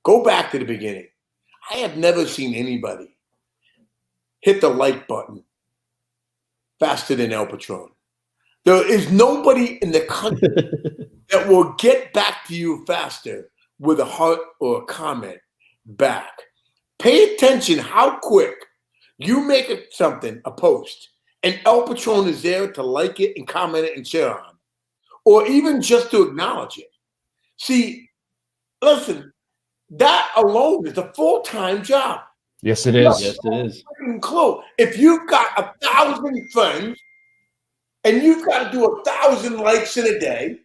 [SPEAKER 3] Go back to the beginning. I have never seen anybody hit the like button faster than El Patron. There is nobody in the country that will get back to you faster with a heart or a comment back. Pay attention how quick you make a post, and El Patron is there to like it and comment it and share on, or even just to acknowledge it. See, listen, that alone is a full-time job.
[SPEAKER 1] Yes, it is.
[SPEAKER 2] Yes, it is.
[SPEAKER 3] Clue. If you've got 1,000 friends and you've got to do 1,000 likes in a day,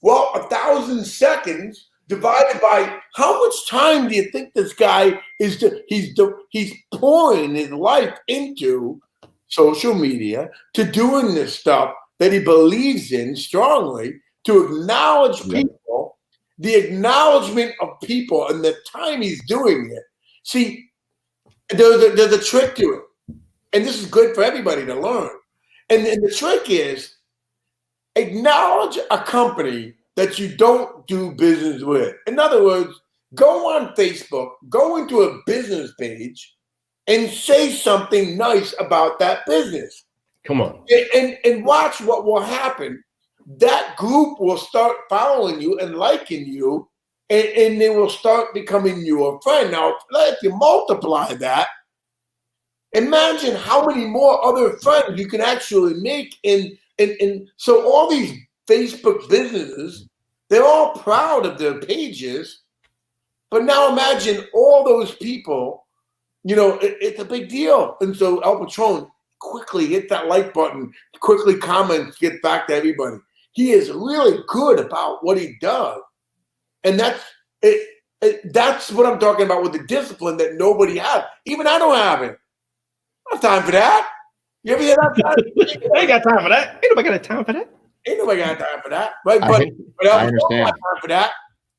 [SPEAKER 3] well, 1,000 seconds divided by how much time do you think this guy is? He's pouring his life into social media, to doing this stuff that he believes in strongly, to acknowledge people the acknowledgement of people and the time he's doing it. See, there's a trick to it. And this is good for everybody to learn. And the trick is acknowledge a company that you don't do business with. In other words, go on Facebook, go into a business page, and say something nice about that business.
[SPEAKER 2] Come on.
[SPEAKER 3] And watch what will happen. That group will start following you and liking you, and they will start becoming your friend. Now, if you multiply that, imagine how many more other friends you can actually make. And so all these Facebook businesses, they're all proud of their pages. But now imagine all those people, it's a big deal. And so El Patron, quickly hit that like button, quickly comment, get back to everybody. He is really good about what he does. And that's it. That's what I'm talking about with the discipline that nobody has. Even I don't have it. I don't have time for that. You ever hear that?
[SPEAKER 2] I ain't got time for that. Ain't nobody got time for that.
[SPEAKER 3] Ain't nobody got time for that. Right? But
[SPEAKER 1] I understand.
[SPEAKER 3] Got time for that.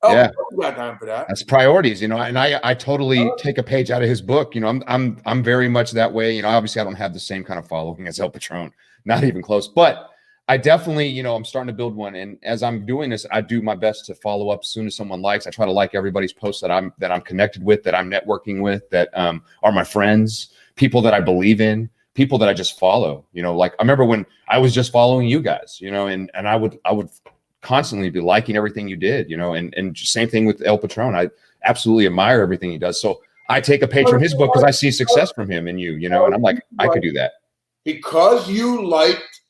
[SPEAKER 1] Yeah,
[SPEAKER 3] got time for that.
[SPEAKER 1] That's priorities, and I totally take a page out of his book. I'm very much that way. Obviously I don't have the same kind of following as El Patron, not even close, but I definitely, I'm starting to build one. And as I'm doing this, I do my best to follow up as soon as someone likes. I try to like everybody's posts that I'm connected with, that I'm networking with, that are my friends, people that I believe in, people that I just follow. Like I remember when I was just following you guys, and I would constantly be liking everything you did, and same thing with El Patron. I absolutely admire everything he does. So I take a page from his book because I see success from him and you, and I'm like, I could do that.
[SPEAKER 3] Because you liked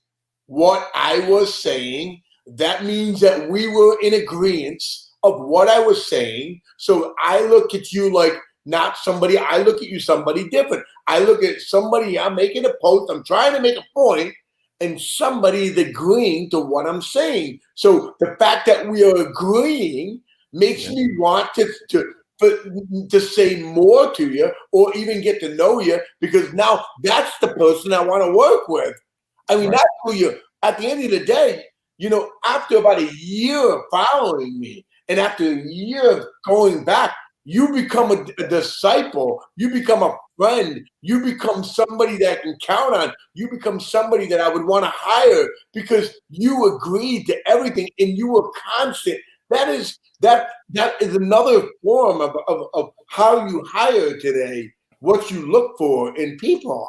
[SPEAKER 3] what I was saying, that means that we were in agreement of what I was saying. So I look at you like not somebody, I look at you somebody different. I look at somebody, I'm making a post, I'm trying to make a point, and somebody is agreeing to what I'm saying. So the fact that we are agreeing makes me want to say more to you or even get to know you, because now that's the person I want to work with. I mean, that's who you, at the end of the day, after about a year of following me and after a year of going back, you become a disciple, you become a friend, you become somebody that I can count on, you become somebody that I would want to hire because you agreed to everything and you were constant. That is another form of how you hire today, what you look for in people.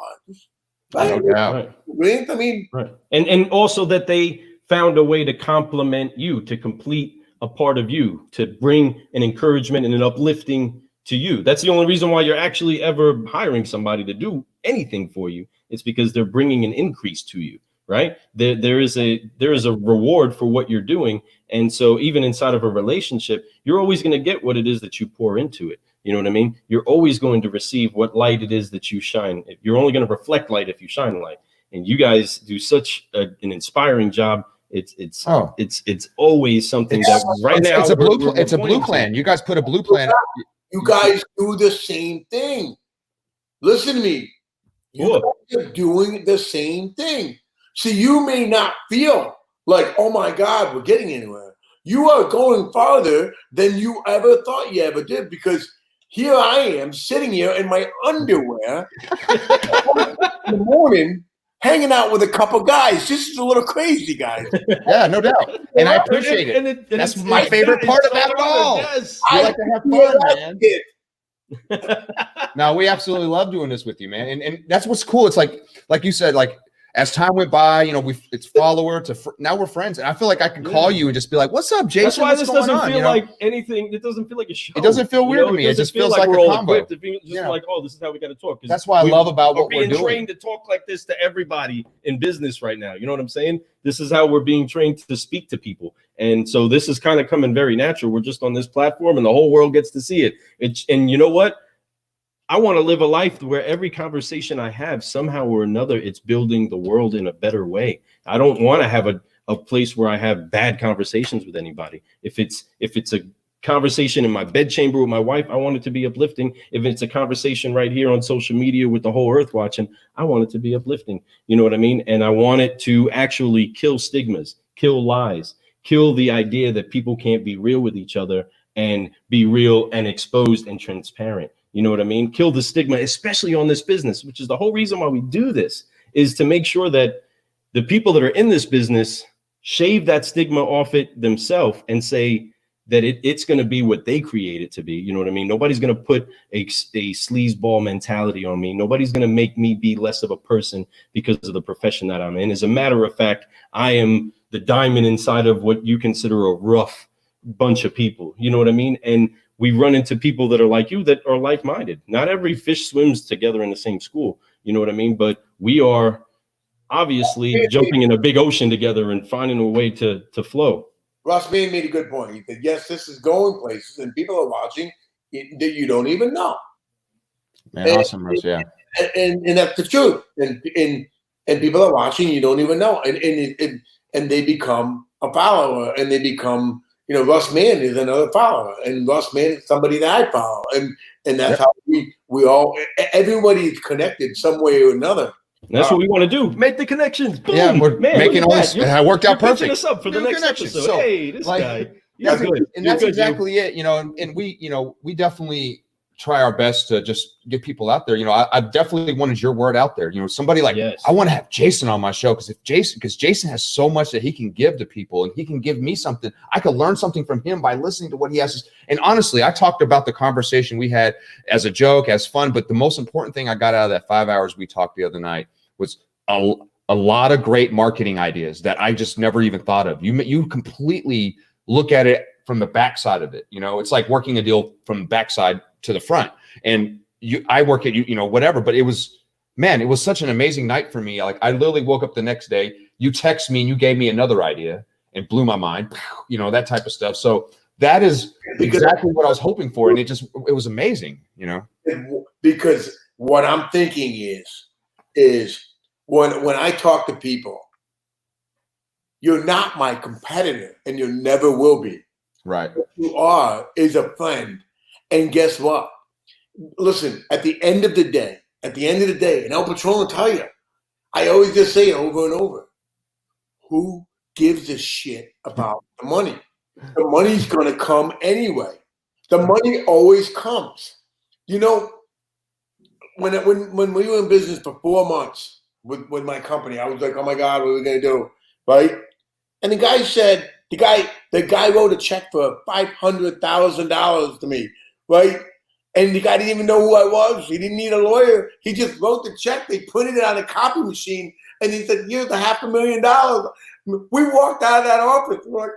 [SPEAKER 1] Right? No doubt.
[SPEAKER 3] Right. I mean,
[SPEAKER 2] right. And also that they found a way to complement you, to complete a part of you, to bring an encouragement and an uplifting to you. That's the only reason why you're actually ever hiring somebody to do anything for you. It's because they're bringing an increase to you, right? There is a reward for what you're doing. And so even inside of a relationship, you're always going to get what it is that you pour into it. You know what I mean? You're always going to receive what light it is that you shine. You're only going to reflect light if you shine light. And you guys do such an inspiring job. It's always something that right now
[SPEAKER 1] it's a blue plan. You guys put a blue plan.
[SPEAKER 3] You guys do the same thing. Listen to me. You guys are doing the same thing. See, you may not feel like, oh my God, we're getting anywhere. You are going farther than you ever thought you ever did, because here I am sitting here in my underwear in the morning, hanging out with a couple guys. This is a little crazy, guys.
[SPEAKER 1] Yeah, no doubt. And I appreciate it. That's my favorite part about it all. Yes. I like to have fun, man. No, we absolutely love doing this with you, man. And that's what's cool. It's like you said, like as time went by, it's follower to now we're friends, and I feel like I can call you and just be like, "What's up, Jason?"
[SPEAKER 2] That's why this doesn't feel like anything. It doesn't feel like a show.
[SPEAKER 1] It doesn't feel weird to me. It just feels like
[SPEAKER 2] we're
[SPEAKER 1] a
[SPEAKER 2] all
[SPEAKER 1] combo.
[SPEAKER 2] equipped. It feels like, oh, this is how we got to talk.
[SPEAKER 1] That's why I love about what we're doing.
[SPEAKER 2] We're being trained to talk like this to everybody in business right now. You know what I'm saying? This is how we're being trained to speak to people, and so this is kind of coming very natural. We're just on this platform, and the whole world gets to see it. And you know what? I want to live a life where every conversation I have, somehow or another, it's building the world in a better way. I don't want to have a place where I have bad conversations with anybody. If it's a conversation in my bedchamber with my wife, I want it to be uplifting. If it's a conversation right here on social media with the whole earth watching, I want it to be uplifting. You know what I mean? And I want it to actually kill stigmas, kill lies, kill the idea that people can't be real with each other and be real and exposed and transparent. You know what I mean? Kill the stigma, especially on this business, which is the whole reason why we do this, is to make sure that the people that are in this business shave that stigma off it themselves and say that it's going to be what they create it to be. You know what I mean? Nobody's going to put a sleazeball mentality on me. Nobody's going to make me be less of a person because of the profession that I'm in. As a matter of fact, I am the diamond inside of what you consider a rough bunch of people. You know what I mean? And we run into people that are like you, that are like-minded. Not every fish swims together in the same school. You know what I mean? But we are obviously jumping in a big ocean together and finding a way to flow.
[SPEAKER 3] Ross Mann made a good point. He said, yes, this is going places and people are watching that you don't even know.
[SPEAKER 1] Man, awesome, Russ, yeah.
[SPEAKER 3] And that's the truth. And people are watching, you don't even know. And they become a follower, and they become, you know, Russ Mann is another follower, and Russ Mann is somebody that I follow. And that's how we all, everybody is connected some way or another.
[SPEAKER 2] And that's what we want to do. Make the connections. Boom.
[SPEAKER 1] Yeah, we're making all this. It worked out perfect.
[SPEAKER 2] Us up for the next episode. So, hey, this guy.
[SPEAKER 1] That's good. And that's exactly it. You know, and we, you know, we definitely try our best to just get people out there. You know, I definitely wanted your word out there. You know, somebody like, I want to have Jason on my show because Jason has so much that he can give to people, and he can give me something. I could learn something from him by listening to what he has. And honestly, I talked about the conversation we had as a joke, as fun, but the most important thing I got out of that 5 hours we talked the other night was a lot of great marketing ideas that I just never even thought of. You completely look at it from the backside of it. You know, it's like working a deal from the backside to the front. And I work at you know, whatever. But it was such an amazing night for me. Like, I literally woke up the next day. You text me and you gave me another idea and blew my mind. You know, that type of stuff. So that is exactly what I was hoping for, and it was amazing. You know,
[SPEAKER 3] because what I'm thinking is when I talk to people, you're not my competitor, and you never will be.
[SPEAKER 1] Right.
[SPEAKER 3] What you are is a friend. And guess what? Listen, at the end of the day, and El Patron will tell you, I always just say it over and over, who gives a shit about the money? The money's going to come anyway. The money always comes. You know, when we were in business for 4 months with my company, I was like, oh my God, what are we going to do? Right? And the guy said, the guy wrote a check for $500,000 to me, right? And the guy didn't even know who I was. He didn't need a lawyer. He just wrote the check. They printed it on a copy machine, and he said, here's $500,000. We walked out of that office. We're like,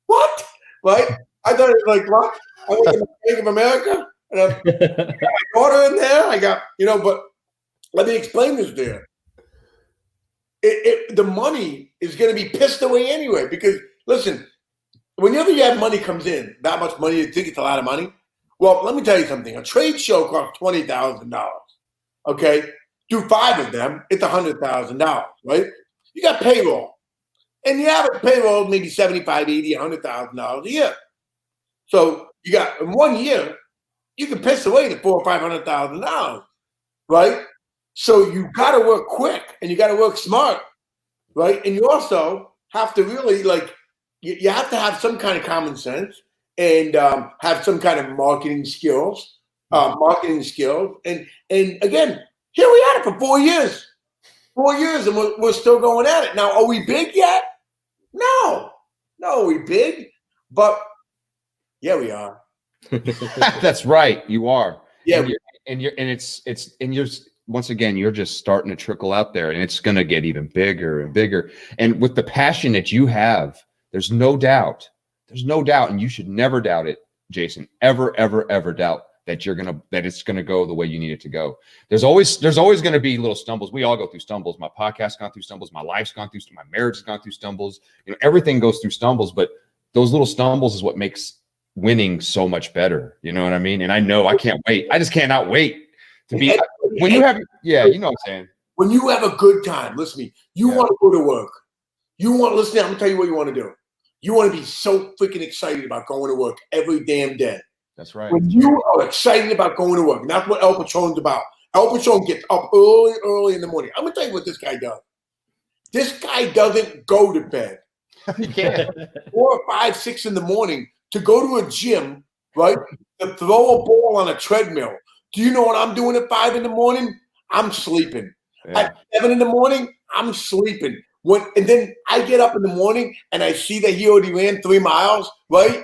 [SPEAKER 3] what? Right? I thought it was like, what? I went to Bank of America, and I got my daughter in there. I got, you know, but let me explain this there. The money is going to be pissed away anyway, because listen, whenever you have money comes in, that much money, you think it's a lot of money. Well, let me tell you something. A trade show costs $20,000. Okay, do 5 of them, it's $100,000, right? You got payroll, and the average payroll maybe $75,000, $80,000, $100,000 a year. So you got in 1 year, you can piss away the $400,000 or $500,000, right? So you got to work quick, and you got to work smart, right? And you also have to really you have to have some kind of common sense and have some kind of marketing skills. And again, here we are for 4 years. 4 years, and we're still going at it. Now, are we big yet? No, are we big? But yeah, we are.
[SPEAKER 1] That's right, you are.
[SPEAKER 3] Yeah,
[SPEAKER 1] and you're once again, you're just starting to trickle out there, and it's going to get even bigger and bigger. And with the passion that you have, there's no doubt, and you should never doubt it, Jason. Ever doubt that it's gonna go the way you need it to go. There's always going to be little stumbles. We all go through stumbles. My podcast's gone through stumbles. My life's gone through. My marriage has gone through stumbles. You know, everything goes through stumbles. But those little stumbles is what makes winning so much better. You know what I mean? And I know I can't wait. I just cannot wait to be when you have. Yeah, you know what I'm saying.
[SPEAKER 3] When you have a good time, listen to me. You want to go to work. I'm gonna tell you what you want to do. You want to be so freaking excited about going to work every damn day.
[SPEAKER 1] That's right.
[SPEAKER 3] When you are excited about going to work, and that's what El Patron's about. El Patron gets up early in the morning. I'm going to tell you what this guy does. This guy doesn't go to bed
[SPEAKER 1] You can't.
[SPEAKER 3] 4, 5, 6 in the morning to go to a gym, right? To throw a ball on a treadmill. Do you know what I'm doing at 5 in the morning? I'm sleeping.
[SPEAKER 1] Yeah.
[SPEAKER 3] At 7 in the morning, I'm sleeping. And then I get up in the morning and I see that he already ran 3 miles, right?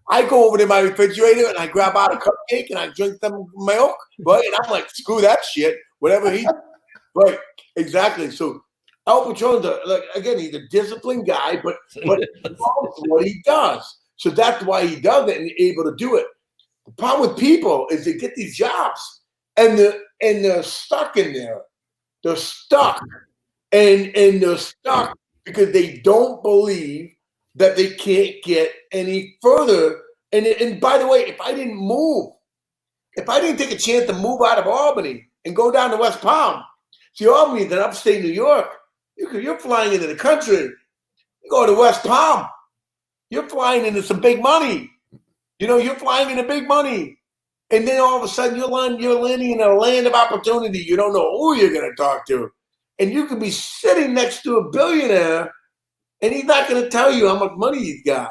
[SPEAKER 3] I go over to my refrigerator and I grab out a cupcake and I drink some milk, right? And I'm like, screw that shit, whatever he, right? Exactly. So Al Patron's he's a disciplined guy, but what he does. So that's why he does it and he's able to do it. The problem with people is they get these jobs and they're stuck in there. They're stuck. And they're stuck because they don't believe that they can't get any further. And by the way, if I didn't take a chance to move out of Albany and go down to West Palm, see, Albany's in upstate New York. You're flying into the country. You go to West Palm, you're flying into some big money. You're flying into big money. And then all of a sudden you're landing in a land of opportunity. You don't know who you're going to talk to. And you could be sitting next to a billionaire and he's not going to tell you how much money he's got.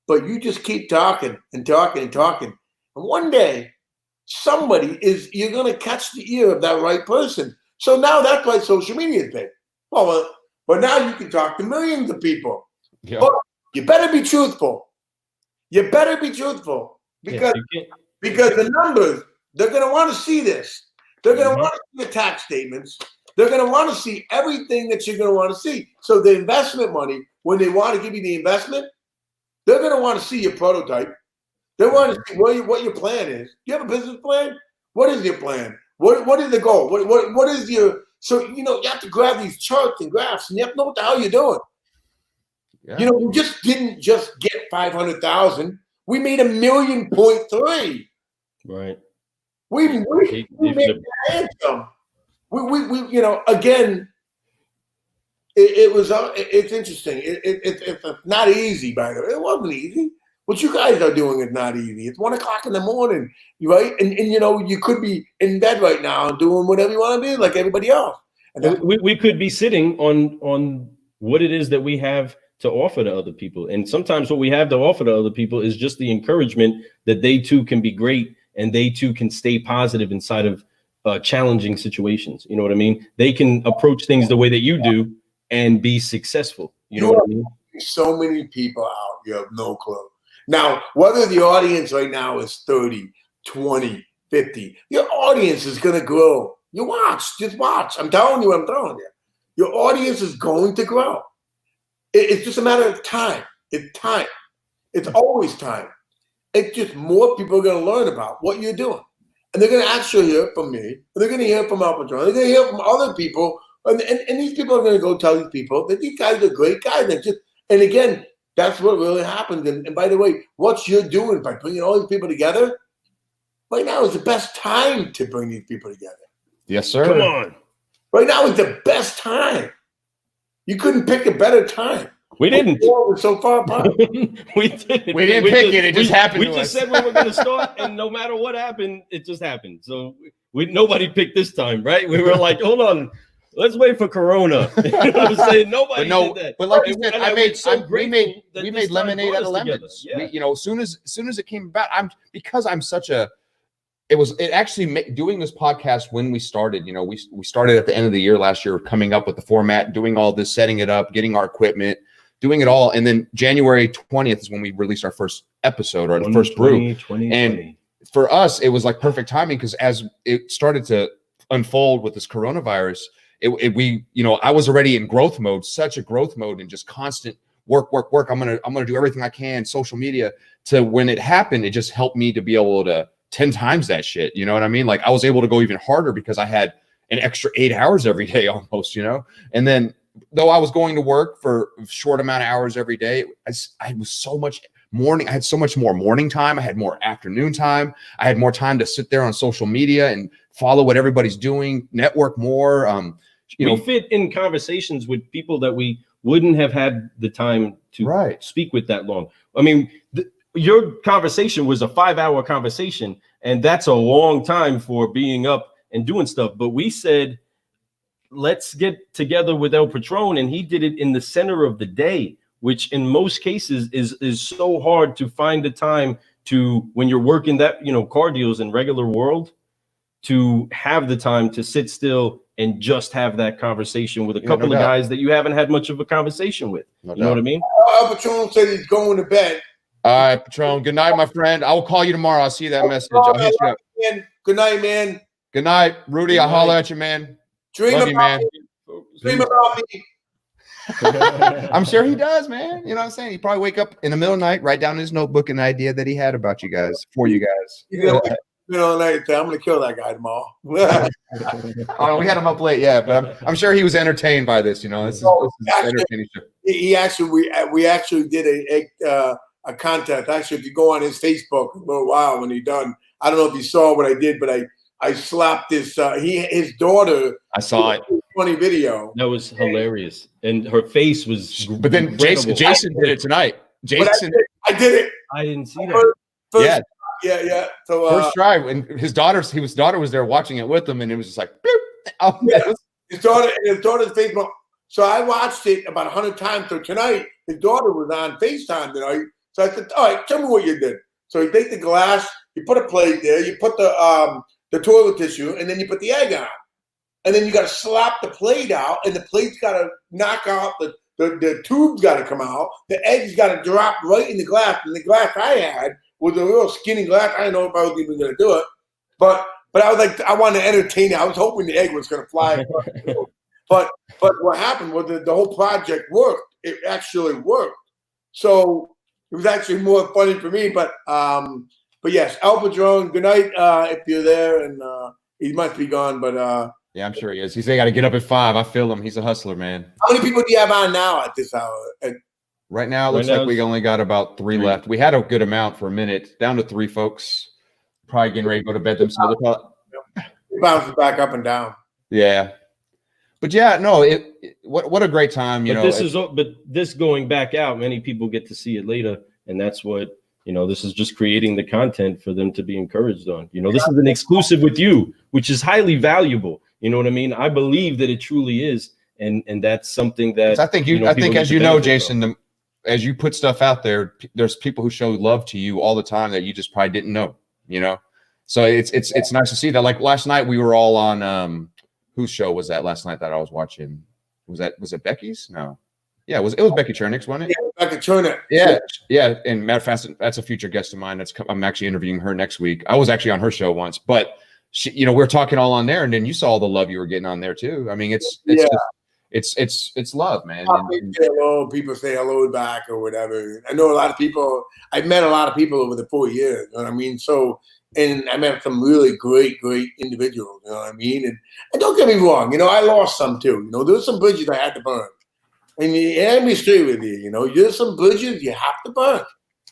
[SPEAKER 3] But you just keep talking and talking and talking. And one day, you're going to catch the ear of that right person. So now that's why social media is big. Well, but now you can talk to millions of people. Yeah. But you better be truthful. You better be truthful. Because the numbers, they're going to want to see this. They're going to want to see the tax statements. They're going to want to see everything that you're going to want to see. So the investment money, when they want to give you the investment, they're going to want to see your prototype. They want to see what your plan is. Do you have a business plan? What is your plan? What is the goal? What is your? So you have to grab these charts and graphs, and you have to know what the hell you're doing. Yeah. We just didn't get 500,000. We made $1.3 million.
[SPEAKER 2] Right.
[SPEAKER 3] We made that income. We again, it's interesting. It's not easy, by the way. It wasn't easy. What you guys are doing is not easy. It's 1 o'clock in the morning, right? And you could be in bed right now doing whatever you want to do, like everybody else.
[SPEAKER 2] And we could be sitting on what it is that we have to offer to other people. And sometimes what we have to offer to other people is just the encouragement that they too can be great and they too can stay positive inside of challenging situations. You know what I mean? They can approach things the way that you do and be successful. You know what I mean?
[SPEAKER 3] So many people out, you have no clue. Now, whether the audience right now is 30, 20, 50, your audience is going to grow. Just watch. I'm telling you. Your audience is going to grow. It's just a matter of time. It's time. It's always time. It's just more people are going to learn about what you're doing. And they're going to actually hear from me. They're going to hear from Al Patron. They're going to hear from other people. And these people are going to go tell these people that these guys are great guys. And again, that's what really happens. And by the way, what you're doing by bringing all these people together, right now is the best time to bring these people together.
[SPEAKER 1] Yes, sir.
[SPEAKER 2] Come on.
[SPEAKER 3] Right now is the best time. You couldn't pick a better time.
[SPEAKER 2] We didn't.
[SPEAKER 3] We're so far apart.
[SPEAKER 2] We didn't.
[SPEAKER 1] We didn't pick it. It just happened.
[SPEAKER 2] We just said we were going to start, and no matter what happened, it just happened. So nobody picked this time, right? We were like, hold on, let's wait for Corona. You know what I'm saying? Nobody did that.
[SPEAKER 1] But like you said, we made lemonade out of lemons. Yeah. As soon as it came about, doing this podcast when we started, we started at the end of the year last year, coming up with the format, doing all this, setting it up, getting our equipment, doing it all. And then January 20th is when we released our first episode or the first brew. And for us, it was like perfect timing because as it started to unfold with this coronavirus, I was already in growth mode, such a growth mode and just constant work. I'm going to do everything I can, social media, to when it happened, it just helped me to be able to 10 times that shit. You know what I mean? Like I was able to go even harder because I had an extra 8 hours every day almost, and then though I was going to work for a short amount of hours every day, I was so much morning. I had so much more morning time. I had more afternoon time. I had more time to sit there on social media and follow what everybody's doing, network more.
[SPEAKER 2] We fit in conversations with people that we wouldn't have had the time to speak with that long. I mean, your conversation was a 5-hour conversation, and that's a long time for being up and doing stuff. But we said, let's get together with El Patron, and he did it in the center of the day, which in most cases is so hard to find the time to, when you're working that, you know, car deals in regular world, to have the time to sit still and just have that conversation with a couple of guys that you haven't had much of a conversation with. You know what I mean?
[SPEAKER 3] El Patron said he's going to bed.
[SPEAKER 1] All right, Patron. Good night, my friend. I will call you tomorrow. I'll see that message. I'll hit you up.
[SPEAKER 3] Good night, man.
[SPEAKER 1] Good night, Rudy. I'll holler at you, man.
[SPEAKER 3] Dream
[SPEAKER 1] Love you, man.
[SPEAKER 3] Dream about me.
[SPEAKER 1] I'm sure he does, man. You know what I'm saying? He probably wake up in the middle of the night, write down in his notebook an idea that he had about you guys, for you guys.
[SPEAKER 3] Middle of the night, I'm gonna kill that guy tomorrow.
[SPEAKER 1] Oh, we had him up late, yeah, but I'm sure he was entertained by this. You know, this is entertaining show.
[SPEAKER 3] He actually, we actually did a contest. Actually, if you go on his Facebook a little while when he done, I don't know if you saw what I did, but I slapped his daughter.
[SPEAKER 1] I saw it.
[SPEAKER 3] Funny video.
[SPEAKER 2] That was hilarious, and her face was.
[SPEAKER 1] But then Jason did it tonight. Jason,
[SPEAKER 3] I did it.
[SPEAKER 2] I didn't see that.
[SPEAKER 1] Yeah.
[SPEAKER 3] Yeah. So
[SPEAKER 1] first try, and his daughter was there watching it with him, and it was just like, oh,
[SPEAKER 3] yeah. His daughter's Facebook. So I watched it about 100 times. So tonight, his daughter was on FaceTime tonight. So I said, all right, tell me what you did. So you take the glass, you put a plate there, you put the toilet tissue, and then you put the egg on. And then you got to slap the plate out, and the plate's got to knock out, the tube's got to come out, the egg's got to drop right in the glass. And the glass I had was a real skinny glass. I didn't know if I was even going to do it. But I was like, I wanted to entertain it. I was hoping the egg was going to fly. But what happened was the whole project worked. It actually worked. So it was actually more funny for me. But yes, El Padron, good night if you're there. And he must be gone, but
[SPEAKER 1] yeah, I'm sure he is. He said, "I got to get up at 5." I feel him. He's a hustler, man.
[SPEAKER 3] How many people do you have on now at this hour?
[SPEAKER 1] Right now, it looks like we only got about 3 left. We had a good amount for a minute. Down to 3 folks. Probably getting ready to go to bed themselves.
[SPEAKER 3] It bounces back up and down.
[SPEAKER 1] Yeah. But yeah, no, what a great time, you know.
[SPEAKER 2] But this going back out, many people get to see it later, and that's what, you know, this is just creating the content for them to be encouraged on. You know, this is an exclusive with you, which is highly valuable. You know what I mean? I believe that it truly is, and that's something that
[SPEAKER 1] I think as you know, Jason, as you put stuff out there, there's people who show love to you all the time that you just probably didn't know, you know. So it's nice to see that. Like last night, we were all on whose show was that last night that I was watching? Was it Becky's? No. Yeah, it was Becky Chernick's, wasn't it?
[SPEAKER 3] Yeah, Becky Chernick.
[SPEAKER 1] Yeah. And matter of fact, that's a future guest of mine. I'm actually interviewing her next week. I was actually on her show once, but she, you know, we're talking all on there, and then you saw all the love you were getting on there too. I mean, it's love, man.
[SPEAKER 3] People say hello back or whatever. I know a lot of people. I've met a lot of people over the 4 years. You know what I mean? So, and I met some really great individuals. You know what I mean? And don't get me wrong. You know, I lost some too. You know, there's some bridges I had to burn. And I'll be straight with you. You know, there's some bridges you have to burn,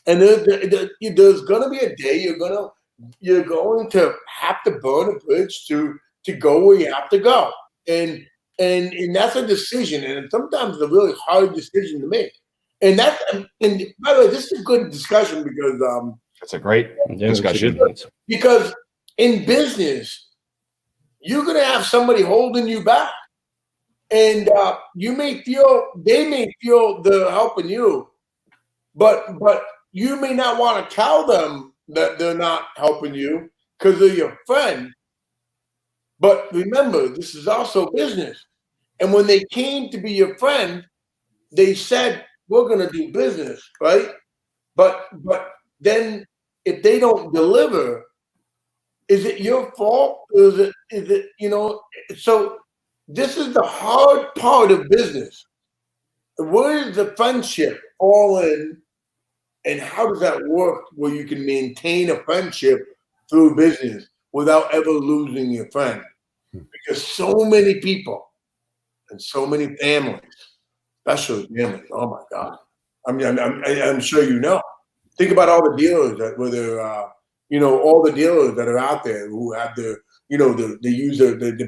[SPEAKER 3] and there's gonna be a day you're going to have to burn a bridge to go where you have to go, and that's a decision, and sometimes it's a really hard decision to make. And by the way, this is a good discussion because
[SPEAKER 1] it's a great discussion.
[SPEAKER 3] Because in business, you're gonna have somebody holding you back. And they may feel they're helping you, but you may not want to tell them that they're not helping you because they're your friend. But remember, this is also business. And when they came to be your friend, they said, we're going to do business, right? But then if they don't deliver, is it your fault? Or is it, you know, so this is the hard part of business. Where is the friendship all in, and how does that work where you can maintain a friendship through business without ever losing your friend? Because so many people and so many families, especially families, oh my God. I mean, I'm sure you know. Think about all the dealers all the dealers that are out there who have they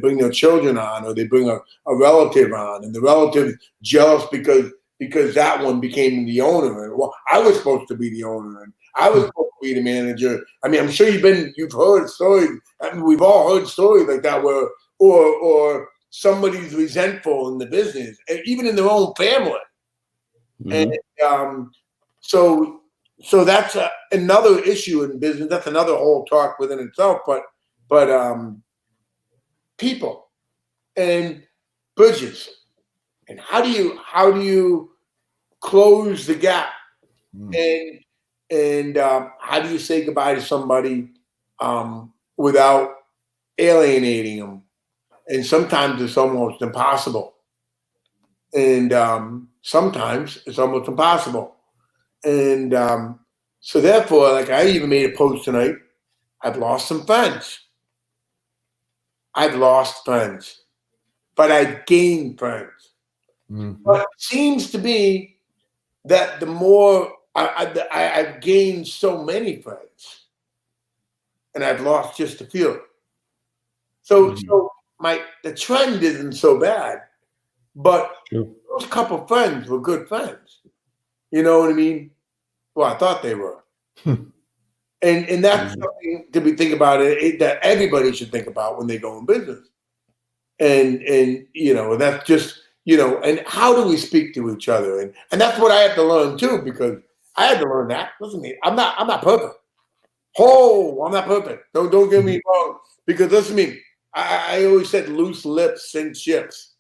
[SPEAKER 3] bring their children on, or they bring a relative on, and the relative jealous because that one became the owner. And well, I was supposed to be the owner, and I was supposed to be the manager. I mean, I'm sure you've heard stories. I mean, we've all heard stories like that where, or somebody's resentful in the business, even in their own family. Mm-hmm. And so that's another issue in business. That's another whole talk within itself. But people and bridges, and how do you close the gap, and how do you say goodbye to somebody without alienating them? And sometimes it's almost impossible. And sometimes it's almost impossible. And so therefore, like I even made a post tonight, I've lost some friends. I've lost friends, but I've gained friends. Mm-hmm. But it seems to be that the more I've gained so many friends, and I've lost just a few. So the trend isn't so bad, but those couple friends were good friends. You know what I mean? Well, I thought they were. And that's something to be think about that everybody should think about when they go in business. And that's just, and how do we speak to each other? And that's what I have to learn too, because I had to learn that. Listen to me, I'm not perfect. I'm not perfect. Don't get me wrong. Because listen to me, I always said loose lips sink ships.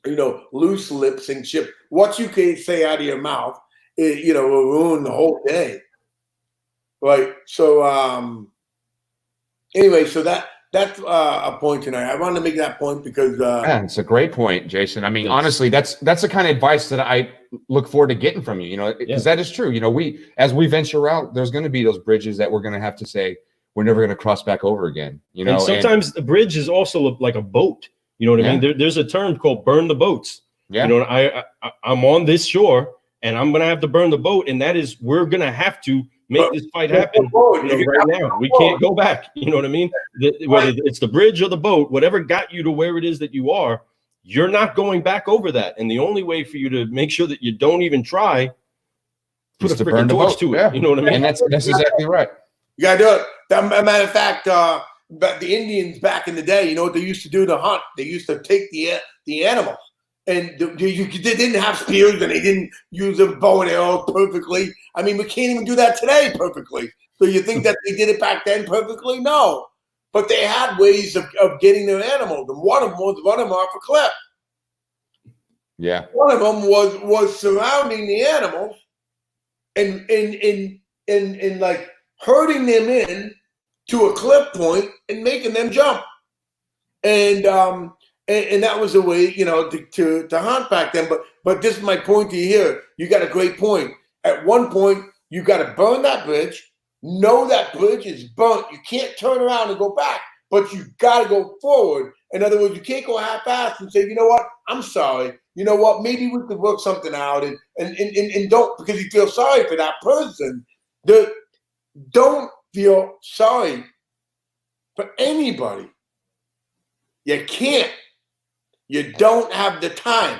[SPEAKER 3] Loose lips sink ships. What you can say out of your mouth, will ruin the whole day. Right. So anyway, so that's a point tonight. I wanted to make that point because
[SPEAKER 1] it's a great point, Jason. I mean, honestly, that's the kind of advice that I look forward to getting from you, because that is true. As we venture out, there's going to be those bridges that we're going to have to say we're never going to cross back over again.
[SPEAKER 2] And sometimes the bridge is also like a boat. You know what I mean? There's a term called burn the boats. Yeah. I'm on this shore and I'm going to have to burn the boat. And that is, we're going to have to make this fight happen right now. We can't go back. You know what I mean? Whether it's the bridge or the boat, whatever got you to where it is that you are, you're not going back over that. And the only way for you to make sure that you don't even try, put a freaking torch to it. Yeah. You know what I mean?
[SPEAKER 1] And that's exactly right.
[SPEAKER 3] You got to do it. Matter of fact, but the Indians back in the day, you know what they used to do to hunt? They used to take the animals. And they didn't have spears, and they didn't use a bow and arrow perfectly. I mean, we can't even do that today perfectly. So you think that they did it back then perfectly? No. But they had ways of getting their animals. And one of them was run them off a cliff.
[SPEAKER 1] Yeah.
[SPEAKER 3] One of them was surrounding the animals and like herding them in to a cliff point and making them jump. And that was a way, to hunt back then. But this is my point to you here. You got a great point. At one point, you got to burn that bridge. Know that bridge is burnt. You can't turn around and go back, but you got to go forward. In other words, you can't go half-assed and say, you know what, I'm sorry. You know what, maybe we could work something out and don't, because you feel sorry for that person. Don't feel sorry for anybody. You can't. You don't have the time.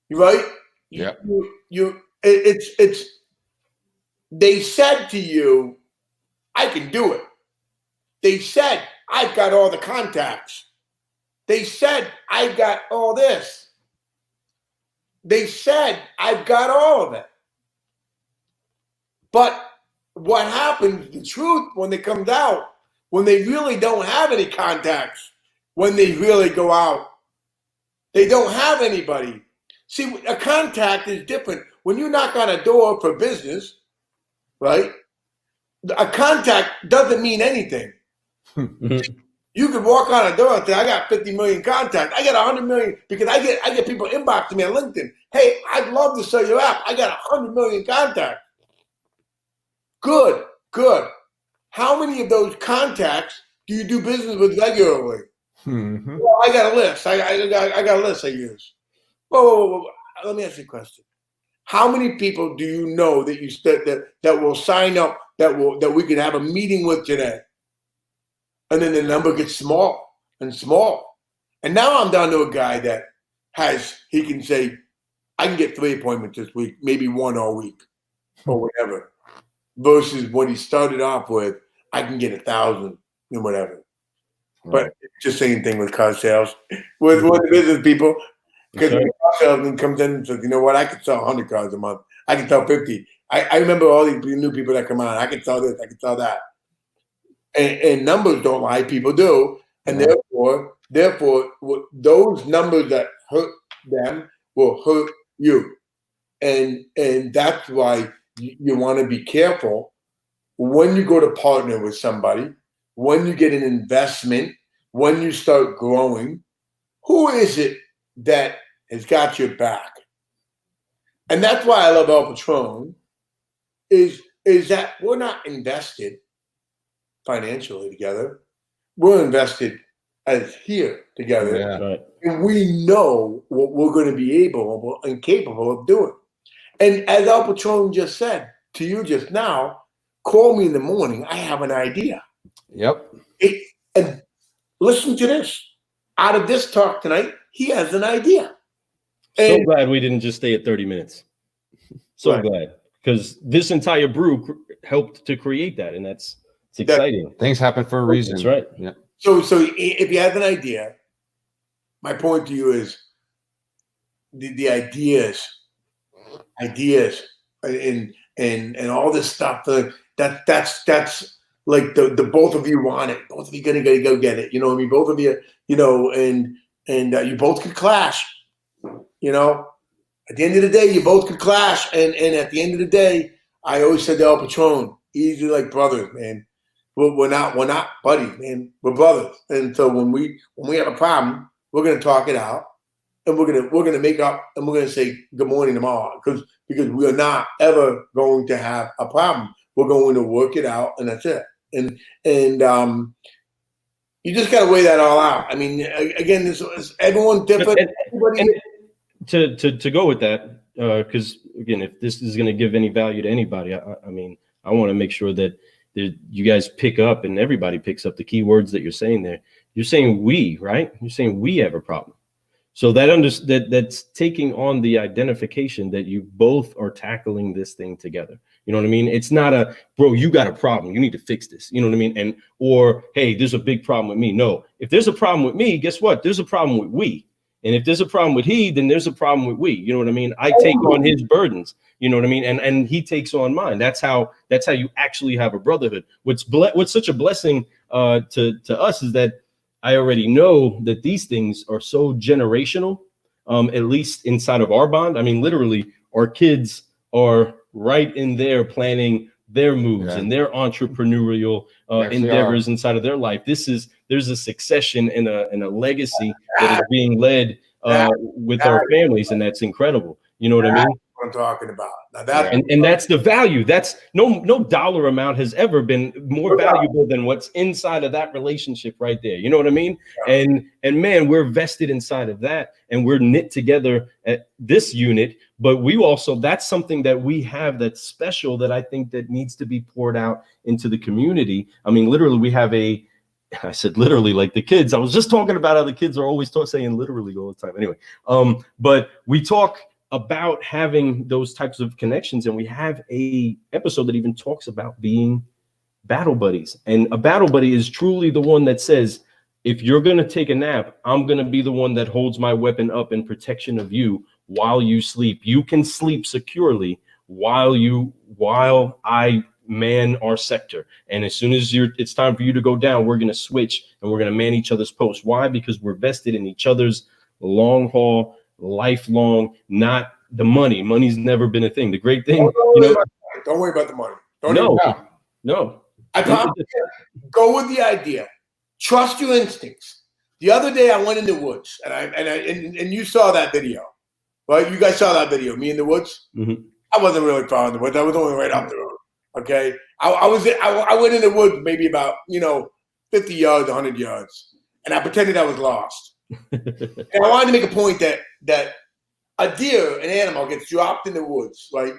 [SPEAKER 3] Right?
[SPEAKER 1] Yeah.
[SPEAKER 3] It's they said to you, I can do it. They said, I've got all the contacts. They said, I've got all this. They said, I've got all of it. But what happens, the truth, when it comes out, when they really don't have any contacts, when they really go out, they don't have anybody. See, a contact is different. When you knock on a door for business, right? A contact doesn't mean anything. You could walk on a door and say, I got 50 million contacts. I got 100 million, because I get people inboxing me on LinkedIn. Hey, I'd love to sell your app. I got 100 million contacts. Good. How many of those contacts do you do business with regularly? Mm-hmm. Well, I got a list. I got a list I use. Whoa. Let me ask you a question. How many people do you know that will sign up that we could have a meeting with today? And then the number gets small and small. And now I'm down to a guy that he can say, I can get 3 appointments this week, maybe 1 all week or whatever. Versus what he started off with, I can get 1,000 and whatever. But it's the same thing with car sales. With the business people, because the car salesman comes in and says, you know what, I can sell 100 cars a month. I can sell 50. I remember all these new people that come on. I can sell this. I can sell that. And numbers don't lie. People do. And therefore, those numbers that hurt them will hurt you. And that's why you want to be careful when you go to partner with somebody, when you get an investment, when you start growing. Who is it that has got your back? And that's why I love El Patron, is that we're not invested financially together. We're invested as here together.
[SPEAKER 1] Yeah.
[SPEAKER 2] Right.
[SPEAKER 3] And we know what we're going to be able and capable of doing. And as El Patron just said to you just now, call me in the morning. I have an idea.
[SPEAKER 1] Yep.
[SPEAKER 3] And listen to this. Out of this talk tonight, he has an idea.
[SPEAKER 2] So glad we didn't just stay at 30 minutes. So glad, because this entire brew helped to create that, and it's exciting.
[SPEAKER 1] Things happen for a reason.
[SPEAKER 2] That's right.
[SPEAKER 1] Yeah.
[SPEAKER 3] So if you have an idea, my point to you is the ideas, and all this stuff. That's like the both of you want it. Both of you gonna go get it. You know what I mean? Both of you, and you both could clash. At the end of the day, you both could clash. And at the end of the day, I always said to El Patron, easy like brothers, man. We're not buddies, man. We're brothers. And so when we have a problem, we're gonna talk it out, and we're gonna make up, and we're gonna say good morning tomorrow, because we are not ever going to have a problem. We're going to work it out, and that's it. And you just got to weigh that all out. I mean, again, this is everyone different.
[SPEAKER 2] To go with that, because again, if this is going to give any value to anybody, I mean, I want to make sure that you guys pick up, and everybody picks up the key words that you're saying there. You're saying we, right? You're saying we have a problem. So that's taking on the identification that you both are tackling this thing together. You know what I mean? It's not a, bro, you got a problem, you need to fix this. You know what I mean? Or, hey, there's a big problem with me. No, if there's a problem with me, guess what? There's a problem with we. And if there's a problem with he, then there's a problem with we. You know what I mean? I take on his burdens. You know what I mean? And he takes on mine. That's how you actually have a brotherhood. What's such a blessing to us is that I already know that these things are so generational, at least inside of our bond. I mean, literally, our kids are right in there planning their moves and their entrepreneurial endeavors inside of their life. There's a succession and a legacy that is being led with our families, and that's incredible. You know what I mean?
[SPEAKER 3] What I'm talking about. Now
[SPEAKER 2] and that's the value. That's no dollar amount has ever been more valuable than what's inside of that relationship right there. You know what I mean? Yeah. And man, we're vested inside of that, and we're knit together at this unit. But we also, that's something that we have that's special, that I think that needs to be poured out into the community. I mean, literally, we have I said literally, like the kids. I was just talking about how the kids are always saying literally all the time. Anyway, but we talk about having those types of connections, and we have a episode that even talks about being battle buddies. And a battle buddy is truly the one that says, if you're going to take a nap, I'm going to be the one that holds my weapon up in protection of you while you sleep. You can sleep securely while I man our sector. And as soon as it's time for you to go down, we're going to switch and we're going to man each other's posts. Why? Because we're vested in each other's long haul, lifelong, not the money. Money's never been a thing. The great thing,
[SPEAKER 3] don't worry about the money.
[SPEAKER 2] No.
[SPEAKER 3] I promise you, go with the idea. Trust your instincts. The other day I went in the woods, and you saw that video, right? You guys saw that video, me in the woods.
[SPEAKER 2] Mm-hmm.
[SPEAKER 3] I wasn't really far in the woods. I was only right up the road. Okay, I went in the woods maybe about 50 yards, 100 yards, and I pretended I was lost. And I wanted to make a point that a deer, an animal, gets dropped in the woods, right?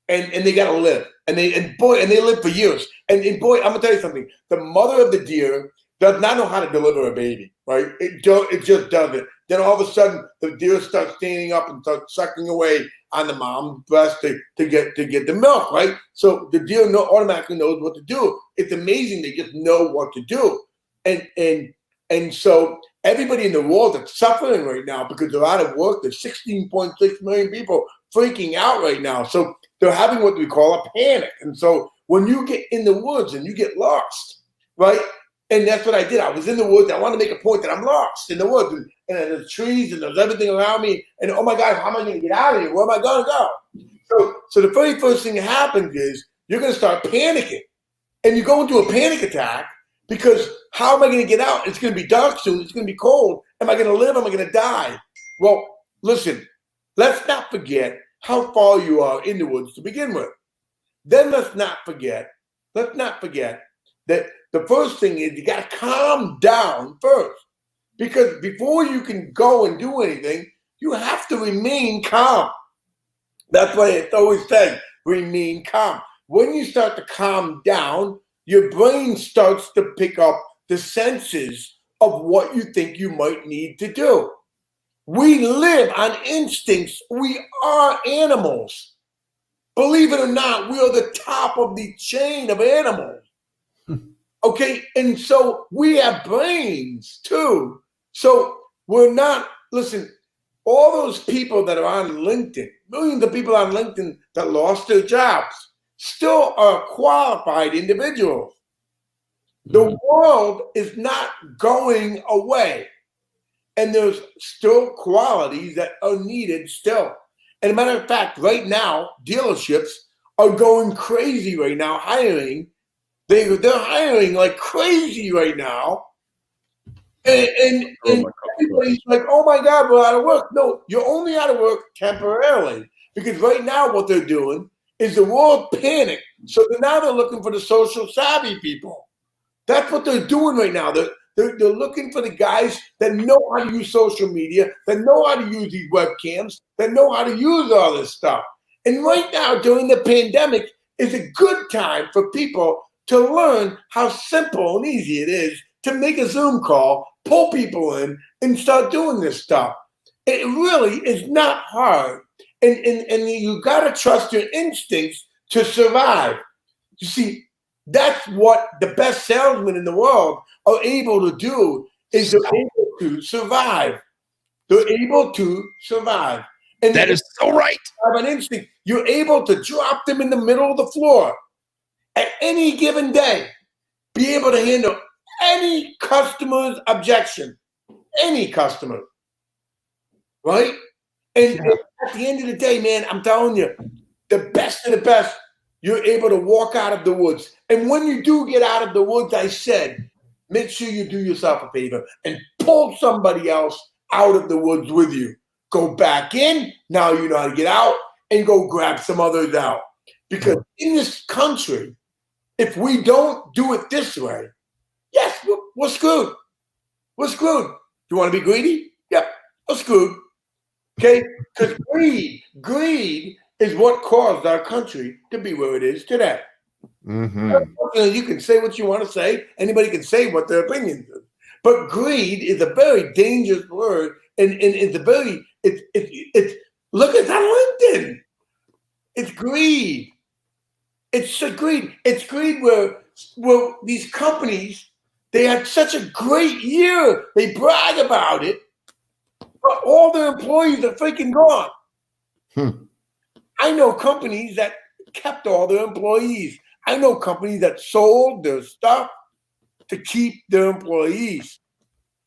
[SPEAKER 3] And they gotta live, and they live for years. And boy, I'm gonna tell you something. The mother of the deer does not know how to deliver a baby, right? It just doesn't. Then all of a sudden, the deer starts standing up and starts sucking away on the mom's breast to get the milk, right? So the deer automatically knows what to do. It's amazing. They just know what to do. And And so everybody in the world that's suffering right now because they're out of work, there's 16.6 million people freaking out right now. So they're having what we call a panic. And so when you get in the woods and you get lost, right? And that's what I did. I was in the woods. I want to make a point that I'm lost in the woods. And there's trees and there's everything around me. And oh my God, how am I going to get out of here? Where am I going to go? So the very first thing that happens is you're going to start panicking. And you go into a panic attack because how am I going to get out? It's going to be dark soon. It's going to be cold. Am I going to live? Am I going to die? Well, listen, let's not forget how far you are in the woods to begin with. Then let's not forget that the first thing is you got to calm down first. Because before you can go and do anything, you have to remain calm. That's why it's always said, remain calm. When you start to calm down, your brain starts to pick up the senses of what you think you might need to do. We live on instincts. We are animals. Believe it or not, we are the top of the chain of animals. Okay, and so we have brains too. So we're not, listen, all those people that are on LinkedIn, millions of people on LinkedIn that lost their jobs, still are qualified individuals. The world is not going away. And there's still qualities that are needed still. And a matter of fact, right now, dealerships are going crazy right now, hiring. They're hiring like crazy right now. And everybody's like, oh my God, we're out of work. No, you're only out of work temporarily. Because right now what they're doing is the world panic. So now they're looking for the social savvy people. That's what they're doing right now. They're looking for the guys that know how to use social media, that know how to use these webcams, that know how to use all this stuff. And right now, during the pandemic, is a good time for people to learn how simple and easy it is to make a Zoom call, pull people in, and start doing this stuff. It really is not hard. And you got to trust your instincts to survive. You see, that's what the best salesmen in the world are able to do, is they're able to survive. They're able to survive. And
[SPEAKER 1] that is so right.
[SPEAKER 3] Have an instinct. You're able to drop them in the middle of the floor at any given day, be able to handle any customer's objection, any customer, right? And at the end of the day, man, I'm telling you, the best of the best, you're able to walk out of the woods. And when you do get out of the woods, I said, make sure you do yourself a favor and pull somebody else out of the woods with you. Go back in. Now you know how to get out, and go grab some others out. Because in this country, if we don't do it this way, yes, we're screwed. We're screwed. You want to be greedy? Yep, we're screwed. Okay? Because greed is what caused our country to be where it is today. You can say what you want to say. Anybody can say what their opinions is. But greed is a very dangerous word, and it's a very it's look at on LinkedIn. It's greed. It's greed. It's greed where these companies, they had such a great year. They brag about it, but all their employees are freaking gone. I know companies that kept all their employees. I know companies that sold their stuff to keep their employees.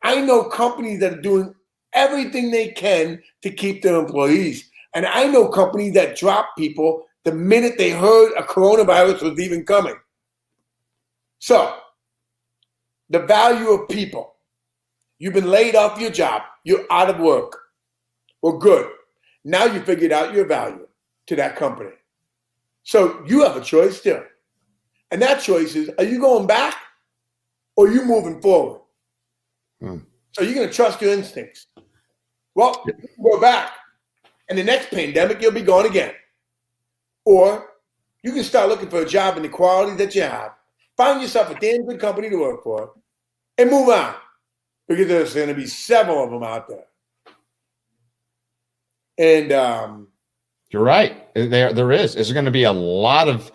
[SPEAKER 3] I know companies that are doing everything they can to keep their employees. And I know companies that drop people the minute they heard a coronavirus was even coming. So, the value of people. You've been laid off your job. You're out of work. Well, good. Now you figured out your value to that company. So you have a choice still. And that choice is, are you going back or are you moving forward? So you're going to trust your instincts. Well, you can go back. And the next pandemic, you'll be gone again. Or you can start looking for a job in the quality that you have. Find yourself a damn good company to work for and move on. Because there's going to be several of them out there. And
[SPEAKER 1] you're right. There is. There's going to be a lot of,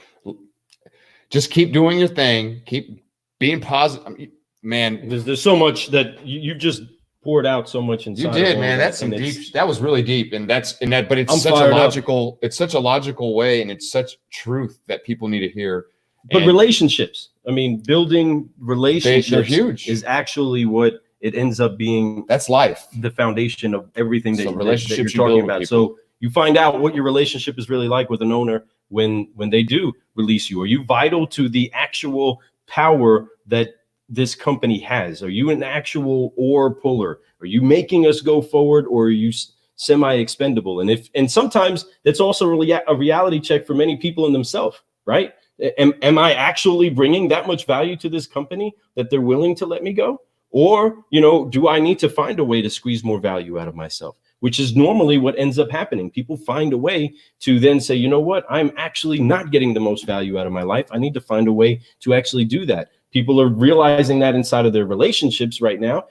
[SPEAKER 1] just keep doing your thing. Keep being positive. man,
[SPEAKER 2] there's so much that you just poured out so much inside.
[SPEAKER 1] You did, man. That's some deep. That was really deep, and but it's such a logical way, and it's such truth that people need to hear.
[SPEAKER 2] But relationships, I mean, building relationships
[SPEAKER 1] they're huge.
[SPEAKER 2] Is actually what it ends up being.
[SPEAKER 1] That's life,
[SPEAKER 2] the foundation of everything that
[SPEAKER 1] relationships
[SPEAKER 2] you're talking about. So you find out what your relationship is really like with an owner when they do release you. Are you vital to the actual power that this company has? Are you an actual ore puller? Are you making us go forward, or are you semi-expendable? And sometimes it's also really a reality check for many people in themselves, right? Am I actually bringing that much value to this company that they're willing to let me go? Or, do I need to find a way to squeeze more value out of myself? Which is normally what ends up happening. People find a way to then say, you know what, I'm actually not getting the most value out of my life. I need to find a way to actually do that. People are realizing that inside of their relationships right now.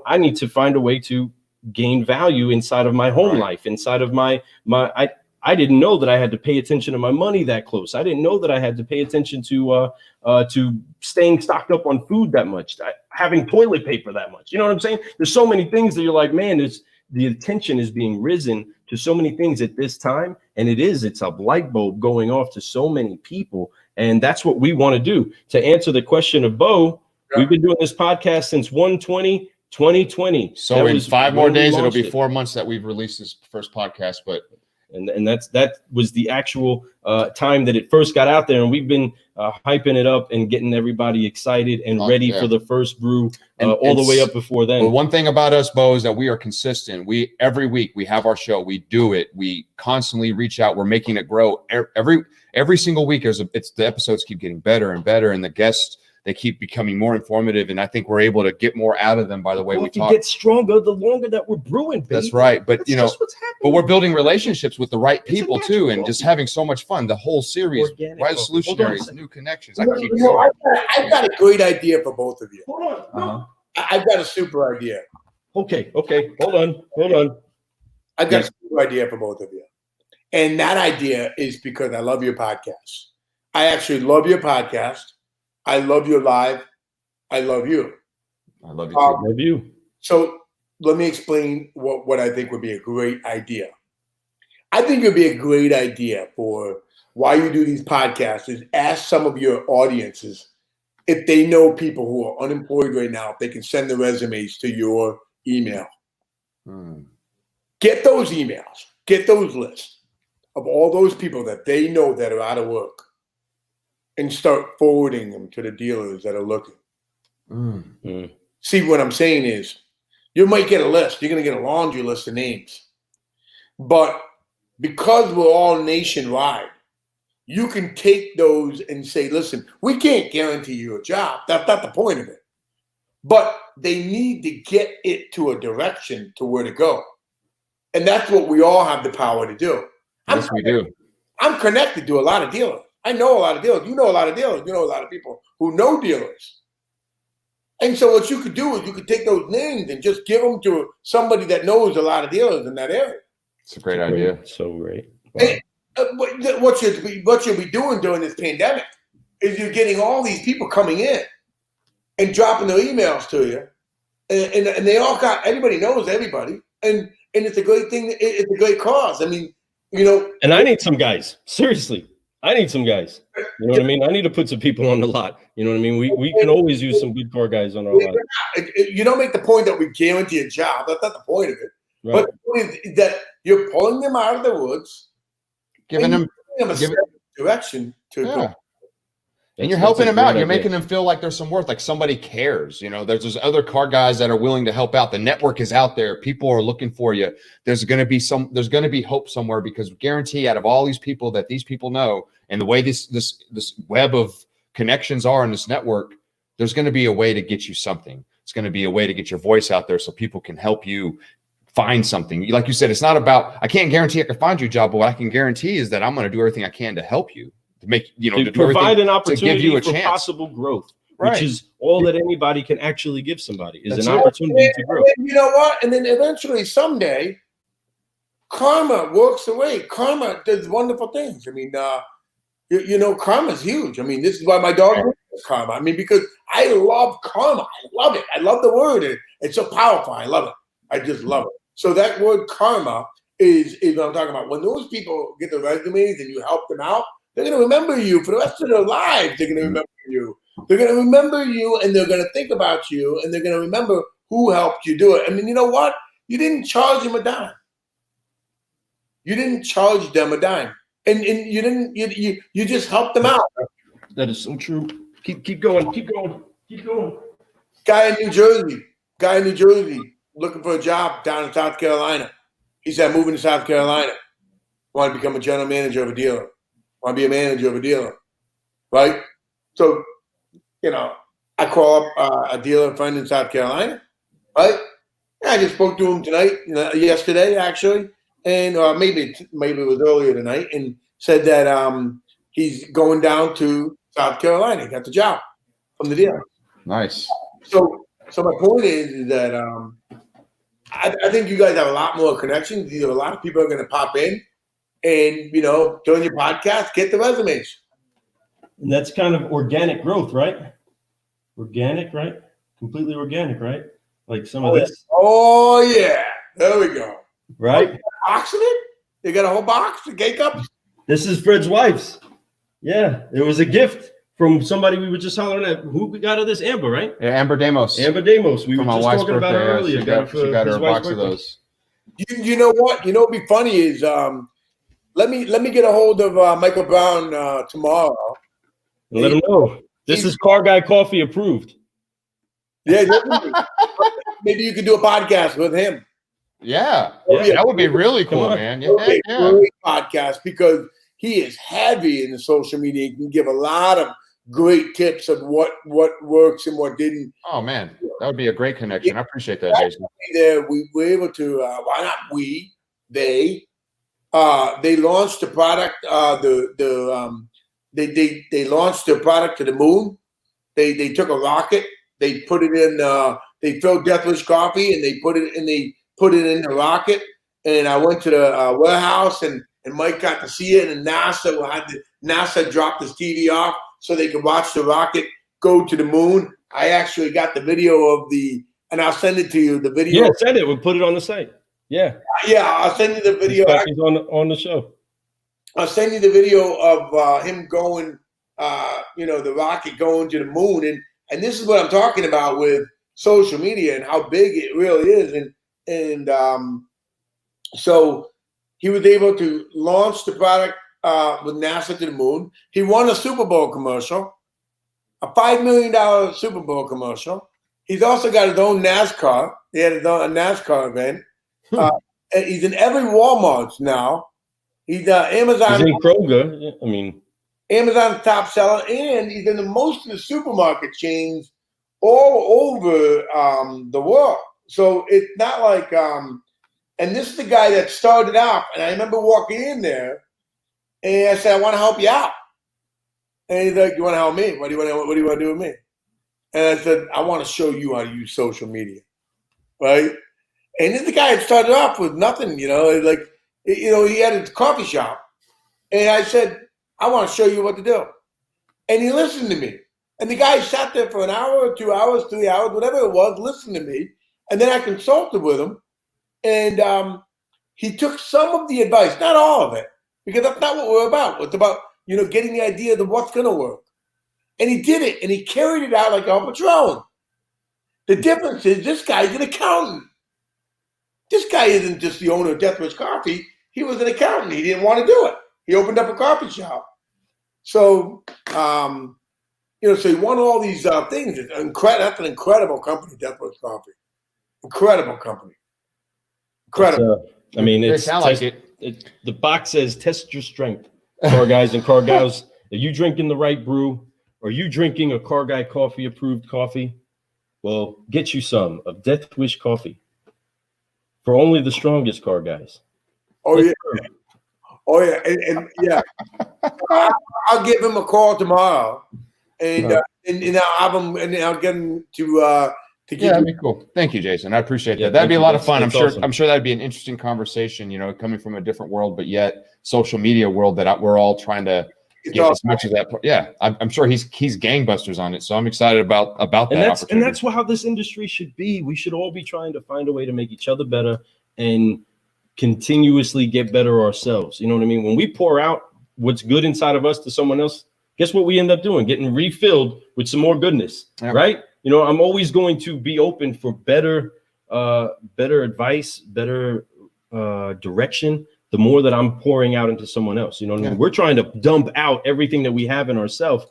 [SPEAKER 2] I need to find a way to gain value inside of my home life, inside of I didn't know that I had to pay attention to my money that close. I didn't know that I had to pay attention to staying stocked up on food that much, having toilet paper that much. You know what I'm saying? There's so many things that you're like, man, the attention is being risen to so many things at this time. And it's a light bulb going off to so many people. And that's what we want to do. To answer the question of Bo, we've been doing this podcast since 1/20/2020.
[SPEAKER 1] So in 5 more days, it'll be 4 months that we've released this first podcast. But
[SPEAKER 2] that was the actual time that it first got out there, and we've been hyping it up and getting everybody excited and ready for the first brew all the way up before then.
[SPEAKER 1] Well, one thing about us, Bo, is that we are consistent. Every week we have our show, we do it, we constantly reach out, we're making it grow. Every single week, the episodes keep getting better and better, and the guests, they keep becoming more informative, and I think we're able to get more out of them by the way we talk.
[SPEAKER 2] Get stronger the longer that we're brewing, baby.
[SPEAKER 1] That's right. But but we're building relationships with the right people too, and just having so much fun. The whole series, right? Solutionaries, new connections.
[SPEAKER 3] I've got a great idea for both of you. Hold on. I've got a super idea.
[SPEAKER 2] Okay. Hold on.
[SPEAKER 3] I've got a super idea for both of you. And that idea is because I love your podcast. I actually love your podcast. I love your live. I love you.
[SPEAKER 1] I love you too.
[SPEAKER 2] Love you.
[SPEAKER 3] So let me explain what I think would be a great idea. I think it would be a great idea for why you do these podcasts is ask some of your audiences if they know people who are unemployed right now, if they can send the resumes to your email. Get those emails. Get those lists of all those people that they know that are out of work. And start forwarding them to the dealers that are looking. See, what I'm saying is, you might get a list. You're going to get a laundry list of names. But because we're all nationwide, you can take those and say, listen, we can't guarantee you a job. That's not the point of it. But they need to get it to a direction to where to go. And that's what we all have the power to do.
[SPEAKER 1] Yes, we do.
[SPEAKER 3] I'm connected to a lot of dealers. I know a lot of dealers. You know a lot of dealers. You know a lot of people who know dealers. And so what you could do is you could take those names and just give them to somebody that knows a lot of dealers in that area.
[SPEAKER 1] It's a great idea.
[SPEAKER 2] So great. Wow.
[SPEAKER 3] And, what you'll be doing during this pandemic is you're getting all these people coming in and dropping their emails to you. And they all everybody knows everybody. And it's a great thing. It's a great cause. I mean,
[SPEAKER 2] And I need some guys. Seriously. I need some guys. You know what I mean? I need to put some people on the lot. You know what I mean? We can always use some good car guys on our lot.
[SPEAKER 3] You don't make the point that we guarantee a job. That's not the point of it. Right. But the point is that you're pulling them out of the woods,
[SPEAKER 1] giving them
[SPEAKER 3] a direction to go.
[SPEAKER 1] And you're helping them out. You're making them feel like there's some worth, like somebody cares. There's those other car guys that are willing to help out. The network is out there. People are looking for you. There's going to be hope somewhere, because guarantee out of all these people that these people know, and the way this web of connections are in this network, there's going to be a way to get you something. It's going to be a way to get your voice out there so people can help you find something. Like you said, it's not about, I can't guarantee I can find you a job, but what I can guarantee is that I'm going to do everything I can to help you. To make to
[SPEAKER 2] provide an opportunity
[SPEAKER 1] to give you a
[SPEAKER 2] for
[SPEAKER 1] chance.
[SPEAKER 2] Possible growth, which is all that anybody can actually give somebody is an opportunity to grow.
[SPEAKER 3] You know what? And then eventually, someday, karma works away. Karma does wonderful things. I mean, karma's huge. I mean, this is why my dog. karma. I mean, because I love karma. I love it. I love the word. It's so powerful. I love it. I just love it. So that word karma is what I'm talking about. When those people get the resumes and you help them out, they're going to remember you for the rest of their lives. They're going to remember you. They're going to remember you, and they're going to think about you, and they're going to remember who helped you do it. I mean, you know what? You didn't charge them a dime. You didn't charge them a dime. And you didn't. You just helped them out.
[SPEAKER 2] That is so true. Keep going.
[SPEAKER 3] Guy in New Jersey, looking for a job down in South Carolina. He said, moving to South Carolina. Want to become a general manager of a dealer. Want to be a manager of a dealer, right? So, I call up a dealer friend in South Carolina, right? And I just spoke to him tonight, yesterday actually, and maybe it was earlier tonight, and said that he's going down to South Carolina. He got the job from the dealer.
[SPEAKER 1] Nice.
[SPEAKER 3] So my point is that I think you guys have a lot more connections. A lot of people are going to pop in and, join your podcast, get the resumes.
[SPEAKER 2] And that's kind of organic growth, right? Organic, right? Completely organic, right? Like some of this.
[SPEAKER 3] Oh, yeah. There we go.
[SPEAKER 2] Right?
[SPEAKER 3] Box of it? You got a whole box of K-Cups?
[SPEAKER 2] This is Fred's wife's. Yeah, it was a gift from somebody we were just hollering at. Who we got of this? Amber, right?
[SPEAKER 1] Yeah, Amber Damos.
[SPEAKER 2] Amber Damos. We were
[SPEAKER 1] my
[SPEAKER 2] just
[SPEAKER 1] wife's
[SPEAKER 2] talking about her
[SPEAKER 1] birthday,
[SPEAKER 2] earlier.
[SPEAKER 1] She got her a box of those.
[SPEAKER 3] You know what? You know what'd be funny is let me get a hold of Michael Brown tomorrow.
[SPEAKER 2] Let him know. This is Car Guy Coffee approved.
[SPEAKER 3] Yeah, maybe you could do a podcast with him.
[SPEAKER 1] Yeah,
[SPEAKER 3] yeah.
[SPEAKER 1] That would be really cool, man. Yeah.
[SPEAKER 3] Great podcast because he is heavy in the social media. He can give a lot of great tips of what works and what didn't.
[SPEAKER 1] Oh man, that would be a great connection. I appreciate that, Jason.
[SPEAKER 3] There, we were able to. Why not we? They launched the product. They launched their product to the moon. They took a rocket. They put it in. They filled Deathwish coffee and they put it in the rocket. And I went to the warehouse and Mike got to see it. And NASA dropped his TV off so they could watch the rocket go to the moon. I actually got the video of and I'll send it to you. The video.
[SPEAKER 2] Yeah, send it. We'll put it on the site. Yeah.
[SPEAKER 3] Yeah, I'll send you the video.
[SPEAKER 2] He's on the show.
[SPEAKER 3] I'll send you the video of him going, the rocket going to the moon. And this is what I'm talking about with social media and how big it really is. So he was able to launch the product with NASA to the moon. He won a Super Bowl commercial, a $5 million Super Bowl commercial. He's also got his own NASCAR. He had his own NASCAR event. And he's in every Walmart now. He's Amazon.
[SPEAKER 2] He's in Kroger. Yeah, I mean,
[SPEAKER 3] Amazon's top seller, and he's in most of the supermarket chains all over the world. So it's not like, and this is the guy that started out. And I remember walking in there, and I said, "I want to help you out." And he's like, "You want to help me? What do you want to do with me?" And I said, "I want to show you how to use social media, right?" And this is the guy that started off with nothing, he had a coffee shop, and I said, "I want to show you what to do." And he listened to me. And the guy sat there for an hour, 2 hours, 3 hours, whatever it was, listened to me. And then I consulted with him. And he took some of the advice, not all of it, because that's not what we're about. It's about, getting the idea of what's going to work. And he did it, and he carried it out like a patron. The difference is this guy's an accountant. This guy isn't just the owner of Deathwish Coffee. He was an accountant. He didn't want to do it. He opened up a coffee shop. So, so he won all these things. That's an incredible company, Deathwish Coffee. Incredible company. Incredible.
[SPEAKER 2] It sounds like it. The box says test your strength, car guys and car gals. Are you drinking the right brew? Are you drinking a Car Guy Coffee approved coffee? Well, get you some of Deathwish Coffee for only the strongest car guys.
[SPEAKER 3] Oh, yeah. Oh, yeah. And yeah. I'll give him a call tomorrow. And I'll have him, and I'll get him to get.
[SPEAKER 1] That'd be cool. Thank you, Jason. I appreciate that. That'd be a lot of fun. I'm sure that'd be an interesting conversation. Coming from a different world, but yet social media world that we're all trying to get as much of that. Yeah, I'm sure he's gangbusters on it. So I'm excited about that opportunity.
[SPEAKER 2] And that's how this industry should be. We should all be trying to find a way to make each other better and continuously get better ourselves. You know what I mean? When we pour out what's good inside of us to someone else, guess what we end up doing? Getting refilled with some more goodness, right? You know, I'm always going to be open for better advice, better direction. The more that I'm pouring out into someone else, you know what I mean? We're trying to dump out everything that we have in ourselves,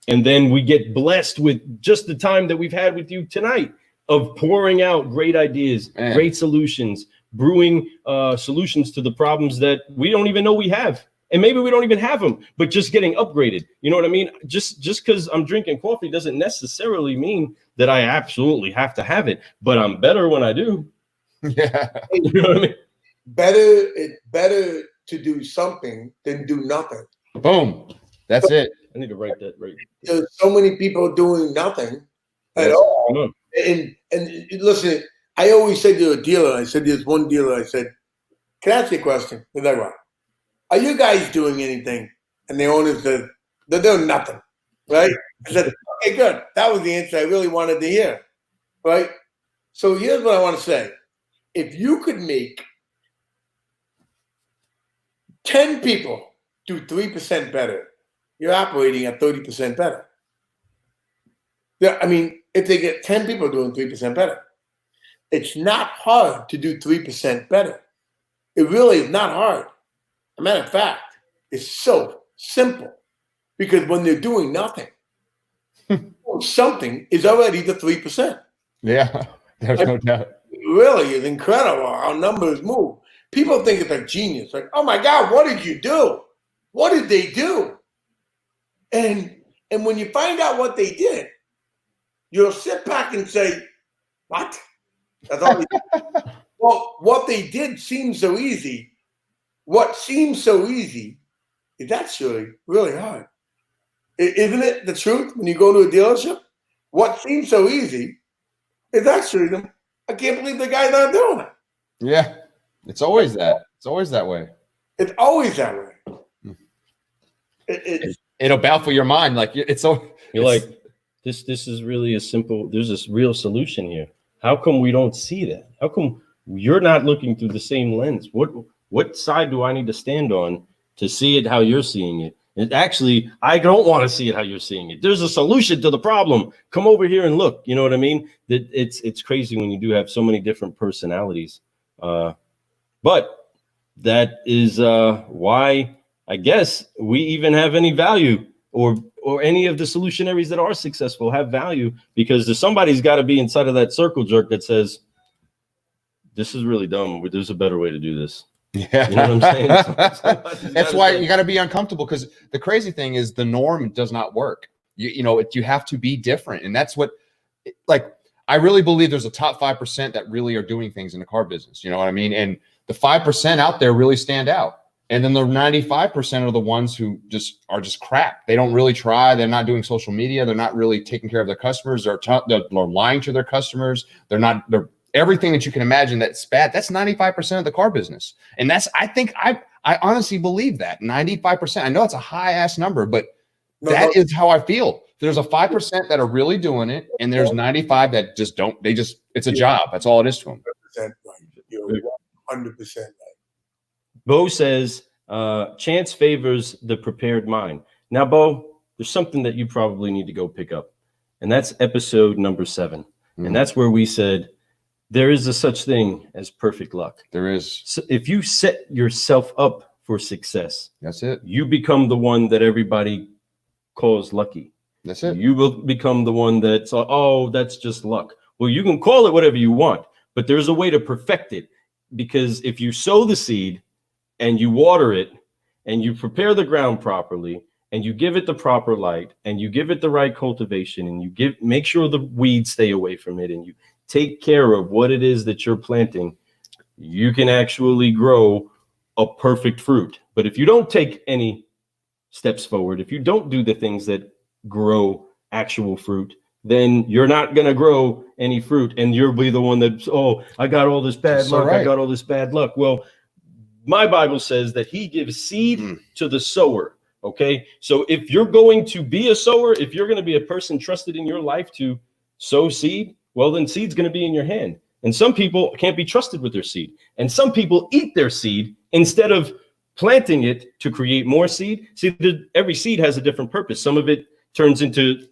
[SPEAKER 2] and then we get blessed with just the time that we've had with you tonight of pouring out great ideas, great solutions, brewing solutions to the problems that we don't even know we have. And maybe we don't even have them, but just getting upgraded. You know what I mean? Just because I'm drinking coffee doesn't necessarily mean that I absolutely have to have it, but I'm better when I do.
[SPEAKER 1] Yeah.
[SPEAKER 2] You know what I mean?
[SPEAKER 3] It's better to do something than do nothing.
[SPEAKER 1] Boom. That's it.
[SPEAKER 2] I need to write that right.
[SPEAKER 3] There's so many people doing nothing at all. And listen, I always say to a dealer, I said, there's one dealer, I said, can I ask you a question? They're like, what? Are you guys doing anything? And the owner said, they're doing nothing, right? I said, okay, good. That was the answer I really wanted to hear, right? So here's what I want to say. If you could make 10 people do 3% better, you're operating at 30% better. Yeah, I mean, if they get 10 people doing 3% better, it's not hard to do 3% better. It really is not hard. As a matter of fact, it's so simple because when they're doing nothing, something is already the 3%.
[SPEAKER 1] Yeah, there's no doubt.
[SPEAKER 3] It really is incredible how numbers move. People think it's like genius. Like, oh my God, what did you do? What did they do? And when you find out what they did, you'll sit back and say, what? That's all they did. Well, what they did seems so easy. What seems so easy is actually really hard. Isn't it the truth when you go to a dealership? What seems so easy is actually I can't believe the guy's not doing it.
[SPEAKER 1] Yeah. It's always that. It's always that way.
[SPEAKER 3] It's always that way.
[SPEAKER 1] It'll baffle your mind. Like
[SPEAKER 2] you're like, this is really a simple. There's this real solution here. How come we don't see that? How come you're not looking through the same lens? What side do I need to stand on to see it how you're seeing it? And actually, I don't want to see it how you're seeing it. There's a solution to the problem. Come over here and look. You know what I mean? That it's crazy when you do have so many different personalities. But that is why I guess we even have any value, or any of the solutionaries that are successful have value, because there's somebody's got to be inside of that circle jerk that says, this is really dumb. There's a better way to do this.
[SPEAKER 1] Yeah,
[SPEAKER 2] you know what I'm saying?
[SPEAKER 1] That's why you got to be uncomfortable, because the crazy thing is the norm does not work. You have to be different, and that's what, like, I really believe there's a top 5% that really are doing things in the car business. You know what I mean? And the 5% out there really stand out, and then the 95% are the ones who are just crap. They don't really try. They're not doing social media. They're not really taking care of their customers. They're lying to their customers. They're everything that you can imagine that's bad. That's 95% of the car business. And I honestly believe that 95%. I know it's a high ass number, but that is how I feel. There's a 5% that are really doing it, and there's 95 that just don't. It's a job. That's all it is to them.
[SPEAKER 3] 100% right. You're 100% right.
[SPEAKER 2] Bo says, chance favors the prepared mind. Now, Bo, there's something that you probably need to go pick up, and that's episode number 7. Mm-hmm. And that's where we said, there is a such thing as perfect luck.
[SPEAKER 1] There is.
[SPEAKER 2] So if you set yourself up for success,
[SPEAKER 1] that's it.
[SPEAKER 2] You become the one that everybody calls lucky.
[SPEAKER 1] That's it.
[SPEAKER 2] You will become the one that's, oh, that's just luck. Well, you can call it whatever you want, but there's a way to perfect it, because if you sow the seed and you water it and you prepare the ground properly and you give it the proper light and you give it the right cultivation and you make sure the weeds stay away from it and you take care of what it is that you're planting, you can actually grow a perfect fruit. But if you don't take any steps forward, if you don't do the things that grow actual fruit, then you're not going to grow any fruit, and you'll be the one that's, oh, I got all this bad luck. Right. I got all this bad luck. Well, my Bible says that he gives seed to the sower, Okay. So if you're going to be a sower, if you're going to be a person trusted in your life to sow seed, well, then seed's going to be in your hand. And some people can't be trusted with their seed. And some people eat their seed instead of planting it to create more seed. See, every seed has a different purpose. Some of it turns into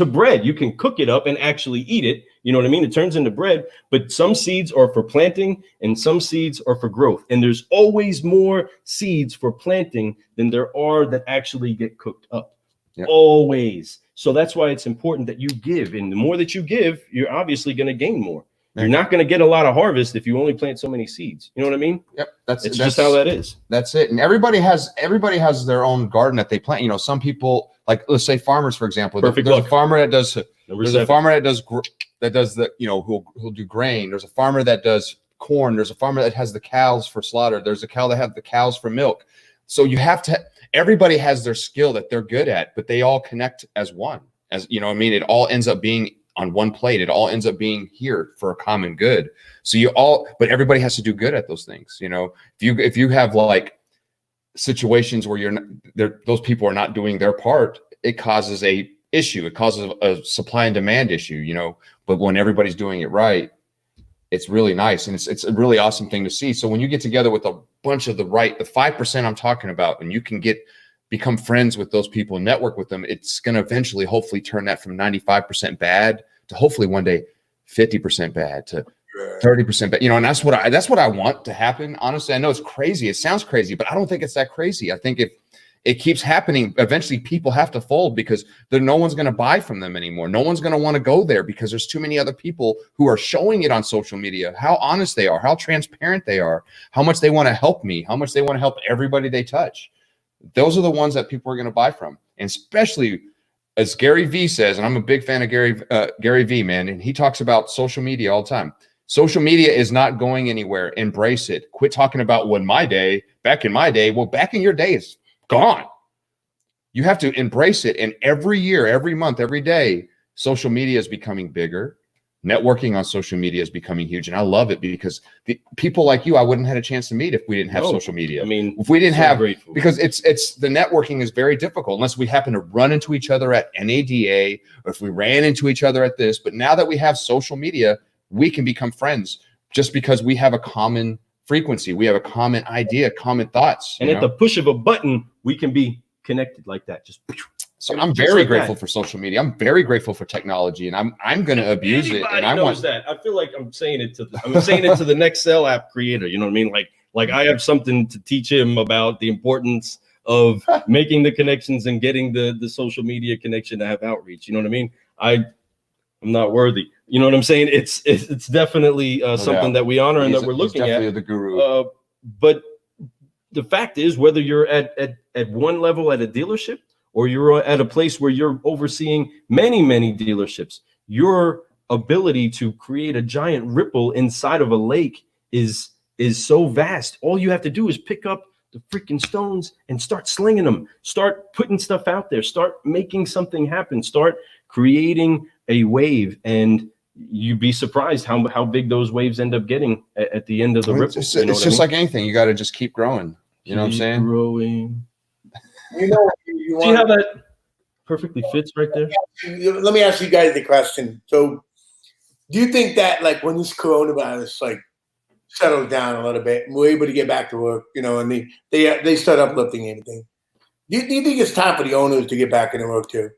[SPEAKER 2] bread. You can cook it up and actually eat it. You know what I mean? It turns into bread, but some seeds are for planting and some seeds are for growth. And there's always more seeds for planting than there are that actually get cooked up. Yep. Always. So that's why it's important that you give. And the more that you give, you're obviously going to gain more. You're not going to get a lot of harvest if you only plant so many seeds. You know what I mean? Yep. That's just how that is.
[SPEAKER 1] That's it. And everybody has their own garden that they plant. You know, some people, like, let's say farmers, for example. There's a farmer that does the, you know, who'll do grain. There's a farmer that does corn. There's a farmer that has the cows for slaughter. There's a cow that have the cows for milk. So you have to, everybody has their skill that they're good at, but they all connect as one. As you know what I mean? It all ends up being on one plate. It all ends up being here for a common good. So but everybody has to do good at those things. You know, if you have like situations where those people are not doing their part, it causes a issue. It causes a supply and demand issue, you know, but when everybody's doing it right, it's really nice. And it's a really awesome thing to see. So when you get together with a bunch of the 5% I'm talking about, and you can become friends with those people and network with them, it's going to eventually hopefully turn that from 95% bad to hopefully one day 50% bad to 30% bad, you know. And that's what I want to happen. Honestly, I know it's crazy. It sounds crazy, but I don't think it's that crazy. I think if it keeps happening, eventually people have to fold because no one's going to buy from them anymore. No one's going to want to go there because there's too many other people who are showing it on social media, how honest they are, how transparent they are, how much they want to help me, how much they want to help everybody they touch. Those are the ones that people are going to buy from. And especially as Gary Vee says, and I'm a big fan of Gary Vee, man, and he talks about social media all the time. Social media is not going anywhere. Embrace it. Quit talking about back in my day. Well, back in your day is gone. You have to embrace it. And every year, every month, every day, social media is becoming bigger. Networking on social media is becoming huge. And I love it because the people like you, I wouldn't have had a chance to meet if we didn't have social media. I mean, if we didn't have, grateful. Because it's the networking is very difficult unless we happen to run into each other at NADA or if we ran into each other at this. But now that we have social media, we can become friends just because we have a common frequency. We have a common idea, common thoughts.
[SPEAKER 2] And at the push of a button, we can be connected like that.
[SPEAKER 1] So I'm very grateful for social media. I'm very grateful for technology, and I'm going to abuse it. And I
[SPEAKER 2] knows that. I feel like I'm saying it to the next cell app creator. You know what I mean? Like I have something to teach him about the importance of making the connections and getting the social media connection to have outreach. You know what I mean? I'm not worthy. You know what I'm saying? It's definitely something that we honor and that we're looking at.
[SPEAKER 1] Definitely the guru.
[SPEAKER 2] But the fact is, whether you're at one level at a dealership or you're at a place where you're overseeing many, many dealerships, your ability to create a giant ripple inside of a lake is so vast. All you have to do is pick up the freaking stones and start slinging them, start putting stuff out there, start making something happen, start creating a wave, and you'd be surprised how big those waves end up getting at the end of the ripple.
[SPEAKER 1] It's just like anything. You got to just keep growing. You know what I'm saying?
[SPEAKER 2] Growing.
[SPEAKER 3] You know,
[SPEAKER 2] see how that perfectly fits right there?
[SPEAKER 3] Let me ask you guys the question. So do you think that like when this coronavirus like settles down a little bit and we're able to get back to work, you know, and they start uplifting anything, do you think it's time for the owners to get back into work too?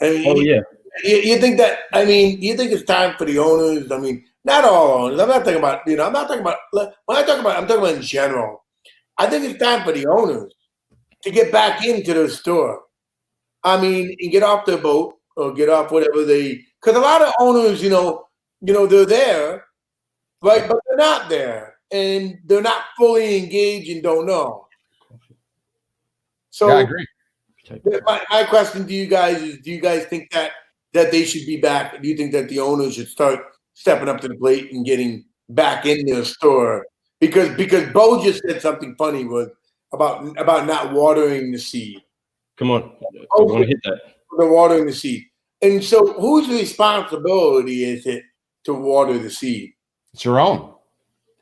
[SPEAKER 3] I mean,
[SPEAKER 2] yeah.
[SPEAKER 3] You think that, I mean, you think it's time for the owners? I mean, not all owners. I'm not talking about, you know, I'm talking about in general. I think it's time for the owners to get back into the store. I mean, and get off their boat or get off whatever because a lot of owners, you know, they're there, right? But they're not there and they're not fully engaged and don't know. So
[SPEAKER 1] yeah, I agree.
[SPEAKER 3] My question to you guys is, do you guys think that they should be back? Do you think that the owners should start stepping up to the plate and getting back in their store? Because Bo just said something funny about not watering the seed.
[SPEAKER 2] Come on, I want to hit that.
[SPEAKER 3] The watering the seed. And so whose responsibility is it to water the seed?
[SPEAKER 1] It's your own.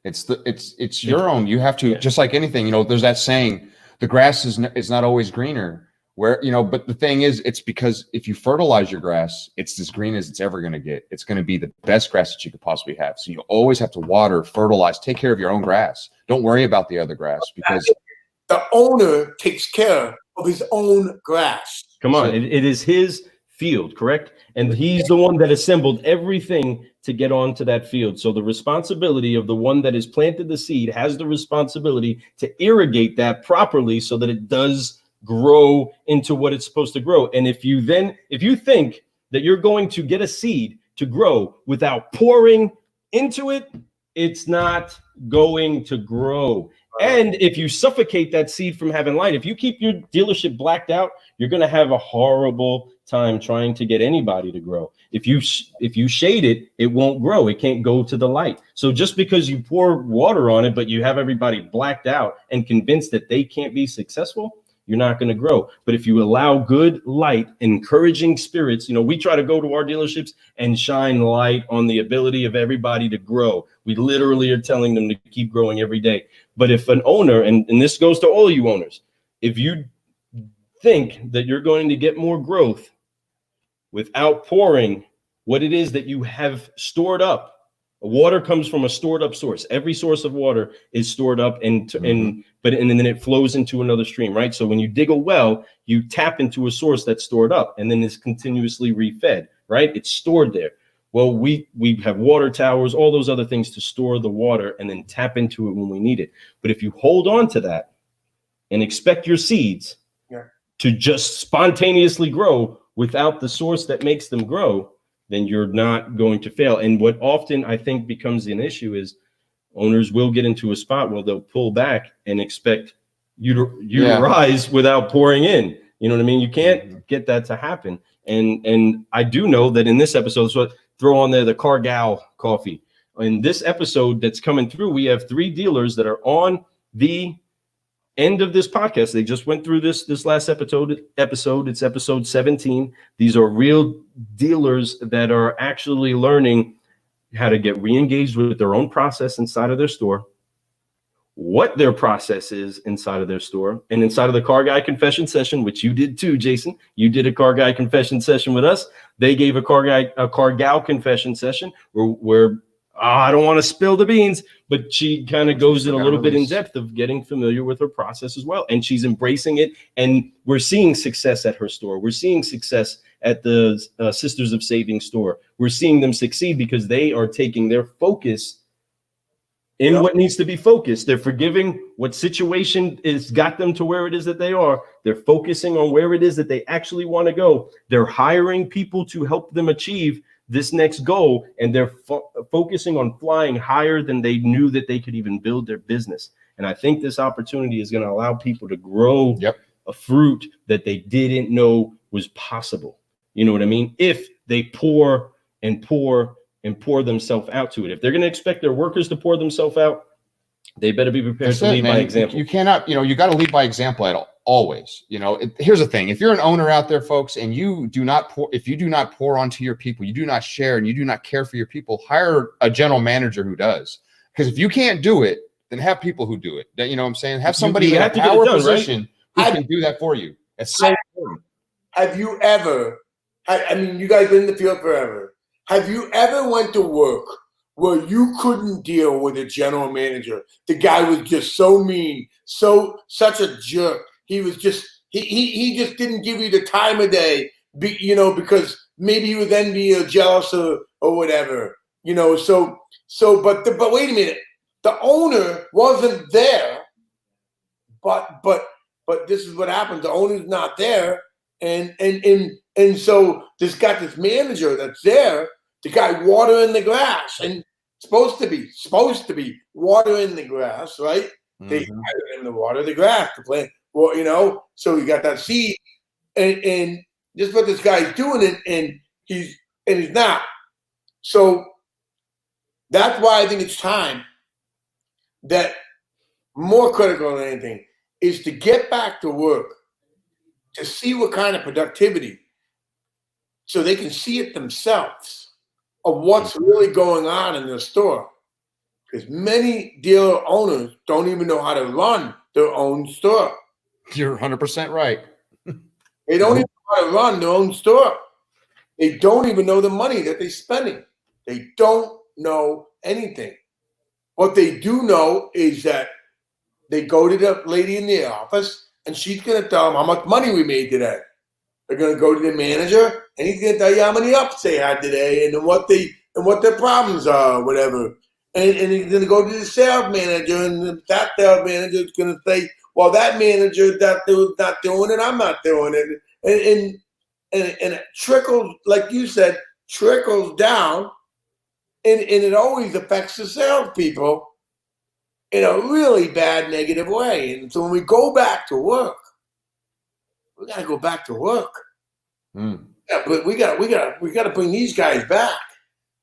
[SPEAKER 1] It's your own. You have to, just like anything, you know, there's that saying, The grass is not always greener. Where, but the thing is, it's because if you fertilize your grass, it's as green as it's ever going to get. It's going to be the best grass that you could possibly have. So you always have to water, fertilize, take care of your own grass. Don't worry about the other grass, because
[SPEAKER 3] the owner takes care of his own grass.
[SPEAKER 2] Come on, it is his field, correct? And he's the one that assembled everything to get onto that field. So the responsibility of the one that has planted the seed has the responsibility to irrigate that properly so that it does grow into what it's supposed to grow. And if you think that you're going to get a seed to grow without pouring into it, it's not going to grow. And if you suffocate that seed from having light, if you keep your dealership blacked out, you're going to have a horrible time trying to get anybody to grow. If you shade it, it won't grow. It can't go to the light. So just because you pour water on it, but you have everybody blacked out and convinced that they can't be successful, you're not going to grow. But if you allow good light, encouraging spirits, we try to go to our dealerships and shine light on the ability of everybody to grow. We literally are telling them to keep growing every day. But if an owner, and this goes to all you owners, if you think that you're going to get more growth without pouring what it is that you have stored up, water comes from a stored up source. Every source of water is stored up and then it flows into another stream, right? So when you dig a well, you tap into a source that's stored up and then is continuously refed, right? It's stored there. Well, we have water towers, all those other things to store the water and then tap into it when we need it. But if you hold on to that and expect your seeds to just spontaneously grow without the source that makes them grow, then you're not going to fail. And what often I think becomes an issue is owners will get into a spot where they'll pull back and expect you to rise without pouring in. You know what I mean? You can't get that to happen. And I do know that in this episode, so throw on there the Cargal coffee. In this episode that's coming through, we have 3 dealers that are on the end of this podcast. They just went through this last episode. It's episode 17. These are real dealers that are actually learning how to get re-engaged with their own process inside of their store, what their process is inside of their store, and inside of the Car Guy confession session, which you did too, Jason. You did a Car Guy confession session with us. They gave a Car Gal confession session where I don't want to spill the beans, but she kind of goes in a little bit in depth of getting familiar with her process as well. And she's embracing it. And we're seeing success at her store. We're seeing success at the Sisters of Saving store. We're seeing them succeed because they are taking their focus in what needs to be focused. They're forgiving what situation is got them to where it is that they are. They're focusing on where it is that they actually want to go. They're hiring people to help them achieve this next goal, and they're focusing on flying higher than they knew that they could even build their business. And I think this opportunity is going to allow people to grow a fruit that they didn't know was possible. You know what I mean? If they pour and pour and pour themselves out to it. If they're going to expect their workers to pour themselves out, they better be prepared to lead by example.
[SPEAKER 1] You cannot, you got to lead by example at all. Always. Here's the thing. If you're an owner out there, folks, and you do not pour onto your people, you do not share, and you do not care for your people, hire a general manager who does. Because if you can't do it, then have people who do it. You know what I'm saying? Have somebody in a power position who can do that for you. It's so important.
[SPEAKER 3] Have you ever, I mean, you guys been in the field forever. Have you ever went to work where you couldn't deal with a general manager? The guy was just so mean, such a jerk. He was just, he just didn't give you the time of day, because maybe he was envy or jealous or whatever, but wait a minute, the owner wasn't there, but this is what happens. The owner's not there. And so this got this manager that's there, the guy watering the grass, and supposed to be watering the grass, right? They hired him to water the grass to plant. Well, so you got that seed, and just what this guy's doing it, and he's not. So that's why I think it's time that more critical than anything is to get back to work, to see what kind of productivity, so they can see it themselves of what's really going on in their store. Because many dealer owners don't even know how to run their own store.
[SPEAKER 1] You're 100% right.
[SPEAKER 3] They don't even know how to run their own store. They don't even know the money that they're spending. They don't know anything. What they do know is that they go to the lady in the office and she's going to tell them how much money we made today. They're going to go to the manager and he's going to tell you how many ups they had today and what their problems are, whatever. And he's going to go to the sales manager and that sales manager is going to say, well, that manager not doing it, I'm not doing it. And it trickles, like you said, trickles down, and it always affects the salespeople in a really bad, negative way. And so when we go back to work, we got to go back to work. Yeah, but we got to bring these guys back.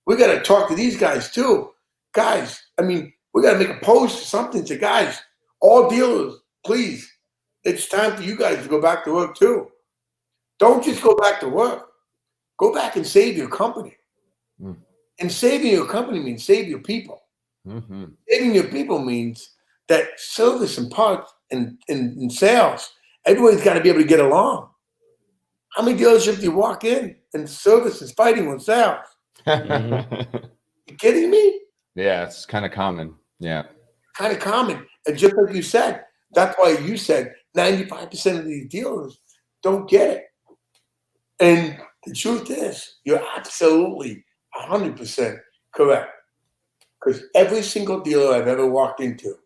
[SPEAKER 3] We got to talk to these guys too, guys. I mean, we got to make a post or something to guys, all dealers, please. It's time for you guys to go back to work too. Don't just go back to work. Go back and save your company. And saving your company means save your people. Saving your people means that service and parts and sales, everybody's got to be able to get along. How many dealerships do you walk in and service is fighting with sales? You kidding me?
[SPEAKER 1] Yeah, it's kind of common. Yeah.
[SPEAKER 3] Kind of common. And just like you said, that's why you said 95% of these dealers don't get it. And the truth is, you're absolutely 100% correct. Because every single dealer I've ever walked into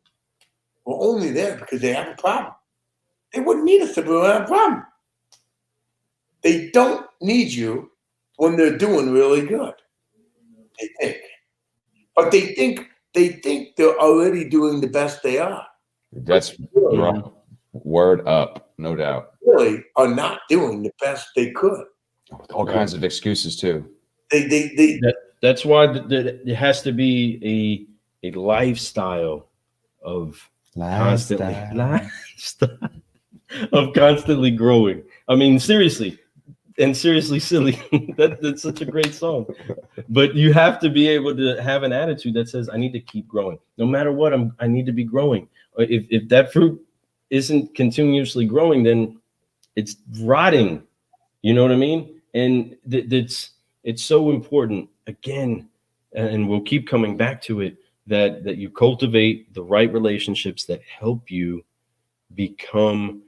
[SPEAKER 3] were only there because they have a problem. They wouldn't need us if they had a problem. They don't need you when they're doing really good. They think. But they think they're already doing the best they are.
[SPEAKER 1] That's right. Word up, no doubt.
[SPEAKER 3] Really are not doing the best they could.
[SPEAKER 1] With all kinds of excuses too.
[SPEAKER 2] That's why there has to be a lifestyle of constantly growing. I mean, seriously silly. That's such a great song. But you have to be able to have an attitude that says, I need to keep growing. No matter what, I need to be growing. If that fruit isn't continuously growing, then it's rotting. You know what I mean? And it's so important, again, and we'll keep coming back to it, that you cultivate the right relationships that help you become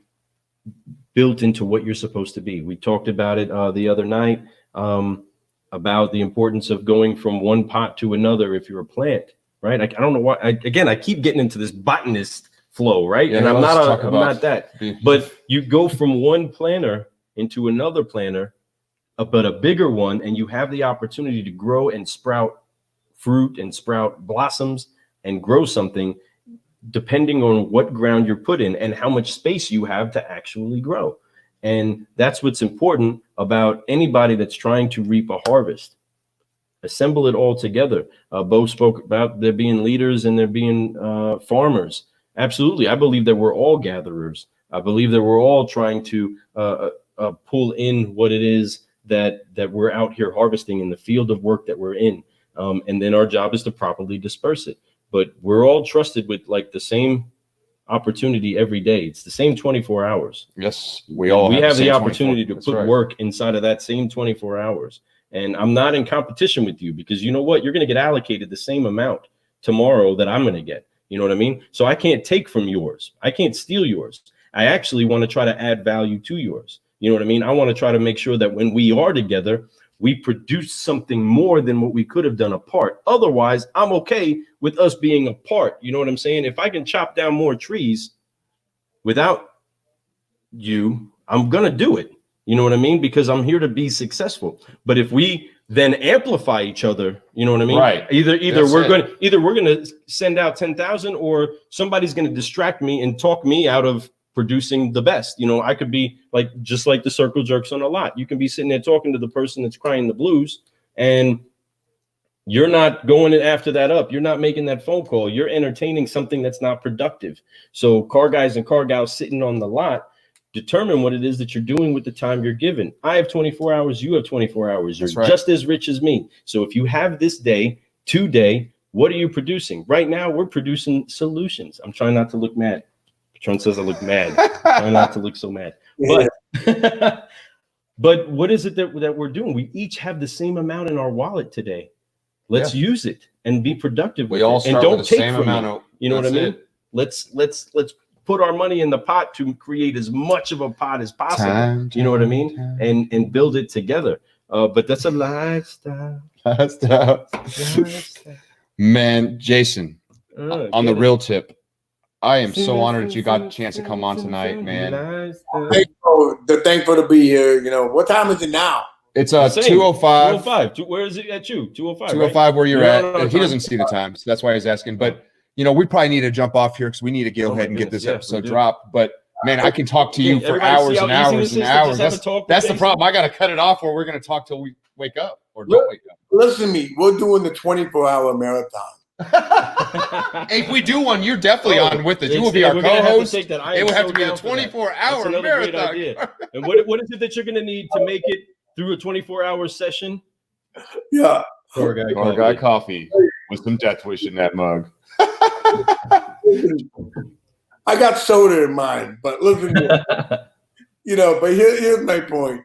[SPEAKER 2] built into what you're supposed to be. We talked about it the other night, about the importance of going from one pot to another if you're a plant, right? I don't know why. I keep getting into this botanist flow, right?
[SPEAKER 1] Yeah,
[SPEAKER 2] and I'm not that. But you go from one planter into another planter, but a bigger one, and you have the opportunity to grow and sprout fruit and sprout blossoms and grow something, depending on what ground you're put in and how much space you have to actually grow. And that's what's important about anybody that's trying to reap a harvest. Assemble it all together. Bo spoke about there being leaders and there being farmers. Absolutely. I believe that we're all gatherers. I believe that we're all trying to pull in what it is that we're out here harvesting in the field of work that we're in. And then our job is to properly disperse it. But we're all trusted with like the same opportunity every day. It's the same 24 hours.
[SPEAKER 1] Yes, we have
[SPEAKER 2] the opportunity to put work inside of that same 24 hours. And I'm not in competition with you, because you know what? You're going to get allocated the same amount tomorrow that I'm going to get. You know what I mean? So I can't take from yours. I can't steal yours. I actually want to try to add value to yours. You know what I mean? I want to try to make sure that when we are together, we produce something more than what we could have done apart. Otherwise, I'm okay with us being apart. You know what I'm saying? If I can chop down more trees without you, I'm going to do it. You know what I mean? Because I'm here to be successful. But if we then amplify each other, you know what I mean?
[SPEAKER 1] Right.
[SPEAKER 2] Either we're going to send out 10,000, or somebody's going to distract me and talk me out of producing the best. You know, I could be just like the circle jerks on a lot. You can be sitting there talking to the person that's crying the blues, and you're not going after that up. You're not making that phone call. You're entertaining something that's not productive. So car guys and car gals sitting on the lot, determine what it is that you're doing with the time you're given. I have 24 hours. You have 24 hours. You're just as rich as me. So if you have this day, today, what are you producing? Right now, we're producing solutions. I'm trying not to look mad. Trent says I look mad. Try not to look so mad. But but what is it that we're doing? We each have the same amount in our wallet today. Let's use it and be productive with
[SPEAKER 1] we all
[SPEAKER 2] it.
[SPEAKER 1] start
[SPEAKER 2] And don't
[SPEAKER 1] with the
[SPEAKER 2] take
[SPEAKER 1] same
[SPEAKER 2] from
[SPEAKER 1] amount
[SPEAKER 2] it.
[SPEAKER 1] of,
[SPEAKER 2] You know what I mean?
[SPEAKER 1] it.
[SPEAKER 2] Let's put our money in the pot to create as much of a pot as possible. You know what I mean? And build it together. But that's a lifestyle.
[SPEAKER 1] Man, Jason, on the real tip, I am so honored that you got a chance to come on tonight, man.
[SPEAKER 3] Thankful to be here. You know, what time is it now?
[SPEAKER 1] It's 2:05.
[SPEAKER 2] 2:05. Where is it at you? 2:05.
[SPEAKER 1] 2:05
[SPEAKER 2] right?
[SPEAKER 1] where you're at. He doesn't see the time, so that's why he's asking. But you know, we probably need to jump off here because we need to go ahead and get this episode dropped. But man, I can talk to you for hours and hours and hours. That's the problem. I got to cut it off, or we're going to talk till we wake up or don't wake up.
[SPEAKER 3] Listen to me. We're doing the 24-hour marathon.
[SPEAKER 1] If we do one, you're definitely on with us. You will be our co-host. It will have to be a 24-hour marathon.
[SPEAKER 2] And what is it that you're going to need to make it through a 24-hour session?
[SPEAKER 3] Yeah.
[SPEAKER 1] Car guy coffee with some death wish in that mug.
[SPEAKER 3] I got soda in mind, but listen, you know, but here's my point.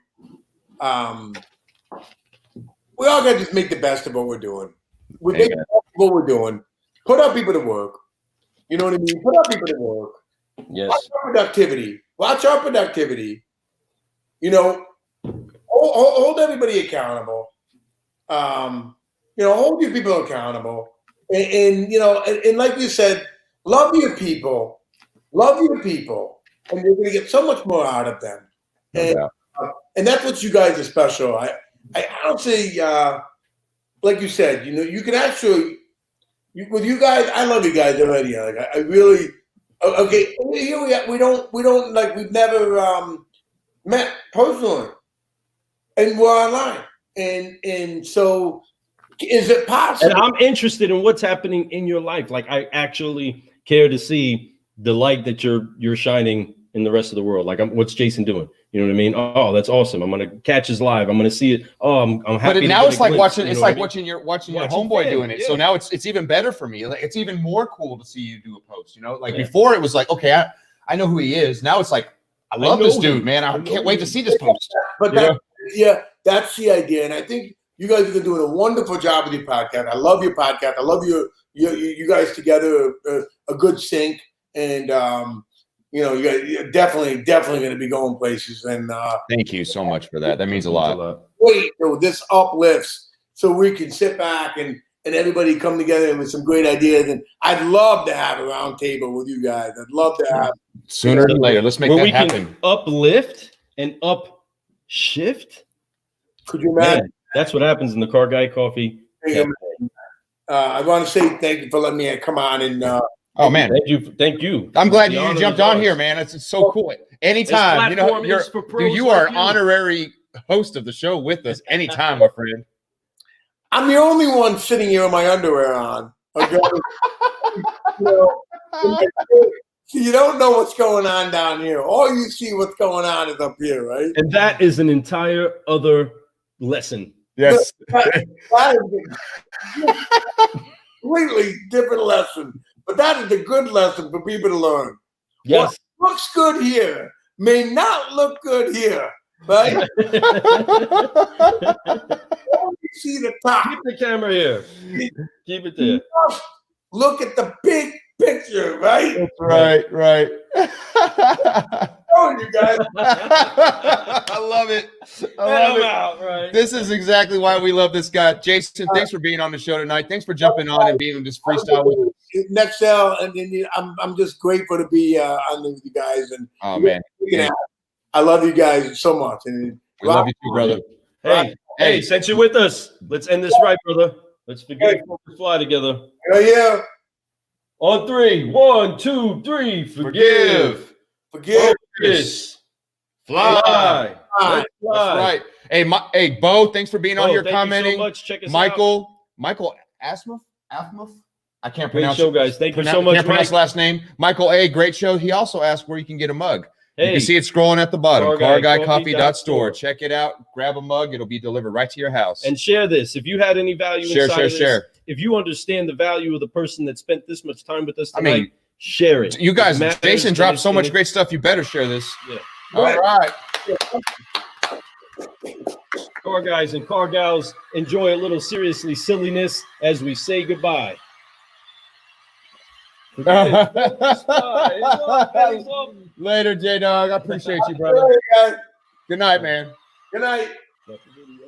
[SPEAKER 3] We all got to just make the best of what we're doing. We make the best of what we're doing. Put our people to work. You know what I mean? Put our people to work.
[SPEAKER 2] Yes.
[SPEAKER 3] Watch our productivity. Watch our productivity. You know, hold everybody accountable. You know, hold your people accountable. And you know, and like you said, love your people. Love your people. And you're going to get so much more out of them. And that's what you guys are special. I don't say, like you said, you know, you can actually, with you guys, I love you guys already. Like I really, okay, here we don't like, we've never met personally. And we're online. And so, is it possible?
[SPEAKER 2] And I'm interested in what's happening in your life. Like, I actually care to see the light that you're shining in the rest of the world. Like, what's Jason doing? You know what I mean? Oh, that's awesome. I'm gonna catch his live. I'm gonna see it. Oh, I'm happy.
[SPEAKER 1] But now it's like
[SPEAKER 2] glimpse,
[SPEAKER 1] watching. It's like watching your homeboy doing it. Yeah. So now it's even better for me. Like, it's even more cool to see you do a post. You know, like before it was like, okay, I know who he is. Now it's like, I love this dude, man. I can't wait to see this post.
[SPEAKER 3] But that's the idea, and I think you guys are doing a wonderful job with your podcast. I love your podcast. I love you guys together, a good sync, and you know, you're definitely going to be going places. And
[SPEAKER 1] thank you so much for that. That means a lot.
[SPEAKER 3] Wait, this uplifts so we can sit back and everybody come together with some great ideas. And I'd love to have a round table with you guys. I'd love to have
[SPEAKER 1] sooner than later. Let's make that happen.
[SPEAKER 2] Can uplift and upshift.
[SPEAKER 3] Could you imagine?
[SPEAKER 2] Man, that's what happens in the Car Guy Coffee.
[SPEAKER 3] I want to say thank you for letting me come on and.
[SPEAKER 1] Oh man,
[SPEAKER 2] thank you.
[SPEAKER 1] I'm glad you jumped on here, man. It's so cool. Anytime, you know, you are honorary host of the show with us. Anytime, my friend.
[SPEAKER 3] I'm the only one sitting here with my underwear on. Okay, you don't know what's going on down here. All you see what's going on is up here, right?
[SPEAKER 2] And that is an entire other lesson.
[SPEAKER 1] Yes,
[SPEAKER 3] that is a completely different lesson. But that is a good lesson for people to learn.
[SPEAKER 2] Yes.
[SPEAKER 3] What looks good here may not look good here, right? Only see the top.
[SPEAKER 2] Keep the camera here. Keep it there.
[SPEAKER 3] Look at the big picture, right?
[SPEAKER 1] That's right.
[SPEAKER 3] You guys.
[SPEAKER 1] I love it. I love it.
[SPEAKER 2] Right.
[SPEAKER 1] This is exactly why we love this guy. Jason, thanks for being on the show tonight. Thanks for jumping on and being on this freestyle with us.
[SPEAKER 3] Next cell, and then I'm just grateful to be on with you guys. And
[SPEAKER 1] oh man,
[SPEAKER 3] I love you guys so much. And
[SPEAKER 1] we love you too, brother.
[SPEAKER 2] Hey, since you're with us, let's end this right, brother. Let's forget to fly together.
[SPEAKER 3] Yeah.
[SPEAKER 2] On 3, 1, 2, 3.
[SPEAKER 3] Forgive.
[SPEAKER 2] Focus. Fly.
[SPEAKER 1] That's right. Hey, Bo, thanks for being on here commenting.
[SPEAKER 2] You so much. Check us
[SPEAKER 1] Michael Asmuth? I can't pronounce
[SPEAKER 2] great show, guys. Thank you so much.
[SPEAKER 1] Can't pronounce last name. Michael A. Great show. He also asked where you can get a mug. You can see it scrolling at the bottom. CarGuyCoffee.store. Check it out. Grab a mug. It'll be delivered right to your house.
[SPEAKER 2] And share this. If you had any value
[SPEAKER 1] share.
[SPEAKER 2] If you understand the value of the person that spent this much time with us tonight, Share it.
[SPEAKER 1] You guys,
[SPEAKER 2] It
[SPEAKER 1] Jason
[SPEAKER 2] matters,
[SPEAKER 1] dropped so
[SPEAKER 2] and
[SPEAKER 1] much great stuff. You better share this.
[SPEAKER 2] Yeah.
[SPEAKER 1] All right.
[SPEAKER 2] Car guys and car gals, enjoy a little seriously silliness as we say goodbye.
[SPEAKER 1] Later, J-Dog. I appreciate you, brother. Good night, man.
[SPEAKER 3] Good night.